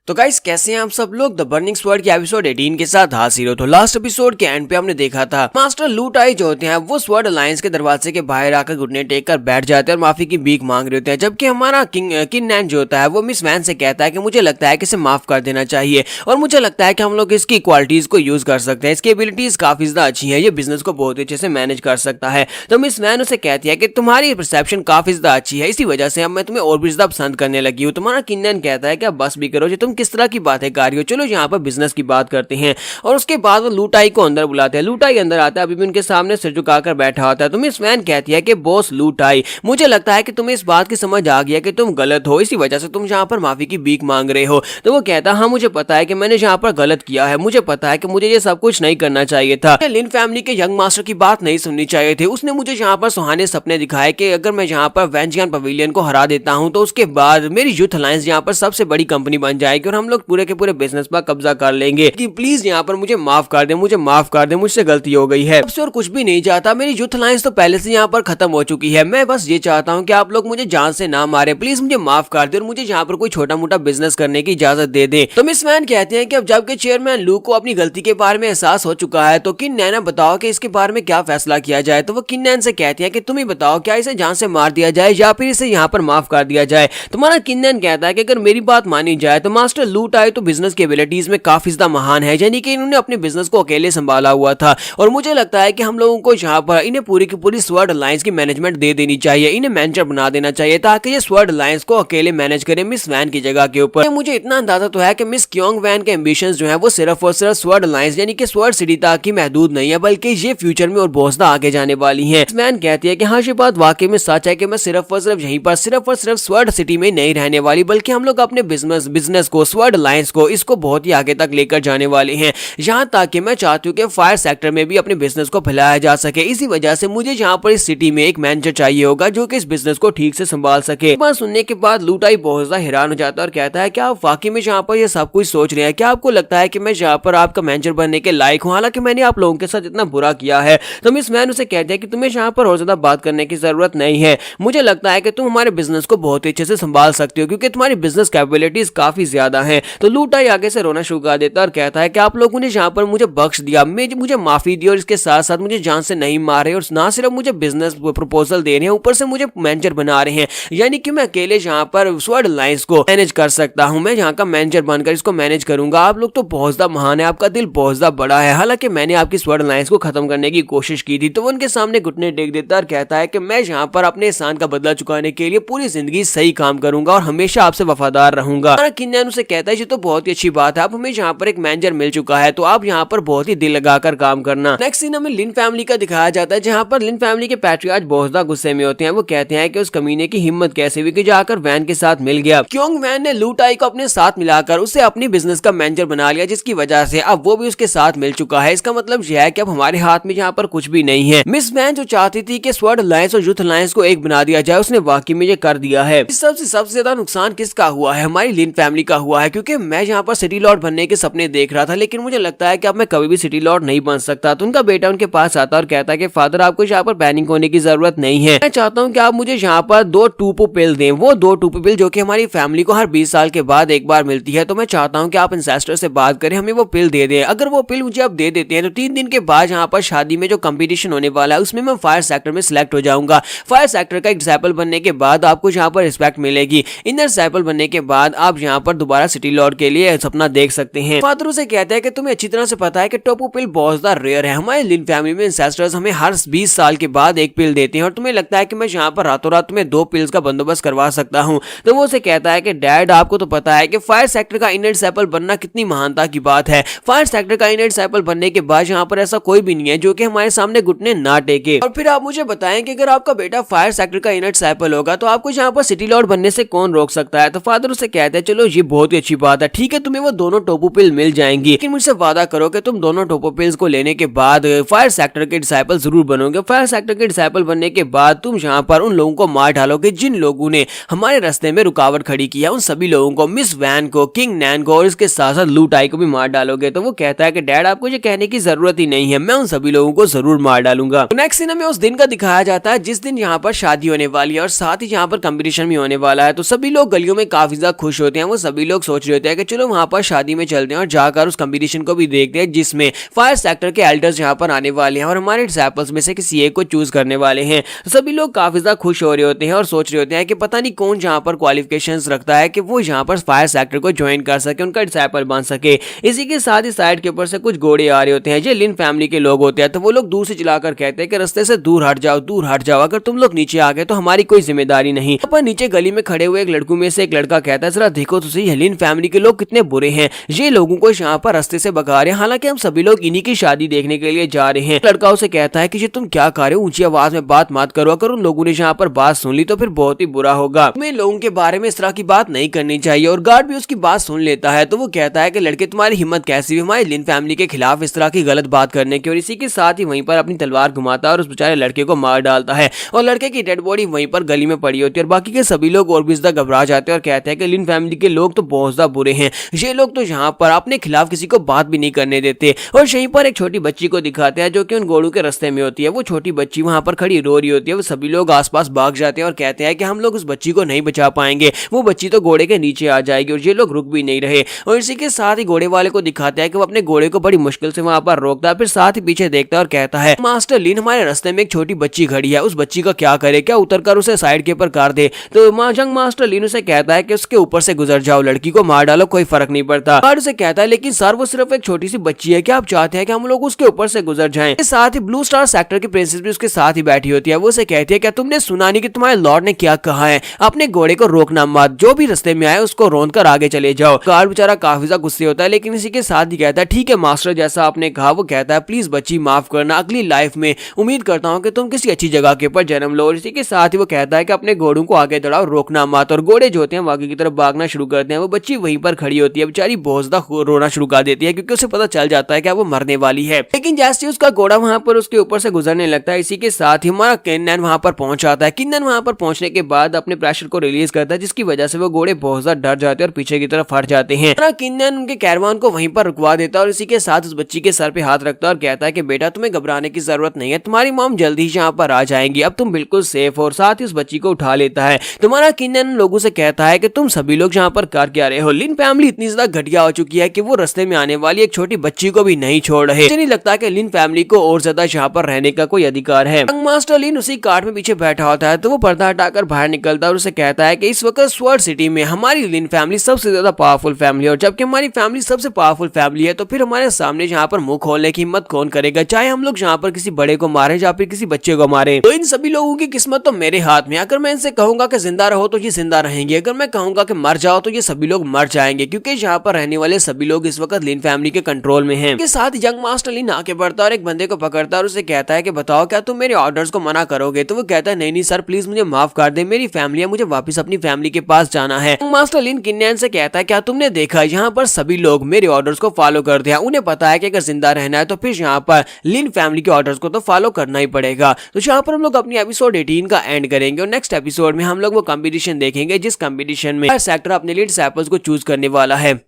तो गाइस कैसे हैं आप सब लोग। द बर्निंग स्वर्ड के एपिसोड 18 के साथ हाजिर हो। तो लास्ट एपिसोड के एंड पे हमने देखा था मास्टर लू टाई जो होते हैं वो स्वर्ड अलायंस के दरवाजे के बाहर आकर घुटने टेक कर बैठ जाते हैं और माफी की भीख मांग रहे होते हैं, जबकि हमारा किन्नैन जो होता है वो मिस वैन से कहता है कि मुझे लगता है कि इसे माफ कर देना चाहिए और मुझे लगता है कि हम लोग इसकी क्वालिटीज को यूज कर सकते हैं, इसकी एबिलिटीज काफी ज्यादा अच्छी है, ये बिजनेस को बहुत अच्छे से मैनेज कर सकता है। तो मिस वैन उसे कहती है कि तुम्हारी परसेप्शन काफी ज्यादा अच्छी है, इसी वजह से अब मैं तुम्हें और भी ज्यादा पसंद करने लगी हूँ। तुम्हारा किन्नैन कहता है कि अब बस भी करो, तुम किस तरह की बातें कार्य, चलो यहाँ पर बिजनेस की बात करते हैं। और उसके बाद वो लू टाई को अंदर बुलाते हैं। लू टाई अंदर आता है, अभी भी उनके सामने सिर झुकाकर बैठा होता है। तो मिस वैन कहती है कि बॉस लू टाई, मुझे लगता है कि तुम्हें इस बात की समझ आ गया कि तुम गलत हो, इसी वजह से तुम यहाँ पर माफी की भीख मांग रहे हो। तो वो कहता है हाँ मुझे पता है कि मैंने यहाँ पर गलत किया है, मुझे पता है कि मुझे ये सब कुछ नहीं करना चाहिए था, लिन फैमिली के यंग मास्टर की बात नहीं सुननी चाहिए थी। उसने मुझे यहाँ पर सुहाने सपने दिखाए कि अगर मैं यहाँ पर वेंजियन पवेलियन को हरा देता हूँ तो उसके बाद मेरी यूथ अलायंस यहाँ पर सबसे बड़ी कंपनी बन जाएगी और हम लोग पूरे के पूरे बिजनेस पर कब्जा कर लेंगे, कि प्लीज यहाँ पर मुझे माफ कर दे, मुझे माफ कर दे, मुझसे गलती हो गई है। और कुछ भी नहीं चाहता, मेरी यूथ अलायंस तो पहले से यहाँ पर खत्म हो चुकी है, मैं बस ये चाहता हूँ कि आप लोग मुझे जान से ना मारे, प्लीज मुझे माफ कर दे और मुझे यहाँ पर कोई छोटा मोटा बिजनेस करने की इजाजत दे दे। तो मिस वैन कहते हैं कि अब जबकि चेयरमैन लू को अपनी गलती के बारे में एहसास हो चुका है तो किन्नैन बताओ कि इसके बारे में क्या फैसला किया जाए। तो वो किन्नैन से कहती है कि तुम ही बताओ, क्या इसे जान से मार दिया जाए या फिर इसे यहाँ पर माफ कर दिया जाए। तुम्हारा किन्नैन कहता है कि अगर मेरी बात मानी जाए तो मास्टर लू टाई तो बिजनेस की एबिलिटीज में काफी ज्यादा महान है, यानी कि इन्होंने अपने बिजनेस को अकेले संभाला हुआ था और मुझे लगता है कि हम लोगों को यहाँ पर इन्हें पूरी की पूरी स्वर्ड अलायंस की मैनेजमेंट दे देनी चाहिए, इन्हें मैनेजर बना देना चाहिए ताकि ये स्वर्ड अलायंस को अकेले मैनेज करे मिस वैन की जगह के ऊपर। मुझे इतना अंदाजा तो है कि मिस क्योंग वैन के एम्बिशंस जो है वो सिर्फ और सिर्फ स्वर्ड अलायंस यानी कि स्वर्ड सिटी तक ही महदूद नहीं है, बल्कि ये फ्यूचर में और बहुत ज्यादा आगे जाने वाली है। वैन कहती है कि हाँ ये बात वाकई में सच है कि मैं सिर्फ और सिर्फ यहीं पर सिर्फ और सिर्फ स्वर्ड सिटी में नहीं रहने वाली, बल्कि हम लोग अपने बिजनेस को स्वर्ड अलायंस को इसको बहुत ही आगे तक लेकर जाने वाले हैं, यहाँ तक कि मैं चाहती हूँ कि फायर सेक्टर में भी अपने बिजनेस को फैलाया जा सके। इसी वजह से मुझे यहाँ पर इस सिटी में एक मैनेजर चाहिए होगा जो कि इस बिजनेस को ठीक से संभाल सके। बात सुनने के बाद लू टाई बहुत ज्यादा हैरान हो जाता है और कहता है कि आप वाकई में यहाँ पर ये सब कुछ सोच रहे हैं, क्या आपको लगता है कि मैं यहाँ पर आपका मैनेजर बनने के लायक हूँ, हालांकि मैंने आप लोगों के साथ इतना बुरा किया है। तो मिस वैन उसे कहते हैं कि तुम्हें यहाँ पर और ज्यादा बात करने की जरूरत नहीं है, मुझे लगता है कि तुम हमारे बिजनेस को बहुत अच्छे से संभाल सकते हो क्योंकि तुम्हारी बिजनेस कैपेबिलिटीज काफी ज्यादा है। तो लू टाई आगे से रोना शुरू कर देता है और कहता है कि आप लोगों ने यहाँ पर मुझे बख्श दिया, मुझे माफी दी और इसके साथ साथ मुझे जान से नहीं मारे और ना सिर्फ मुझे बिजनेस प्रपोजल दे रहे हैं, ऊपर से मुझे मैनेजर बना रहे हैं, यानी कि मैं अकेले यहाँ पर स्वर्ड अलायंस को मैनेज कर सकता हूँ, मैं यहाँ का मैनेजर बनकर इसको मैनेज करूंगा। आप लोग तो बहुत ज्यादा महान है, आपका दिल बहुत ज्यादा बड़ा है, हालांकि मैंने आपकी स्वर्ड अलायंस को खत्म करने की कोशिश की थी। तो वो उनके सामने घुटने टेक देता है और कहता है कि मैं यहाँ पर अपने एहसान का बदला चुकाने के लिए पूरी जिंदगी सही काम करूंगा और हमेशा आपसे वफादार रहूंगा। किन्नैन उससे कहता है ये तो बहुत ही अच्छी बात है, अब हमें यहाँ पर एक मैनेजर मिल चुका है, तो आप यहाँ पर बहुत ही दिल लगाकर काम करना। नेक्स्ट सीन हमें लिन फैमिली का दिखाया जाता है, जहाँ पर लिन फैमिली के पैट्रियार्च बहुत ज्यादा गुस्से में होते हैं। वो कहते हैं कि उस कमीने की हिम्मत कैसे हुई कि जाकर वैन के साथ मिल गया। क्योंग वैन ने लू टाई को अपने साथ मिलाकर उसे अपनी बिजनेस का मैनेजर बना लिया, जिसकी वजह से अब वो भी उसके साथ मिल चुका है। इसका मतलब यह है कि अब हमारे हाथ में यहाँ पर कुछ भी नहीं है। मिस वैन जो चाहती थी कि स्वर्ड अलायंस और यूथ अलायंस को एक बना दिया जाए, उसने वाकई में ये कर दिया है। इस सबसे सबसे ज्यादा नुकसान किसका हुआ है? हमारी लिन फैमिली का हुआ है, क्योंकि मैं यहाँ पर सिटी लॉर्ड बनने के सपने देख रहा था, लेकिन मुझे लगता है कि अब मैं कभी भी सिटी लॉर्ड नहीं बन सकता। तो उनका बेटा उनके पास आता और कहता है कि फादर आपको यहाँ पर पैनिक होने की जरूरत नहीं है, मैं चाहता हूँ कि आप मुझे यहाँ पर 2 टूपो पिल दें। वो 2 टूपो पिल जो कि हमारी फैमिली को हर 20 साल के बाद एक बार मिलती है, तो मैं चाहता हूँ कि आप इंसेस्टर से बात करें, हमें वो पिल दे दें। अगर वो पिल मुझे आप दे देते हैं तो 3 दिन के बाद यहाँ पर शादी में जो कंपटीशन होने वाला है उसमें मैं फायर सेक्टर में सिलेक्ट हो जाऊंगा। फायर सेक्टर का एक डिसाइपल बनने के बाद आपको यहाँ पर रिस्पेक्ट मिलेगी। इनर डिसाइपल बनने के बाद आप यहाँ पर दोबारा सिटी लॉर्ड के लिए सपना देख सकते हैं। फादर उसे कहता है कि तुम्हें अच्छी तरह से पता है कि टोपो पिल बहुत ज्यादा रेयर है। हमारे लिन फैमिली में इंसेस्टर्स हमें हर 20 साल के बाद एक पिल देते हैं, और तुम्हें लगता है कि मैं यहाँ पर रातों रात तुम्हें 2 पिल्स का बंदोबस्त करवा सकता हूँ। तो वो उसे कहता है कि डैड आपको तो पता है कि फायर सेक्टर का इनर डिसाइपल बनना कितनी महानता की बात है। फायर सेक्टर का इनर डिसाइपल बनने के बाद यहाँ पर ऐसा कोई भी नहीं है जो कि हमारे सामने घुटने ना टेके। और फिर आप मुझे बताएं कि अगर आपका बेटा फायर सेक्टर का इनर डिसाइपल होगा तो आपको यहाँ पर सिटी लॉर्ड बनने से कौन रोक सकता है? तो फादर उसे कहते हैं चलो ये बहुत ही अच्छी बात है, ठीक है तुम्हें वो दोनों टोपो पिल मिल जाएंगी, लेकिन मुझसे वादा करो कि तुम दोनों टोपो पिल्स को लेने के बाद फायर सेक्टर के डिसाइपल जरूर बनोगे। फायर सेक्टर के डिसाइपल बनने के बाद तुम यहाँ पर उन लोगों को मार डालोगे जिन लोगों ने हमारे रास्ते में रुकावट खड़ी की है। उन सभी लोगों को, मिस वैन को, किंग नैन को और इसके साथ साथ लू टाई को भी मार डालोगे। तो वो कहता है कि डैड आपको ये कहने की जरूरत ही नहीं है, मैं उन सभी लोगों को जरूर मार डालूंगा। तो नेक्स्ट सीन हमें उस दिन का दिखाया जाता है जिस दिन यहाँ पर शादी होने वाली है और साथ ही यहाँ पर कंपटीशन भी होने वाला है। तो सभी लोग गलियों में काफी ज्यादा खुश होते हैं। वो सभी लोग सोच रहे होते हैं कि चलो वहां पर शादी में चलते हैं और जाकर उस कंपटीशन को भी देखते हैं जिसमें फायर सेक्टर के एल्डर्स यहाँ पर आने वाले हैं और हमारे डिसाइपल्स में से किसी एक को चूज करने वाले हैं। तो सभी लोग काफी ज्यादा खुश हो रहे होते हैं और सोच रहे होते हैं कि पता नहीं कौन यहाँ पर क्वालिफिकेशंस रखता है कि वो यहाँ पर फायर सेक्टर को ज्वाइन कर सके, उनका डिसाइपल बन सके। इसी के साथ ही साइड के ऊपर से कुछ घोड़े आ रहे होते हैं, ये लिन फैमिली के लोग होते हैं। तो वो लोग दूर से चलाकर कहते हैं कि रास्ते से दूर हट जाओ, दूर हट जाओ, अगर तुम लोग नीचे आ गए तो हमारी कोई जिम्मेदारी नहीं। पर नीचे गली में खड़े हुए एक लड़कों में से एक लड़का कहता है जरा देखो तो सही, लिन फैमिली के लोग कितने बुरे हैं, ये लोगों को यहाँ पर रास्ते से भगा रहे हैं, हालांकि हम सभी लोग इन्हीं की शादी देखने के लिए जा रहे हैं। लड़का उसे कहता है कि ये तुम क्या कर रहे हो, ऊंची आवाज में बात मत करो, अगर उन लोगों ने यहाँ पर बात सुन ली तो फिर बहुत ही बुरा होगा, तुम्हें लोगों के बारे में इस तरह की बात नहीं करनी चाहिए। और गार्ड भी उसकी बात सुन लेता है। तो वो कहता है कि लड़के तुम्हारी हिम्मत कैसी हुई हमारी लिन फैमिली के खिलाफ इस तरह की गलत बात करने की, और इसी के साथ ही वहीं पर अपनी तलवार घुमाता है और उस बेचारे लड़के को मार डालता है और लड़के की डेड बॉडी वहीं पर गली में पड़ी होती है। और बाकी के सभी लोग और भी ज्यादा घबरा जाते हैं और कहते हैं कि लिन फैमिली के लोग तो बहुत ज्यादा बुरे हैं, ये लोग तो यहाँ पर अपने खिलाफ किसी को बात भी नहीं करने देते। और यहीं पर एक छोटी बच्ची को दिखाते हैं जो कि उन घोड़ों के रास्ते में होती है। वो छोटी बच्ची वहां पर खड़ी रो रही होती है। वो सभी लोग आसपास भाग जाते हैं और कहते हैं कि हम लोग उस बच्ची को नहीं बचा पाएंगे, वो बच्ची तो घोड़े के नीचे आ जाएगी। और ये लोग रुक भी नहीं रहे। और इसी के साथ ही घोड़े वाले को दिखाते हैं कि वो अपने घोड़े को बड़ी मुश्किल से वहां पर रोकता है, फिर साथ ही पीछे देखता है और कहता है मास्टर लिन हमारे रास्ते में एक छोटी बच्ची खड़ी है, उस बच्ची का क्या करे, क्या उतरकर उसे साइड के ऊपर कर दे। तो जंग मास्टर लिन उसे कहता है कि उसके ऊपर से गुजर जाओ, लड़की को मार डालो, कोई फर्क नहीं पड़ता। गार्ड उसे कहता है लेकिन सर वो सिर्फ एक छोटी सी बच्ची है, क्या आप चाहते हैं कि हम लोग उसके ऊपर से गुजर जाएं? साथ ही ब्लू स्टार सेक्टर की प्रिंसेस भी उसके साथ ही बैठी होती है। वो उसे कहती है क्या तुमने सुना नहीं कि तुम्हारे लॉर्ड ने क्या कहा है, अपने घोड़े को रोकना मत, जो भी रास्ते में आए उसको रोन कर आगे चले जाओ। गार्ड बेचारा काफी ज्यादा गुस्से होता है, लेकिन इसी के साथ ही कहता है ठीक है मास्टर जैसा आपने कहा। वो कहता है प्लीज बच्ची माफ करना, अगली लाइफ में उम्मीद करता हूँ कि तुम किसी अच्छी जगह के ऊपर जन्म लो। और इसी के साथ ही वो कहता है कि अपने घोड़ों को आगे दौड़ाओ, रोकना मत। और घोड़े जो होते हैं आगे की तरफ भागना शुरू करते हैं। वो बच्ची वहीं पर खड़ी होती है, बेचारी बहुत ज्यादा रोना शुरू कर देती है क्योंकि उसे पता चल जाता है कि वो मरने वाली है। लेकिन जैसे उसका घोड़ा वहां पर उसके ऊपर से गुजरने लगता है, इसी के साथ ही हमारा किन्नन वहां पर पहुंच जाता है। किन्नन वहां पर पहुंचने के बाद अपने प्रेशर को रिलीज करता है, जिसकी वजह से वो घोड़े बहुत ज्यादा डर जाते हैं और पीछे की तरफ हट जाते हैं। किन्नन उनके कैरवान को वहीं पर रुकवा देता है और इसी के साथ उस बच्ची के सर पे हाथ रखता है और कहता है कि बेटा तुम्हें घबराने की जरूरत नहीं है, तुम्हारी मॉम जल्दी ही यहाँ पर आ जाएंगी, अब तुम बिल्कुल सेफ हो। और साथ ही उस बच्ची को उठा लेता है। तुम्हारा किन्नन लोगों से कहता है कि तुम सभी लोग यहाँ पर कर क्या रहे हो, लिन फैमिली इतनी ज्यादा घटिया हो चुकी है कि वो रास्ते में आने वाली एक छोटी बच्ची को भी नहीं छोड़ रहे। मुझे नहीं लगता कि लिन फैमिली को और ज्यादा यहाँ पर रहने का कोई अधिकार है। मास्टर लिन उसी कार्ट में पीछे बैठा होता है, तो वो पर्दा हटाकर बाहर निकलता है और उसे कहता है कि इस वक्त स्वर्ड सिटी में हमारी लिन फैमिली सबसे ज्यादा पावरफुल फैमिली है, और जबकि हमारी फैमिली सबसे पावरफुल फैमिली है तो फिर हमारे सामने यहाँ पर मुंह खोलने की हिम्मत कौन करेगा, चाहे हम लोग यहाँ पर किसी बड़े को मारे या फिर किसी बच्चे को मारे। तो इन सभी लोगों की किस्मत तो मेरे हाथ में। अगर मैं इनसे कहूंगा कि जिंदा रहो तो ये जिंदा रहेंगे, अगर मैं कहूंगा कि मर जाओ तो ये सभी सभी लोग मर जाएंगे, क्योंकि यहाँ पर रहने वाले सभी लोग इस वक्त लिन फैमिली के कंट्रोल में हैं। के साथ यंग मास्टर लिन आके बढ़ता है और एक बंदे को पकड़ता है और उसे कहता है कि बताओ क्या तुम मेरे ऑर्डर्स को मना करोगे? तो वो कहता है नहीं सर, प्लीज मुझे माफ कर दे, मेरी फैमिली है, मुझे वापस अपनी फैमिली के पास जाना है। यंग मास्टर लिन किन्नैन से कहता है क्या तुमने देखा यहाँ पर सभी लोग मेरे ऑर्डर्स को फॉलो करते हैं, उन्हें पता है कि अगर जिंदा रहना है तो फिर यहाँ पर लिन फैमिली के ऑर्डर्स को तो फॉलो करना ही पड़ेगा। तो यहाँ पर हम लोग अपनी एपिसोड 18 का एंड करेंगे और नेक्स्ट एपिसोड में हम लोग वो कंपटीशन देखेंगे जिस कंपटीशन में हर सेक्टर अपने लिए डिसाइपल्स को चूज करने वाला है।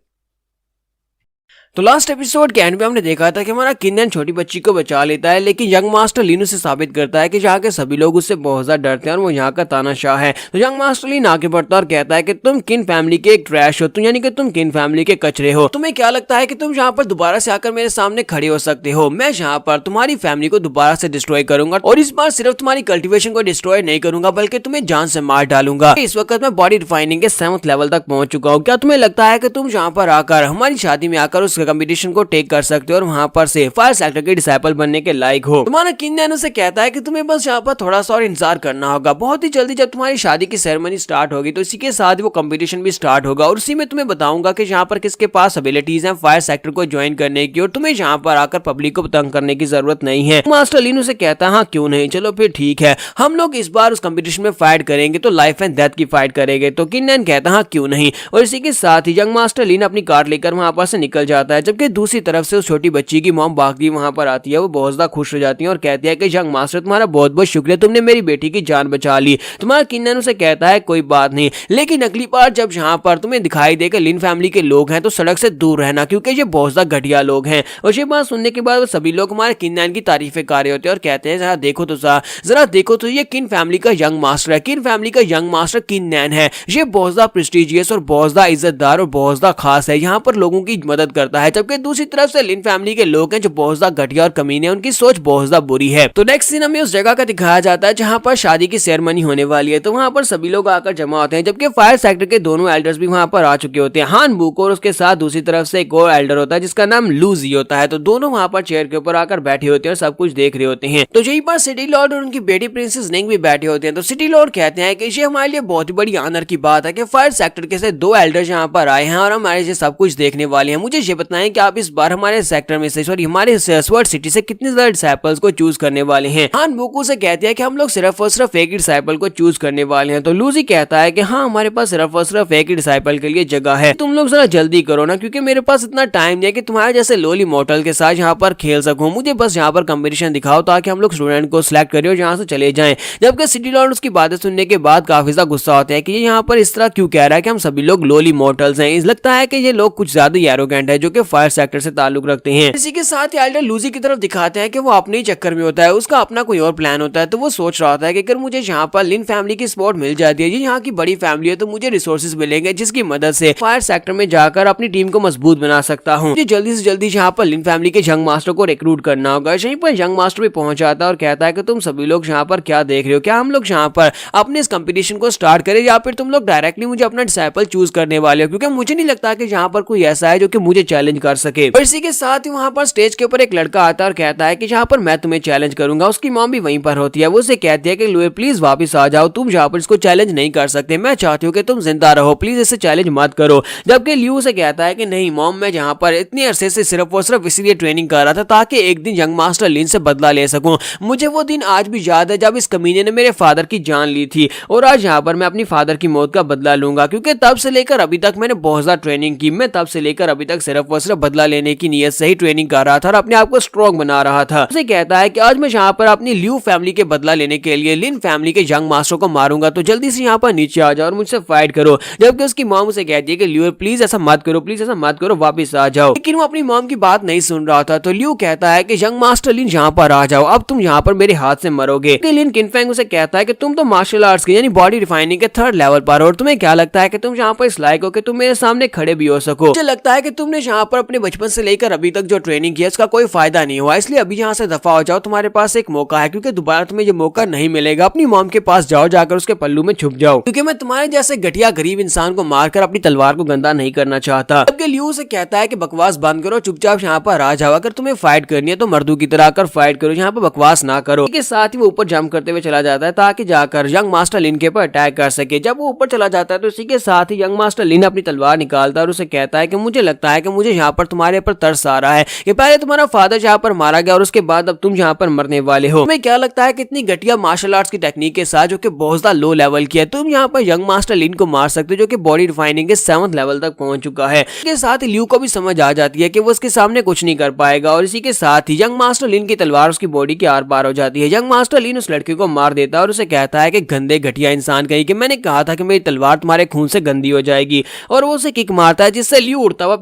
तो लास्ट एपिसोड के एंड में हमने देखा था कि हमारा किन्नैन छोटी बच्ची को बचा लेता है, लेकिन यंग मास्टर लिन उसे साबित करता है कि यहाँ के सभी लोग उससे बहुत ज्यादा डरते हैं और वो यहाँ का तानाशाह है। तो यंग मास्टर लिन आगे बढ़ता है और कहता है कि तुम किन फैमिली के एक ट्रैश हो, तुम यानी कि तुम किन फैमिली के कचरे हो। तुम्हें क्या लगता है कि तुम यहाँ पर दोबारा से आकर मेरे सामने खड़े हो सकते हो? मैं यहाँ पर तुम्हारी फैमिली को दोबारा से डिस्ट्रॉय करूंगा और इस बार सिर्फ तुम्हारी कल्टिवेशन को डिस्ट्रॉय नहीं करूंगा बल्कि तुम्हें जान से मार डालूंगा। इस वक्त मैं बॉडी रिफाइनिंग के 7th लेवल तक पहुंच चुका हूँ। क्या तुम्हें लगता है कि तुम यहाँ पर आकर हमारी शादी में आकर उस कंपटीशन को टेक कर सकते हो और वहां पर से फायर सेक्टर के डिसाइपल बनने के लायक हो? तुम्हारा किन्नैन उसे कहता है कि तुम्हें बस यहाँ पर थोड़ा सा और इंतजार करना होगा, बहुत ही जल्दी जब तुम्हारी शादी की सेरेमनी स्टार्ट होगी तो इसी के साथ वो कंपटीशन भी स्टार्ट होगा और उसी में तुम्हें बताऊंगा कि यहाँ पर किसके पास एबिलिटीज हैं फायर सेक्टर को ज्वाइन करने की, और तुम्हें यहाँ पर आकर पब्लिक को तंग करने की जरूरत नहीं है। मास्टर लिन उसे कहता है हाँ क्यों नहीं, चलो फिर ठीक है, हम लोग इस बार उस कंपटीशन में फाइट करेंगे, तो लाइफ एंड डेथ की फाइट करेंगे। तो किन्नैन कहता है हाँ क्यों नहीं, और इसी के साथ ही यंग मास्टर लिन अपनी कार लेकर वहां पर से निकल जाता है। जबकि दूसरी तरफ से उस छोटी बच्ची की मॉम बाकी वहां पर आती है, वो बहुत ज्यादा खुश हो जाती है और कहती है कि यंग मास्टर तुम्हारा बहुत बहुत शुक्रिया, तुमने मेरी बेटी की जान बचा ली। तुम्हारा किन्नैन उसे कहता है कोई बात नहीं, लेकिन अगली बार जब यहाँ पर तुम्हें दिखाई दे कि लिन फैमिली के लोग हैं तो सड़क से दूर रहना, क्योंकि ये बहुत ज्यादा घटिया लोग हैं। और ये बात सुनने के बाद सभी लोग हमारे किन्नैन की तारीफें कर रहे होते हैं और कहते हैं जरा देखो तो ये किन फैमिली का यंग मास्टर है, किन फैमिली का यंग मास्टर किन्नैन है। ये बहुत ज्यादा प्रेस्टिजियस और बहुत ज्यादा इज्जतदार और बहुत ज्यादा खास है, यहाँ पर लोगों की मदद करता है। जबकि दूसरी तरफ से लिन फैमिली के लोग हैं जो बहुत ज्यादा घटिया और कमीने हैं, उनकी सोच बहुत ज्यादा बुरी है। तो नेक्स्ट सीन हमें उस जगह का दिखाया जाता है जहां पर शादी की सेरेमनी होने वाली है। तो वहां पर सभी लोग आकर जमा होते हैं, जबकि फायर सेक्टर के दोनों एल्डर्स भी वहां पर आ चुके होते हैं। हान बुक और उसके साथ दूसरी तरफ से एक और एल्डर होता है जिसका नाम लूजी होता है। तो दोनों वहां पर चेयर के ऊपर आकर बैठे होते हैं और सब कुछ देख रहे होते हैं। तो यही पर सिटी लॉर्ड और उनकी बेटी प्रिंसेस निंग भी बैठे होते हैं। तो सिटी लॉर्ड कहते हैं कि ये हमारे लिए बहुत ही बड़ी ऑनर की बात है कि फायर सेक्टर के से 2 एल्डर्स यहाँ पर आए हैं और हमारे से सब कुछ देखने वाले हैं। मुझे ये बताएं कि आप इस बार हमारे सेक्टर में से सॉरी हमारे स्वर्ड सिटी से कितने ज्यादा डिसाइपल्स को चूज करने वाले हैं? हान बुकू से कहते हैं कि हम लोग सिर्फ और सिर्फ एक ही डिसाइपल को चूज करने वाले हैं। तो लूजी कहता है कि हाँ हमारे पास सिर्फ और सिर्फ एक ही डिसाइपल के लिए जगह है, तुम लोग जरा जल्दी करो ना, क्योंकि मेरे पास इतना टाइम नहीं है कि तुम्हारे जैसे लोली मॉडल के साथ यहाँ पर खेल सकूं। मुझे बस यहाँ पर कंपटीशन दिखाओ ताकि हम लोग स्टूडेंट को सिलेक्ट करें और यहाँ से चले जाएं। जबकि सिटी लॉर्ड उसकी बातें सुनने के बाद काफी ज्यादा गुस्सा होते हैं कि ये यहाँ पर इस तरह क्यों कह रहा है कि हम सभी लोग लोली मॉडल्स हैं। लगता है कि ये लोग कुछ ज्यादा एरोगेंट है जो कि फायर सेक्टर से ताल्लुक रखते हैं। इसी के साथ एल्डर लूजी की तरफ दिखाते हैं कि वो अपने ही चक्कर में होता है, उसका अपना कोई और प्लान होता है। तो वो सोच रहा था कि अगर मुझे यहाँ पर लिन फैमिली की सपोर्ट मिल जाती है, ये यहाँ की बड़ी फैमिली है, तो मुझे रिसोर्सेज मिलेंगे जिसकी मदद से फायर सेक्टर में जाकर अपनी टीम को मजबूत बना सकता हूँ। मुझे जल्दी से जल्दी यहाँ पर लिन फैमिली के यंग मास्टर को रिक्रूट करना होगा। यहीं पर यंग मास्टर भी पहुंच जाता है और कहता है कि तुम सभी लोग यहाँ पर क्या देख रहे हो, क्या हम लोग यहाँ पर अपने इस कंपटीशन को स्टार्ट करें या फिर तुम लोग डायरेक्टली मुझे अपना डिसाइपल चूज करने वाले हो, क्योंकि मुझे नहीं लगता कि यहाँ पर कोई ऐसा है जो कि मुझे चैलेंज कर सके। और इसी के साथ ही वहाँ पर स्टेज के ऊपर एक लड़का आता है और कहता है कि यहाँ पर मैं तुम्हें चैलेंज करूंगा। उसकी मॉम भी वहीं पर होती है, वो उसे कहती है कि लुए प्लीज वापस आ जाओ, तुम यहाँ पर इसको चैलेंज नहीं कर सकते, मैं चाहती हूँ कि तुम जिंदा रहो, प्लीज इसे चैलेंज मत करो। जबकि ल्यू से कहता है कि नहीं मॉम, मैं यहाँ पर इतने अरसे से सिर्फ और सिर्फ इसीलिए ट्रेनिंग कर रहा था ताकि एक दिन यंग मास्टर लिन से बदला ले सकूं। मुझे वो दिन आज भी याद है जब इस कमीने ने मेरे फादर की जान ली थी, और आज यहाँ पर मैं अपनी फादर की मौत का बदला लूंगा, क्योंकि तब से लेकर अभी तक मैंने बहुत ज्यादा ट्रेनिंग की। मैं तब से लेकर अभी तक सिर्फ और सिर्फ बदला लेने की नीयत से ही ट्रेनिंग कर रहा था और अपने आप को स्ट्रॉन्ग बना रहा था। उसे कहता है कि आज मैं यहाँ पर अपनी ल्यू फैमिली के बदला लेने के लिए लिन फैमिली के यंग मास्टर को मारूंगा, तो जल्दी से यहाँ पर नीचे आ जाओ और मुझसे फाइट करो। जबकि उसकी मॉम उसे कहती है कि ल्यू प्लीज ऐसा मत करो, प्लीज ऐसा मत करो, वापस आ जाओ। लेकिन वो अपनी मॉम की बात नहीं सुन रहा था। तो ल्यू कहता है कि यंग मास्टर लिन यहाँ पर आ जाओ, अब तुम यहाँ पर मेरे हाथ से मरोगे। लिन किनफेंग उसे कहता है कि तुम तो मार्शल आर्ट्स के यानी बॉडी रिफाइनिंग के 3rd लेवल पर, और तुम्हें क्या लगता है कि तुम यहाँ पर इस लायक हो कि तुम मेरे सामने खड़े भी हो सको? मुझे लगता है कि तुमने यहाँ पर अपने बचपन से लेकर अभी तक जो ट्रेनिंग किया उसका कोई फायदा नहीं हुआ, इसलिए अभी यहाँ से दफा हो जाओ, तुम्हारे पास एक मौका है, क्योंकि दोबारा तुम्हें ये मौका नहीं मिलेगा। अपनी मॉम के पास जाओ, जाकर उसके पल्लू में छुप जाओ, क्योंकि मैं तुम्हारे जैसे घटिया गरीब इंसान को मारकर अपनी तलवार को गंदा नहीं करना चाहता। जबकि लियू से कहता है कि बकवास बंद करो, चुपचाप यहाँ पर आ जाओ, अगर तुम्हें फाइट करनी है तो मर्दों की तरह आकर फाइट करो, यहाँ पर बकवास ना करो। इसके साथ ही वो ऊपर जंप करते हुए चला जाता है ताकि जाकर यंग मास्टर लिन के ऊपर अटैक कर सके। जब वो ऊपर चला जाता है तो इसी के साथ ही यंग मास्टर लिन अपनी तलवार निकालता है और उसे कहता है कि मुझे लगता है कि मुझे यहाँ पर तुम्हारे ऊपर तरस आ रहा है कि पहले तुम्हारा फादर यहाँ पर मारा गया और उसके बाद अब तुम यहाँ पर मरने वाले हो। तुम्हें क्या लगता है कि इतनी घटिया मार्शल आर्ट्स की टेक्निक के साथ जो कि बहुत ज्यादा लो लेवल की है, तुम यहाँ पर यंग मास्टर लिन को मार सकते हो जो कि बॉडी रिफाइनिंग के 7th लेवल तक पहुंच चुका है। इसके साथ ही लियू को भी समझ आ जाती है कि वो उसके सामने कुछ नहीं कर पाएगा और इसी के साथ ही यंग मास्टर लिन की तलवार उसकी बॉडी के आर पार हो जाती है। यंग मास्टर लिन उस लड़के को मार देता है और उसे कहता है कि गंदे घटिया इंसान कहीं कि मैंने कहा था कि मेरी तलवार तुम्हारे खून से गंदी हो जाएगी, और वो उसे किक मारता है जिससे लियू उड़ता हुआ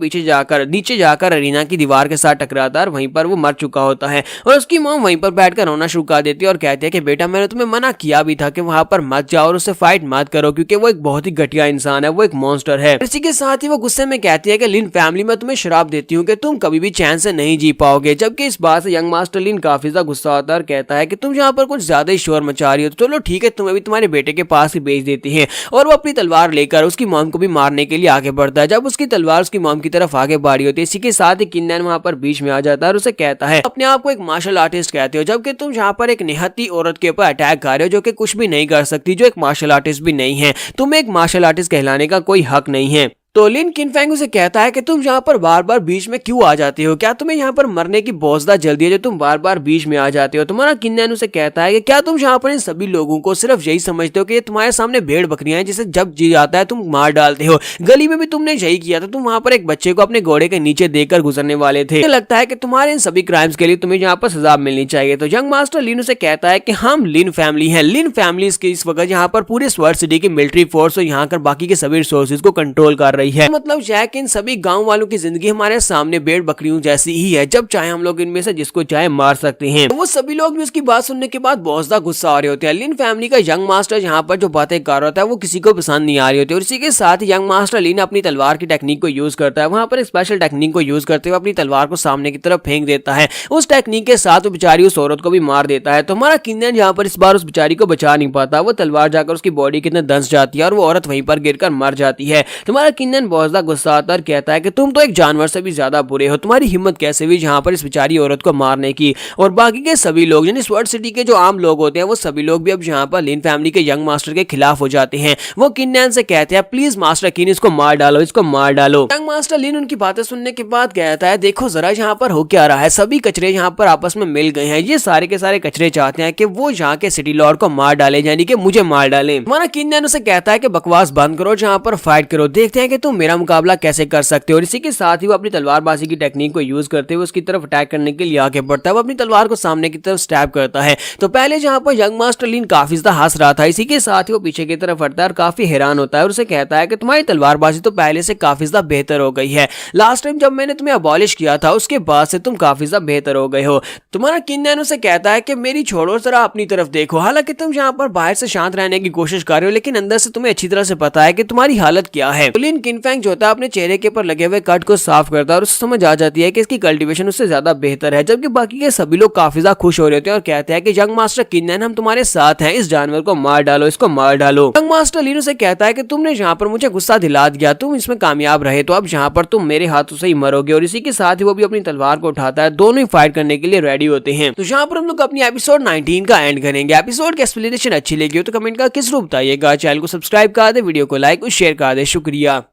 नीचे जाकर अरीना की दीवार के साथ टकराता है और वहीं पर वो मर चुका होता है। और उसकी मॉम वहीं पर बैठकर रोना शुरू कर देती है और कहती है कि बेटा मैंने तुम्हें मना किया भी था कि वहां पर मत जाओ और उससे फाइट मत करो, क्योंकि वो एक बहुत ही घटिया इंसान है, वो एक मॉन्स्टर है। इसी के साथ ही वो गुस्से में कहती है कि लिन फैमिली में तुम्हें शराब देती हूँ कि तुम कभी भी चैन से नहीं जी पाओगे। जबकि इस बात से यंग मास्टर लिन काफी ज्यादा गुस्सा होता है और कहता है कि तुम यहाँ पर कुछ ज्यादा ही शोर मचा रही हो, तो चलो ठीक है तुम्हें भी तुम्हारे बेटे के पास ही भेज देती है। और वो अपनी तलवार लेकर उसकी मॉम को भी मारने के लिए आगे बढ़ता है। जब उसकी तलवार उसकी मॉम की तरफ आगे बढ़ी होती है, इसी के साथ ही किन्नन वहां पर बीच में आ जाता है और उसे कहता है अपने आप को एक मार्शल आर्टिस्ट कहते हो, जबकि तुम यहाँ पर एक निहत्ती औरत के ऊपर अटैक कर रहे हो जो कि कुछ भी नहीं कर सकती, जो एक मार्शल आर्टिस्ट भी नहीं है, तुम्हें एक मार्शल आर्टिस्ट कहलाने का कोई हक नहीं है। तो लिन किनफेंग उसे कहता है कि तुम यहाँ पर बार बार बीच में क्यों आ जाते हो, क्या तुम्हें यहाँ पर मरने की बहुत ज्यादा जल्दी है जो तुम बार बार बीच में आ जाते हो। तुम्हारा किन्नन उसे कहता है कि क्या तुम यहाँ पर इन सभी लोगों को सिर्फ यही समझते हो कि ये तुम्हारे सामने भेड़ बकरियां हैं जिसे जब जी जाता है तुम मार डालते हो। गली में भी तुमने यही किया था, तुम वहां पर एक बच्चे को अपने घोड़े के नीचे देकर गुजरने वाले थे। लगता है कि तुम्हारे इन सभी क्राइम्स के लिए तुम्हें यहाँ पर सजा मिलनी चाहिए। तो यंग मास्टर लिन उसे कहता है कि हम लिन फैमिली हैं, लिन फैमिली इस वक्त यहाँ पर पूरे स्वर्ड सिटी की मिलिट्री फोर्स और यहाँ कर बाकी के सभी रिसोर्सेज को कंट्रोल कर रही है। मतलब कि इन सभी गांव वालों की जिंदगी हमारे सामने भेड़ बकरियों जैसी ही है, जब चाहे हम लोग इनमें से जिसको चाहे मार सकते हैं। तो वो सभी लोग भी उसकी बात सुनने के बाद बहुत ज्यादा गुस्सा आ रहे होते हैं। लिन फैमिली का यंग मास्टर यहाँ पर जो बातें कर रहा था वो किसी को पसंद नहीं आ रही होती। और इसी के साथ यंग मास्टर लिन अपनी तलवार की टेक्निक को यूज करता है, वहां पर एक स्पेशल टेक्निक को यूज करते हुए अपनी तलवार को सामने की तरफ फेंक देता है। उस टेक्निक के साथ वो बेचारी उस औरत को भी मार देता है। तो हमारा किन्नन यहाँ पर इस बार उस बेचारी को बचा नहीं पाता, वो तलवार जाकर उसकी बॉडी के अंदर धंस जाती है और वो औरत वहीं पर गिरकर मर जाती है। तुम्हारा किन्नन बहुत ज्यादा गुस्सा आता है, कहता है कि तुम तो एक जानवर से भी ज्यादा बुरे हो, तुम्हारी हिम्मत कैसे हुई यहाँ पर इस बेचारी औरत को मारने की। और बाकी के सभी लोग यानी स्वर्ड सिटी के जो आम लोग होते हैं वो सभी लोग भी अब यहाँ पर लिन फैमिली के यंग मास्टर के खिलाफ हो जाते हैं। वो किन्नन से कहते हैं प्लीज मास्टर किन इसको मार डालो, इसको मार डालो। यंग मास्टर लिन उनकी बातें सुनने के बाद कहता है देखो जरा यहाँ पर हो क्या रहा है, सभी कचरे यहाँ पर आपस में मिल गए हैं, ये सारे के सारे कचरे चाहते हैं कि वो यहाँ के सिटी लॉर्ड को मार डाले, यानी कि मुझे मार डाले। हमारा किन्नन उसे कहता है कि बकवास बंद करो, जहाँ पर फाइट करो, देखते हैं कि तुम मेरा मुकाबला कैसे कर सकते हो। और इसी के साथ ही वो अपनी तलवारबाजी की टेक्निक को यूज करते हुए उसकी तरफ अटैक करने के लिए आगे बढ़ता है। वो अपनी तलवार को सामने की तरफ स्टैब करता है। तो पहले जहां पर यंग मास्टर लिन काफी ज्यादा हंस रहा था, इसी के साथ ही वो पीछे की तरफ हटता है और काफी हैरान होता है और उसे कहता है कि तुम्हारी तलवारबाजी तो पहले से काफी ज्यादा बेहतर हो गई है, लास्ट टाइम जब मैंने तुम्हें अबॉलिश किया था उसके बाद से तुम काफी ज्यादा बेहतर हो गए हो। तुम्हारा किन्नन उसे कहता है कि मेरी छोड़ो, जरा अपनी तरफ देखो, हालांकि तुम यहाँ पर बाहर से शांत रहने की कोशिश कर रहे हो लेकिन अंदर से तुम्हें अच्छी तरह से पता है कि तुम्हारी हालत क्या है। लिन किनफेंग जो होता है अपने चेहरे के ऊपर लगे हुए कट को साफ करता है और उसे समझ आ जाती है कि इसकी कल्टीवेशन उससे ज्यादा बेहतर है। जबकि बाकी के सभी लोग काफी ज्यादा खुश हो रहे होते हैं और कहते हैं कि यंग मास्टर किन्नन हम तुम्हारे साथ हैं, इस जानवर को मार डालो, इसको मार डालो। यंग मास्टर लिन उसे कहता है कि तुमने यहाँ पर मुझे गुस्सा दिला दिया, तुम इसमें कामयाब रहे तो अब यहाँ पर तुम मेरे हाथों से ही मरोगे। और इसी के साथ ही वो भी अपनी तलवार को उठाता है, दोनों ही फाइट करने के लिए रेडी होते हैं। तो यहाँ पर हम लोग अपनी एपिसोड 19 का एंड करेंगे। एपिसोड की एक्सप्लेनेशन अच्छी लगी हो तो कमेंट का किस रूप बताइएगा, चैनल को सब्सक्राइब कर दे, वीडियो को लाइक और शेयर कर दे, शुक्रिया।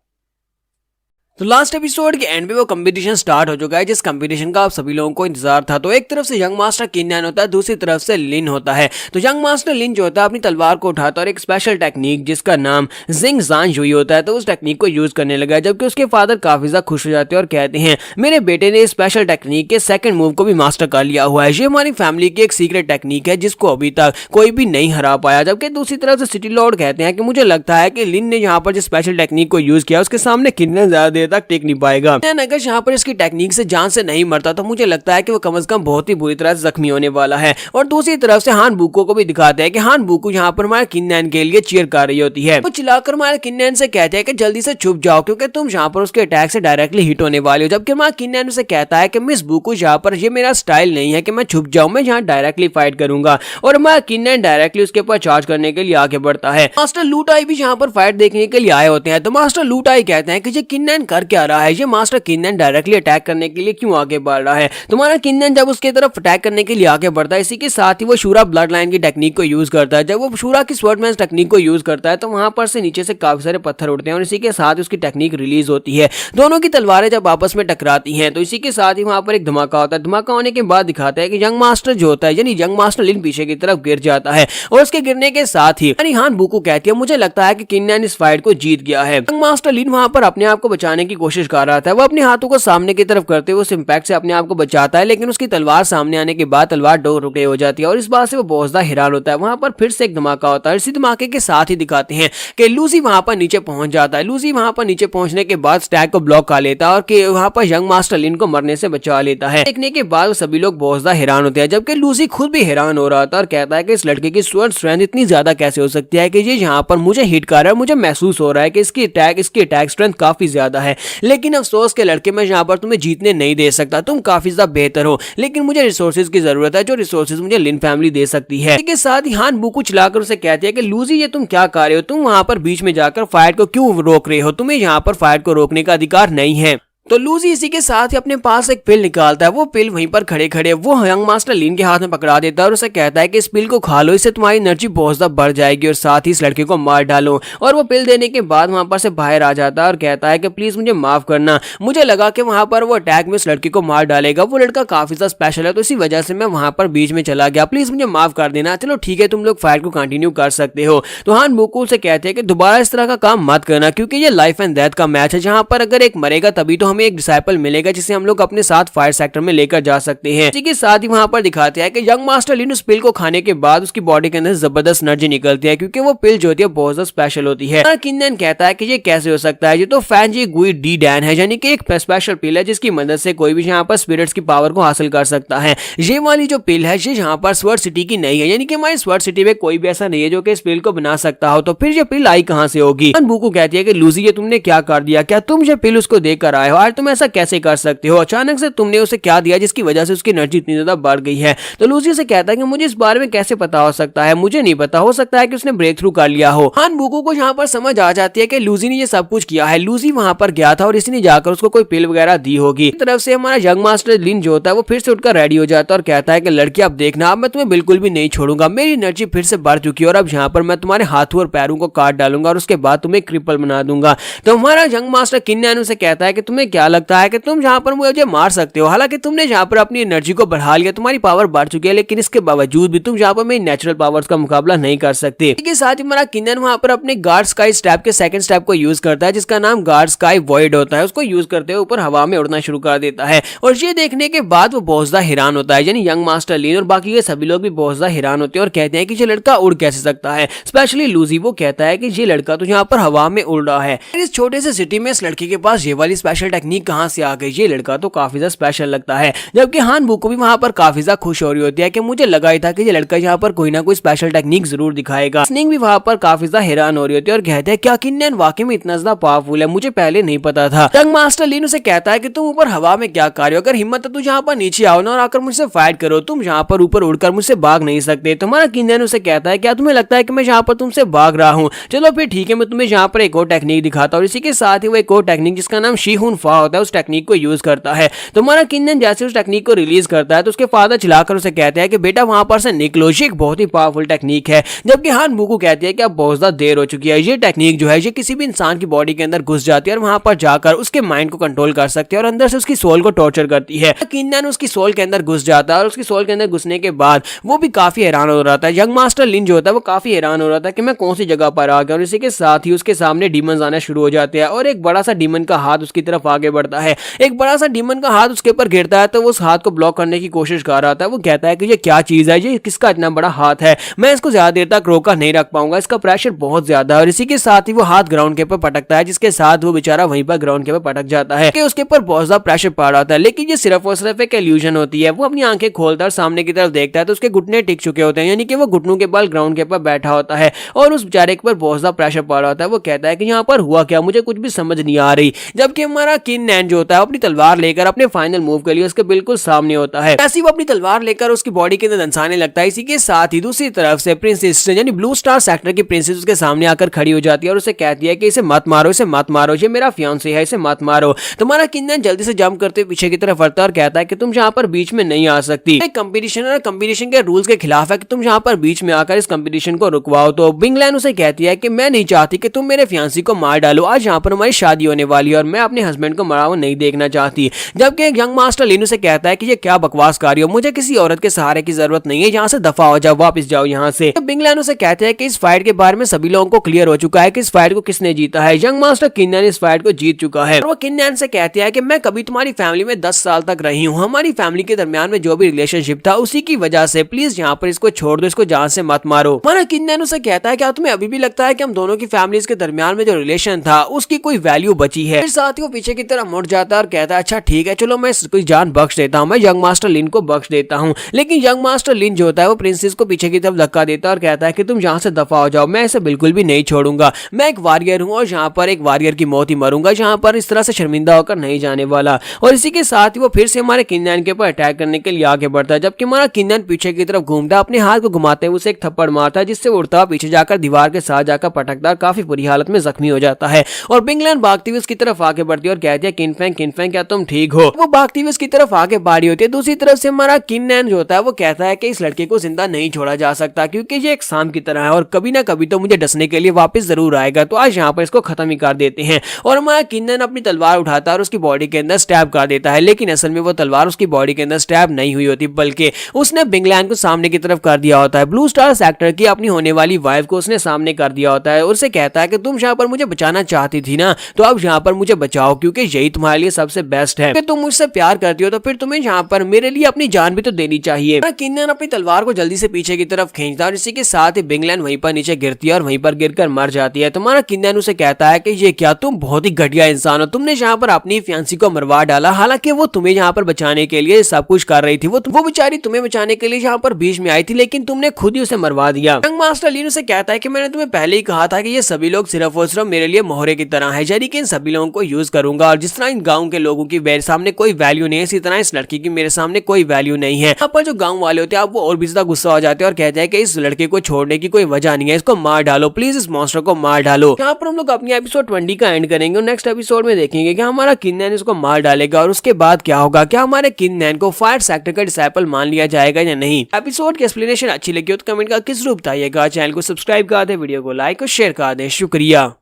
तो लास्ट एपिसोड के एंड में वो कंपटीशन स्टार्ट हो चुका है, जिस कंपटीशन का आप सभी लोगों को इंतजार था। तो एक तरफ से यंग मास्टर किन्नन होता है, दूसरी तरफ से लिन होता है। तो यंग मास्टर लिन जो होता है अपनी तलवार को उठाता है और एक स्पेशल टेक्निक जिसका नाम जिंग जान जुई होता है तो उस टेक्निक को यूज करने लगा। जबकि उसके फादर काफी ज्यादा खुश हो जाते हैं और कहते हैं मेरे बेटे ने स्पेशल टेक्निक के सेकंड मूव को भी मास्टर कर लिया हुआ है, ये हमारी फैमिली की एक सीक्रेट टेक्निक है जिसको अभी तक कोई भी नहीं हरा पाया। जबकि दूसरी तरफ से सिटी लॉर्ड कहते हैं कि मुझे लगता है कि लिन ने यहाँ पर जो स्पेशल टेक्निक को यूज किया उसके सामने किन्नन ज्यादा देर तक टिक नहीं पाएगा। अगर यहाँ पर इसकी टेक्निक से जान से नहीं मरता तो मुझे लगता है कि वो कम से कम बहुत ही बुरी तरह से जख्मी होने वाला है। और दूसरी तरफ से हान बुको को भी दिखाते हैं कि हान बुको यहाँ पर हमारे किन्नैन के लिए चीयर कर रही होती है। वो चिल्लाकर हमारे किन्नैन से कहते हैं कि जल्दी से छुप जाओ क्योंकि तुम यहाँ पर उसके अटैक से डायरेक्टली हिट होने वाले हो। जबकि हमारा किन्नैन से कहता है कि मिस बुको यहाँ पर ये मेरा स्टाइल नहीं है कि मैं छुप जाऊं, मैं यहाँ डायरेक्टली फाइट करूंगा। और हमारा किन्नैन डायरेक्टली उसके ऊपर चार्ज करने के लिए आगे बढ़ता है। मास्टर लूटाई भी यहाँ पर फाइट देखने के लिए आए होते हैं। तो मास्टर लूटाई कहते हैं कि ये किन्नैन कर क्या रहा है, ये मास्टर किन्नैन डायरेक्टली अटैक करने के लिए क्यों आगे बढ़ रहा है। तुम्हारा किन्नैन जब उसके तरफ अटैक करने के लिए आगे बढ़ता है, इसी के साथ ही वो शूरा ब्लड लाइन की टेक्निक को यूज करता है। जब वो शूरा की स्वॉर्डमैन टेक्निक को यूज करता है तो वहां पर से नीचे से काफी सारे पत्थर उड़ते हैं और इसी के साथ उसकी टेक्निक रिलीज होती है। दोनों की तलवारें जब आपस में टकराती हैं तो इसी के साथ ही वहां पर एक धमाका होता है। धमाका होने के बाद दिखाता है कि यंग मास्टर जो होता है यानी यंग मास्टर लिन पीछे की तरफ गिर जाता है और उसके गिरने के साथ ही हान बुको कहती है मुझे लगता है कि किन्नैन इस फाइट को जीत गया है। यंग मास्टर लिन वहां पर अपने आप को बचाने की कोशिश कर रहा था। वो अपने हाथों को सामने की तरफ करते हुए उस इंपैक्ट से अपने आप को बचाता है, लेकिन उसकी तलवार सामने आने के बाद तलवार दो टुकड़े हो जाती है और इस बात से वो बहुत ज्यादा हैरान होता है। वहां पर फिर से एक धमाका होता है। इसी धमाके के साथ ही दिखाते हैं कि लूसी वहां पर नीचे पहुंच जाता है। लूसी वहां पर नीचे पहुंचने के बाद स्टैग को ब्लॉक कर लेता है और वहां पर यंग मास्टर लिन को मरने से बचा लेता है। देखने के बाद सभी लोग बहुत ज्यादा हैरान होते हैं, जबकि लूसी खुद भी हैरान हो रहा था और कहता है कि इस लड़के की स्वॉर्ड स्ट्रेंथ इतनी ज्यादा कैसे हो सकती है कि ये यहाँ पर मुझे हिट कर रहा है। मुझे महसूस हो रहा है कि इसकी अटैक स्ट्रेंथ काफी ज्यादा है, लेकिन अफसोस के लड़के मैं यहाँ पर तुम्हें जीतने नहीं दे सकता। तुम काफी ज्यादा बेहतर हो, लेकिन मुझे रिसोर्सेज की जरूरत है, जो रिसोर्सेज मुझे लिन फैमिली दे सकती है। इसके साथ ही हान बुको चिल्लाकर उसे कहती है कि लूसी ये तुम क्या कर रहे हो, तुम वहां पर बीच में जाकर फाइट को क्यों रोक रहे हो, तुम्हें यहाँ पर फाइट को रोकने का अधिकार नहीं है। तो लूसी इसी के साथ ही अपने पास एक पिल निकालता है। वो पिल वहीं पर खड़े खड़े वो यंग मास्टर लिन के हाथ में पकड़ा देता है और उसे कहता है कि इस पिल को खा लो, इससे तुम्हारी एनर्जी बहुत ज्यादा बढ़ जाएगी और साथ ही इस लड़के को मार डालो। और वो पिल देने के बाद वहां पर से बाहर आ जाता है और कहता है कि प्लीज मुझे माफ करना, मुझे लगा कि वहां पर वो अटैक में उस लड़के को मार डालेगा। वो लड़का काफी ज्यादा स्पेशल है तो इसी वजह से मैं वहां पर बीच में चला गया, प्लीज मुझे माफ कर देना। चलो ठीक है, तुम लोग फाइट को कंटिन्यू कर सकते हो। तो हान बुको से कहते हैं कि दोबारा इस तरह का काम मत करना क्योंकि ये लाइफ एंड डेथ का मैच है, जहां पर अगर एक मरेगा तभी तो हमें एक डिसाइपल जिसे हम लोग अपने साथ फायर सेक्टर में लेकर जा सकते हैं। इसी के साथ ही वहां पर दिखाते हैं कि यंग मास्टर लिन उस पिल को खाने के बाद उसकी बॉडी के अंदर जबरदस्त एनर्जी निकलती है क्योंकि वो पिल जो होती है बहुत ज्यादा स्पेशल होती है। किन्नैन कहता है कि ये कैसे हो सकता है, ये तो फैंजी गुई डी डैन है, यानी कि एक स्पेशल पिल है जिसकी मदद से कोई भी यहाँ पर स्पिरिट्स की पावर को हासिल कर सकता है। ये वाली जो पिल है ये यहाँ पर स्वर्ड सिटी की नहीं है, यानी कि हमारी स्वर्ड सिटी में कोई भी ऐसा नहीं है जो कि इस पिल को बना सकता हो। तो फिर ये पिल आई कहाँ से होगी। बुको कहती है कि लूसी ये तुमने क्या कर दिया, क्या तुम ये पिल उसको देकर आए हो, आज तुम ऐसा कैसे कर सकते हो, अचानक से तुमने उसे क्या दिया जिसकी वजह से उसकी एनर्जी इतनी ज्यादा बढ़ गई है। तो लूसी से कहता है कि मुझे इस बारे में कैसे पता हो सकता है, मुझे नहीं पता, हो सकता है कि उसने ब्रेक थ्रू कर लिया हो। हान बुको को यहाँ पर समझ आ जाती है कि लूसी ने ये सब कुछ किया है, लूसी वहां पर गया था और इसी ने जाकर उसको कोई पिल वगैरह दी होगी। तरफ से हमारा यंग मास्टर लिन जो होता है वो फिर से उठकर रेडी हो जाता है और कहता है कि लड़की अब देखना, अब मैं तुम्हें बिल्कुल भी नहीं छोड़ूंगा, मेरी एनर्जी फिर से बढ़ चुकी है और अब यहाँ पर मैं तुम्हारे हाथों और पैरों को काट डालूंगा और उसके बाद तुम्हें क्रिपल बना दूंगा। तो हमारा यंग मास्टर किन्नैन उसे कहता है कि तुम्हें क्या लगता है कि तुम यहाँ पर मुझे मार सकते हो, हालांकि तुमने यहाँ पर अपनी एनर्जी को बढ़ा लिया, तुम्हारी पावर बढ़ चुकी है, लेकिन इसके बावजूद भी तुम यहाँ पर मेरी नेचुरल पावर्स का मुकाबला नहीं कर सकते। इसके साथ ही हमारा किन्नैन वहां पर अपने गार्ड स्काई स्टेप के सेकंड स्टेप को यूज करता है जिसका नाम गार्ड स्काई वॉइड होता है। उसको यूज करते हुए ऊपर हवा में उड़ना शुरू कर देता है और ये देखने के बाद वो बहुत ज्यादा हैरान होता है, यानी यंग मास्टर लिन और बाकी के सभी लोग भी बहुत ज्यादा हैरान होते हैं और कहते हैं कि ये लड़का उड़ कैसे सकता है। स्पेशली लूसी वो कहता है कि ये लड़का तो यहाँ पर हवा में उड़ रहा है, इस छोटे से सिटी में इस लड़के के पास ये वाली स्पेशल टेक्निक कहाँ से आ गई, ये लड़का तो काफी ज्यादा स्पेशल लगता है। जबकि हान बुको भी वहां पर काफी ज्यादा खुश हो रही होती है कि मुझे लगा ही था कि ये लड़का यहाँ पर कोई ना कोई स्पेशल टेक्निक जरूर दिखाएगा। स्निंग भी वहां पर काफी ज्यादा हैरान हो रही होती है और कहते हैं क्या किन्नैन वाकई में इतना ज्यादा पावरफुल है, मुझे पहले नहीं पता था। यंग मास्टर लिन उसे कहता है कि तुम ऊपर हवा में क्या कर रहे हो, अगर हिम्मत है तो यहाँ पर नीचे आओ ना और आकर मुझसे फाइट करो, तुम यहाँ पर ऊपर उड़कर मुझसे भाग नहीं सकते। तुम्हारा किन्नैन उसे कहता है क्या तुम्हें लगता है कि मैं यहाँ पर तुमसे भाग रहा हूँ, चलो फिर ठीक है, मैं तुम्हें यहाँ पर एक और टेक्निक दिखाता हूँ। इसी के साथ ही वो एक और टेक्निक जिसका नाम शीहुन फा होता है उस टेक्निक को यूज करता है। तुम्हारा किन्नैन जैसे उस टेक्निक को रिलीज करता है तो उसके फादर चिल्लाकर उसे कहते हैं कि बेटा वहां पर से निकलो, ये एक बहुत ही पावरफुल टेक्निक है। जबकि हान बुको कहती है कि अब बहुत ज्यादा देर हो चुकी है, ये टेक्निक जो है ये किसी भी इंसान की बॉडी के अंदर घुस जाती है और वहां पर जाकर उसके माइंड को कंट्रोल कर सकती है और अंदर से उसकी सोल को टॉर्चर करती है। किन्नैन उसकी सोल के अंदर घुस जाता है और उसकी सोल के अंदर घुसने के बाद वो भी काफी हैरान हो रहा था। यंग मास्टर लिन जो होता है वो काफी हैरान हो रहा था कि मैं कौन सी जगह पर आ गया और इसी के साथ ही उसके सामने डीमंस आना शुरू हो जाते हैं और एक बड़ा सा डीमन का हाथ उसकी तरफ आगे आगे बढ़ता है। एक बड़ा सा डीमन का हाथ उसके ऊपर गिरता है तो वो उस हाथ को ब्लॉक करने की कोशिश कर रहा था। वो कहता है कि ये क्या चीज है, ये किसका इतना बड़ा हाथ है, मैं इसको ज्यादा देर तक रोका नहीं रख पाऊंगा, इसका प्रेशर बहुत ज्यादा है। और इसी के साथ ही वो हाथ ग्राउंड के ऊपर पटकता है, जिसके साथ वो बेचारा वहीं पर ग्राउंड के ऊपर पटक जाता है कि उसके ऊपर बहुत ज्यादा प्रेशर पड़ रहा था। लेकिन ये सिर्फ और सिर्फ एक इल्यूजन होती है। वो अपनी आंखें खोलता है और सामने की तरफ देखता है तो उसके घुटने टिक चुके होते हैं, यानी कि वो घुटनों के बल ग्राउंड के ऊपर बैठा होता है और उस बेचारे के ऊपर बहुत ज्यादा प्रेशर पड़ रहा होता है। वो कहता है कि यहाँ पर हुआ क्या, मुझे कुछ भी समझ नहीं आ रही। जबकि हमारा किन नैन जो होता है अपनी तलवार लेकर अपने फाइनल मूव के लिए उसके बिल्कुल सामने होता है। ऐसी वो अपनी तलवार लेकर उसकी बॉडी के अंदर दंसाने लगता है। इसी के साथ ही दूसरी तरफ से प्रिंसेस यानी ब्लू स्टार सेक्टर की प्रिंसेस उसके सामने आकर खड़ी हो जाती है और उसे कहती है कि इसे मत मारो, इसे मत मारो, ये मेरा फियांसे है, इसे मत मारो। तुम्हारा किन नैन जल्दी से जंप करते पीछे की तरफ बढ़ता है और कहता है कि तुम यहाँ पर बीच में नहीं आ सकती, एक कंपटीशन है, कंपटीशन के रूल्स के खिलाफ है कि तुम यहाँ पर बीच में आकर इस कंपटीशन को रुकवाओ। तो बिंगलैन उसे कहती है कि मैं नहीं चाहती कि तुम मेरे फियांसी को मार डालो, आज यहाँ पर हमारी शादी होने वाली है और मैं अपने हस्बैंड को मरा हुआ नहीं देखना चाहती। जबकि यंग मास्टर लिन उसे कहता है कि ये क्या बकवास कर रही हो, मुझे किसी औरत के सहारे की जरूरत नहीं है, यहाँ से दफा हो जाओ, वापस जाओ यहाँ से। तो बिंगलैन उसे कहते हैं कि इस फाइट के बारे में सभी लोगों को क्लियर हो चुका है कि इस फाइट को किसने जीता है। यंग मास्टर किन नैन इस फाइट को जीत चुका है। और वो किन नैन से कहती है कि मैं कभी तुम्हारी फैमिली में 10 साल तक रही हूँ, हमारी फैमिली के दरमियान में जो भी रिलेशनशिप था उसी की वजह से प्लीज यहाँ पर इसको छोड़ दो, इसको जान से मत मारो। हमारा किन नैन उसे कहता है क्या तुम्हें अभी भी लगता है कि हम दोनों की फैमिलीज के दरमियान में जो रिलेशन था उसकी कोई वैल्यू बची है। फिर साथ ही वो पीछे की तरफ मुड़ जाता है और कहता है अच्छा ठीक है चलो मैं इसको जान बख्श देता हूँ, मैं यंग मास्टर लिन को बख्श देता हूँ। लेकिन यंग मास्टर लिन जो होता है वो प्रिंसेस को पीछे की तरफ धक्का देता है और कहता है कि तुम यहाँ से दफा हो जाओ, मैं इसे बिल्कुल भी नहीं छोड़ूंगा, मैं एक वॉरियर हूँ और यहाँ पर एक वॉरियर की मौत ही मरूंगा, यहाँ पर इस तरह से शर्मिंदा होकर नहीं जाने वाला। और इसी के साथ ही वो फिर से हमारे किन नैन के ऊपर अटैक करने के लिए आगे बढ़ता है। जबकि हमारा किन नैन पीछे की तरफ घूमता अपने हाथ को घुमाते हुए उसे एक थप्पड़ मारता है, जिससे उड़ता हुआ पीछे जाकर दीवार के साथ जाकर पटकता है, काफी बुरी हालत में जख्मी हो जाता है। और बिंगलैन भागती हुई उसकी तरफ आगे बढ़ती है और कहती है किनफैंग क्या तुम ठीक हो। वो भागती हुई उसकी तरफ आगे बढ़ी होती है। दूसरी तरफ से हमारा किन नैन जो होता है वो कहता है कि इस लड़के को जिंदा नहीं छोड़ा जा सकता क्योंकि ये एक सांप की तरह है और कभी ना कभी तो मुझे डसने के लिए वापस जरूर आएगा, तो आज यहाँ पर इसको खत्म ही कर देते हैं। और हमारा किन नैन अपनी तलवार उठाता है और उसकी बॉडी के अंदर स्टैब कर देता है। लेकिन असल में वो तलवार उसकी बॉडी के अंदर स्टैब नहीं हुई होती, बल्कि उसने बिंगलैन को सामने की तरफ कर दिया होता है। ब्लू स्टार सेक्टर की अपनी होने वाली वाइफ को उसने सामने कर दिया होता है और उसे कहता है कि तुम यहाँ पर मुझे बचाना चाहती थी ना, तो अब यहाँ पर मुझे बचाओ क्योंकि यही तुम्हारे लिए सबसे बेस्ट है। तुम मुझसे प्यार करती हो तो फिर तुम्हें यहाँ पर मेरे लिए अपनी जान भी तो देनी चाहिए। किन नैन अपनी तलवार को जल्दी से पीछे की तरफ खींचता है और इसी के साथ ही बिंगलैन वहीं पर नीचे गिरती है और वहीं पर गिरकर मर जाती है। तुम्हारा किन नैन उसे कहता है कि ये क्या, तुम बहुत ही घटिया इंसान हो, तुमने यहाँ पर अपनी फियांसी को मरवा डाला, हालांकि वो तुम्हें यहाँ पर बचाने के लिए सब कुछ कर रही थी, वो बेचारी तुम्हें बचाने के लिए यहाँ पर बीच में आई थी, लेकिन तुमने खुद ही उसे मरवा दिया। यंग मास्टर लिन उसे कहता है कि मैंने तुम्हें पहले ही कहा था कि ये सभी लोग सिर्फ और सिर्फ मेरे लिए मोहरे की तरह है, यानी कि इन सभी लोगों को यूज करूंगा और जिस तरह इन गाँव के लोगों की मेरे सामने कोई वैल्यू नहीं है, इसी तरह इस लड़की की मेरे सामने कोई वैल्यू नहीं है। यहाँ पर जो गाँव वाले होते हैं आप वो और भी ज्यादा गुस्सा हो जाते हैं और कहते हैं कि इस लड़के को छोड़ने की कोई वजह नहीं है, इसको मार डालो, प्लीज इस मॉन्स्टर को मार डालो। यहाँ पर हम लोग अपनी एपिसोड 20 का एंड करेंगे और नेक्स्ट एपिसोड में देखेंगे कि हमारा किन नैन इसको मार डालेगा और उसके बाद क्या होगा, क्या हमारे किन नैन को फायर सेक्टर का डिसाइपल मान लिया जाएगा या नहीं। एपिसोड की एक्सप्लेनेशन अच्छी लगी हो तो कमेंट का किस रूप बताइएगा, चैनल को सब्सक्राइब कर दे, वीडियो को लाइक और शेयर कर दे। शुक्रिया।